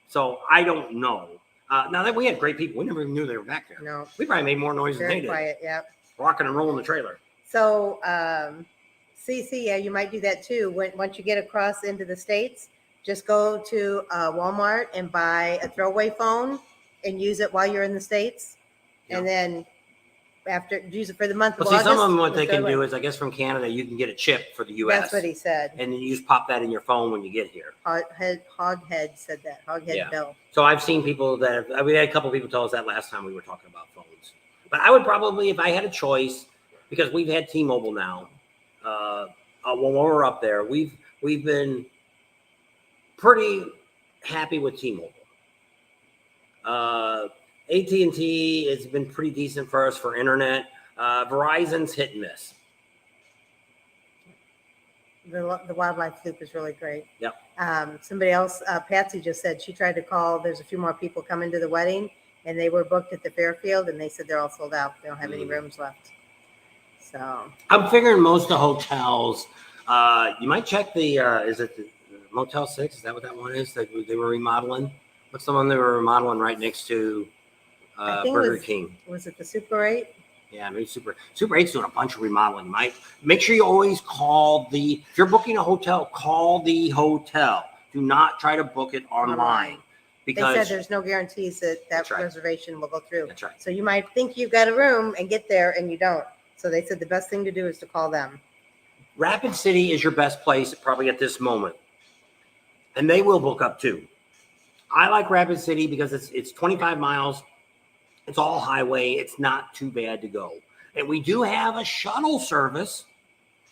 So I don't know. Now that we had great people, we never even knew they were back there. No. We probably made more noise than they did. Very quiet, yeah. Rocking and rolling the trailer. So, CC, yeah, you might do that too. Once you get across into the States, just go to Walmart and buy a throwaway phone and use it while you're in the States. Yeah. And then use it for the month of August. Some of them, what they can do is, I guess from Canada, you can get a chip for the U.S. That's what he said. And then you just pop that in your phone when you get here. Hoghead said that. Hoghead Bill. So I've seen people we had a couple of people tell us that last time we were talking about phones. But I would probably, if I had a choice, because we've had T-Mobile now, when we're up there, we've been pretty happy with T-Mobile. AT&T has been pretty decent for us for internet. Verizon's hit and miss. The wildlife loop is really great. Yep. Somebody else, Patsy just said she tried to call. There's a few more people coming to the wedding, and they were booked at the Fairfield, and they said they're all sold out. They don't have any rooms left. So I'm figuring most of the hotels. You might check the. Is it the Motel 6? Is that what that one is that they were remodeling? What's the one they were remodeling right next to Burger King? Was it the Super 8? Yeah, maybe Super 8's doing a bunch of remodeling. Make sure you always call if you're booking a hotel, call the hotel. Do not try to book it online. Because they said there's no guarantees that reservation will go through. That's right. So you might think you've got a room and get there and you don't. So they said the best thing to do is to call them. Rapid City is your best place probably at this moment. And they will book up too. I like Rapid City because it's 25 miles. It's all highway. It's not too bad to go. And we do have a shuttle service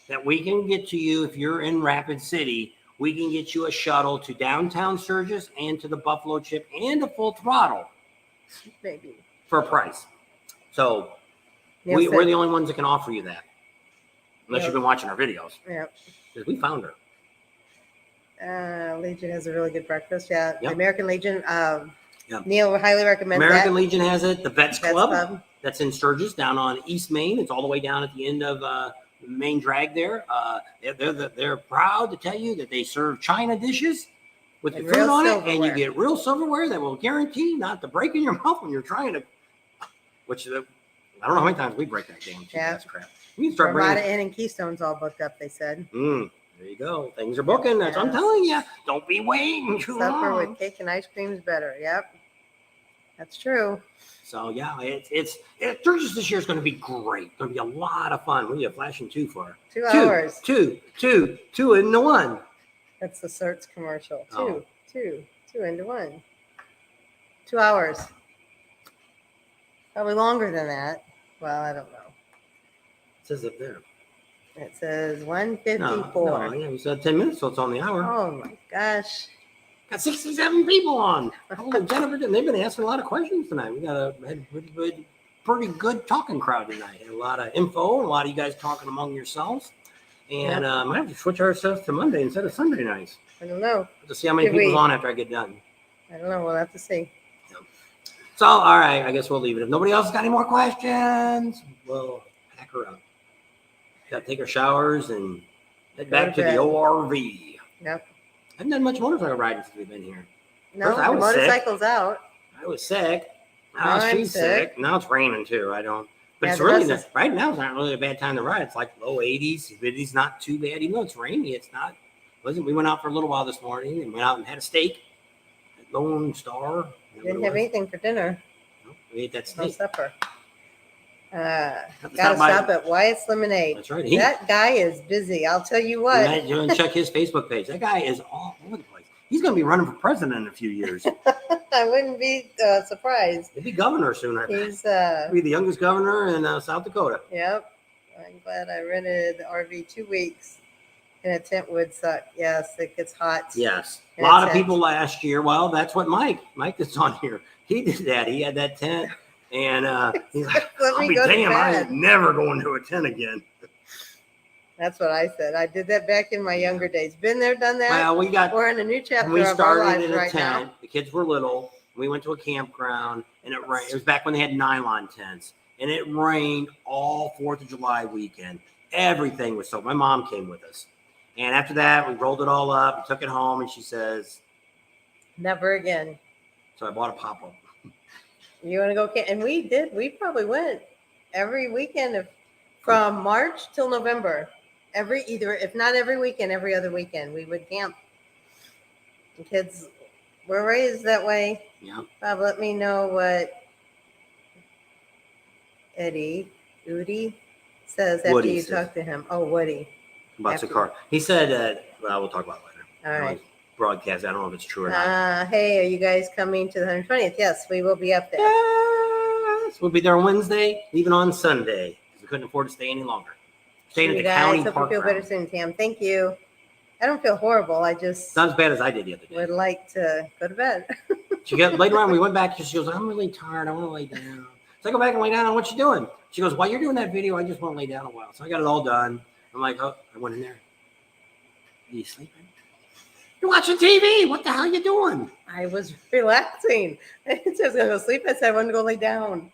that we can get to you if you're in Rapid City. We can get you a shuttle to downtown Sturgis and to the Buffalo Chip and a full throttle. Maybe. For a price. So we're the only ones that can offer you that. Unless you've been watching our videos. Yeah. Because we found her. Legion has a really good breakfast. Yeah. Yep. The American Legion. Yep. Neil highly recommends American that. Legion has it. The Vets Club. That's in Sturgis, down on East Main. It's all the way down at the end of the main drag there. They're proud to tell you that they serve China dishes with your food on it, and you get real silverware that will guarantee not to break in your mouth when you're trying to. Which I don't know how many times we break that damn cheap crap. We can start bringing. A lot of Inn and Keystone's all booked up. They said. There you go. Things are booking. That's what I'm telling you. Don't be waiting too long. Supper with cake and ice cream is better. Yep. That's true. So yeah, Sturgis this year is going to be great. It's going to be a lot of fun. We have flashing 2 for 2 hours. Two into one. That's the Certs commercial. Two into one. 2 hours. Probably longer than that. Well, I don't know. It says up there. It says 1:54. No, we said 10 minutes, so it's on the hour. Oh my gosh. Got 67 people on. Jennifer, they've been asking a lot of questions tonight. We got a pretty good talking crowd tonight. A lot of info, a lot of you guys talking among yourselves. And might have to switch ourselves to Monday instead of Sunday nights. I don't know. To see how many people's on after I get done. I don't know. We'll have to see. Yeah. So, all right, I guess we'll leave it. If nobody else has got any more questions, we'll pack her up. Got to take our showers and head back to the ORV. Yep. I haven't done much motorcycle riding since we've been here. No, the motorcycle's out. I was sick. Now she's sick. Now it's raining too. But it's really not, right now. It's not really a bad time to ride. It's like low 80s. Humidity's not too bad. Even though it's rainy, it's not. We went out for a little while this morning and went out and had a steak at Lone Star. Didn't have anything for dinner. No, we ate that steak. No supper. Gotta stop at Wyatt's Lemonade. That's right. That guy is busy. I'll tell you what. You want to check his Facebook page. That guy is all over the place. He's going to be running for president in a few years. I wouldn't be surprised. He'll be governor soon, I think. He's He'll be the youngest governor in South Dakota. Yep. I'm glad I rented the RV 2 weeks. And a tent would suck. Yes, it gets hot. Yes. A lot of people last year. Well, that's what Mike that's on here. He did that. He had that tent. And he's like, I'll be damn, I ain't never going to a tent again. That's what I said. I did that back in my younger days. Been there, done that. Well, we're in a new chapter we of our lives in a right tent. now. The kids were little. We went to a campground, and it rained. It was back when they had nylon tents, and it rained all 4th of July weekend. Everything was soaked. My mom came with us. And after that, we rolled it all up, we took it home, and she says, never again. So I bought a pop-up. You want to go camp? And we did. We probably went every weekend from March till November. If not every weekend, every other weekend, we would camp. The kids were raised that way. Yeah. Bob, let me know what Udi says after you talk to him. Oh, Woody. About Sacora. He said, we'll talk about it later. All right. Broadcast. I don't know if it's true or not. Hey, are you guys coming to the 120th? Yes, we will be up there. Yes. We'll be there on Wednesday, leaving on Sunday. We couldn't afford to stay any longer. Staying at the county park. Hope you feel better soon, Tam. Thank you. I don't feel horrible. I just not as bad as I did the other day. Would like to go to bed. She got later on. We went back. She goes, I'm really tired. I want to lay down. So I go back and lay down on what you doing. She goes, while you're doing that video, I just want to lay down a while. So I got it all done. I'm like, oh, I went in there. Are you sleeping? You're watching TV. What the hell are you doing? I was relaxing. I said I was going to go sleep. I said I wanted to go lay down.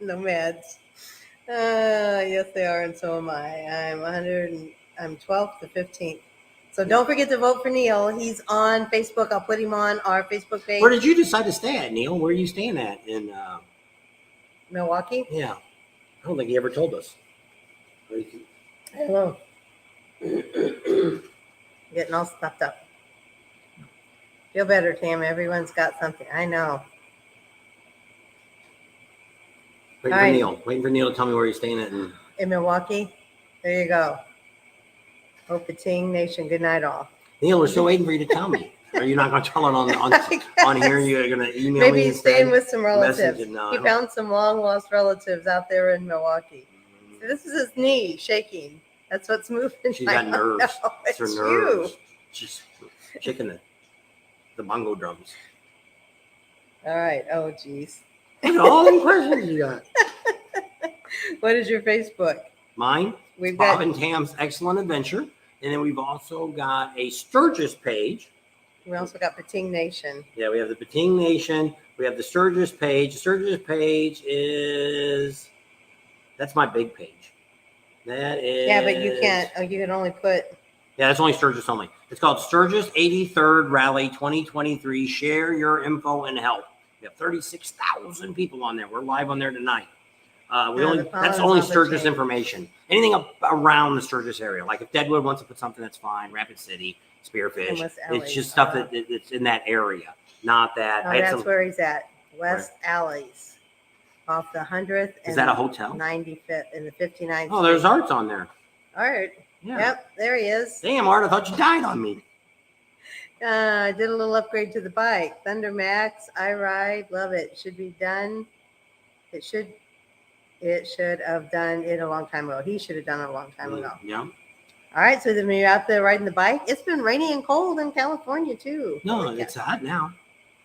No meds. Yes, they are, and so am I. I'm 12th to 15th. So don't forget to vote for Neil. He's on Facebook. I'll put him on our Facebook page. Where did you decide to stay at, Neil? Where are you staying at? In Milwaukee? Yeah. I don't think he ever told us. I don't know. Getting all stuffed up. Feel better, Tam. Everyone's got something. I know. Waiting for Neil to tell me where he's staying at. In Milwaukee? There you go. Hope the Ting Nation. Good night, all. Neil, we're still waiting for you to tell me. Are you not going to tell it on here? You're going to email me? Maybe he's staying with some relatives. No, he found some long-lost relatives out there in Milwaukee. So this is his knee shaking. That's what's moving. She's got nerves. It's her nerves. She's shaking the bongo drums. All right. Oh, geez. Look at all the questions you got. What is your Facebook? Mine, We've Bob got. and Tam's Excellent Adventure. And then we've also got a Sturgis page. We also got Pating Nation. Yeah, we have the Pating Nation. We have the Sturgis page. The Sturgis page that's my big page. That is. Yeah, but you can't. Oh, you can only put. Yeah, that's only Sturgis only. It's called Sturgis 83rd Rally 2023. Share your info and help. We have 36,000 people on there. We're live on there tonight. That's only Sturgis information. Anything around the Sturgis area, like if Deadwood wants to put something, that's fine. Rapid City, Spearfish. It's just stuff that's in that area, not that. Oh, that's where he's at. West Alleys, off the 100th. Is that a hotel? 95th and the 59th. Oh, there's Art's on there. Art. Yeah. Yep, there he is. Damn, Art, I thought you died on me. I did a little upgrade to the bike. Thunder Max, I ride, love it. Should be done. It should have done it a long time ago. He should have done it a long time ago. Yeah. All right, so then when you're out there riding the bike, it's been rainy and cold in California too. No, it's hot now.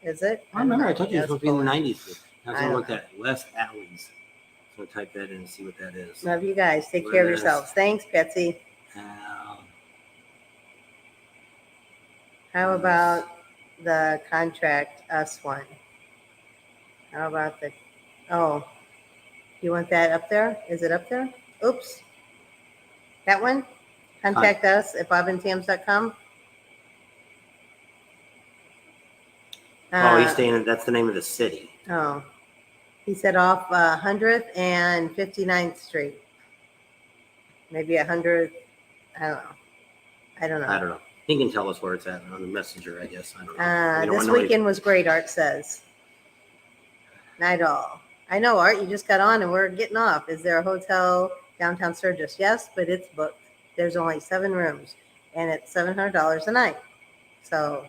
Is it? I remember I told you it was supposed to be in the 90s. I was I going to don't look at West Alleys. So type that in and see what that is. Love you guys. Take care of yourselves. Thanks, Betsy. How about the Contract Us one? How about you want that up there? Is it up there? Oops. That one? Contact us at bobandtams.com. He's saying that's the name of the city. Oh. He said off 100th and 59th Street. Maybe 100th. I don't know. He can tell us where it's at on the messenger, I guess. I don't know. This weekend was great, Art says. Night all. I know, Art, you just got on and we're getting off. Is there a hotel downtown Sturgis? Yes, but it's booked. There's only 7 rooms and it's $700 a night. So,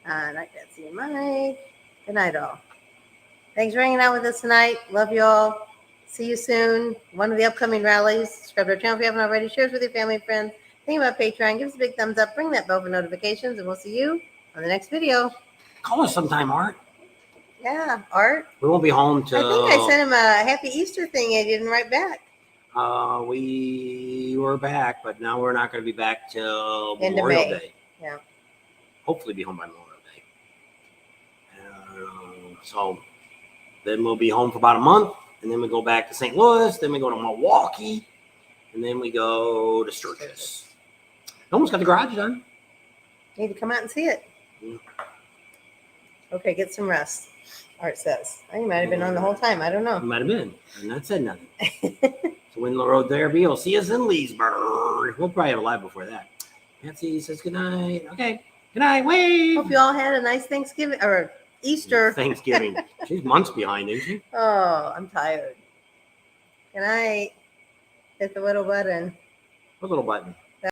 like that, see you, Mike. Good night, all. Thanks for hanging out with us tonight. Love you all. See you soon. One of the upcoming rallies. Subscribe to our channel if you haven't already. Share us with your family and friends. Think about Patreon. Give us a big thumbs up. Ring that bell for notifications, and we'll see you on the next video. Call us sometime, Art. Yeah, Art. We won't be home till. I think I sent him a happy Easter thing. I didn't write back. We were back, but now we're not going to be back till End of Memorial May. Day. Yeah. Hopefully, be home by Memorial Day. So then we'll be home for about a month, and then we go back to St. Louis. Then we go to Milwaukee, and then we go to Sturgis. Almost got the garage done. Need to come out and see it. Yeah. Okay, get some rest. Art says. You might have been on the whole time. I don't know. You might have been, and not said nothing. So when the road there be, we'll see us in Leesburg. We'll probably have a live before that. Nancy says good night. Okay, good night. Wave. Hope you all had a nice Thanksgiving or Easter. Thanksgiving. She's months behind, isn't she? Oh, I'm tired. Good night. Hit the little button. What little button?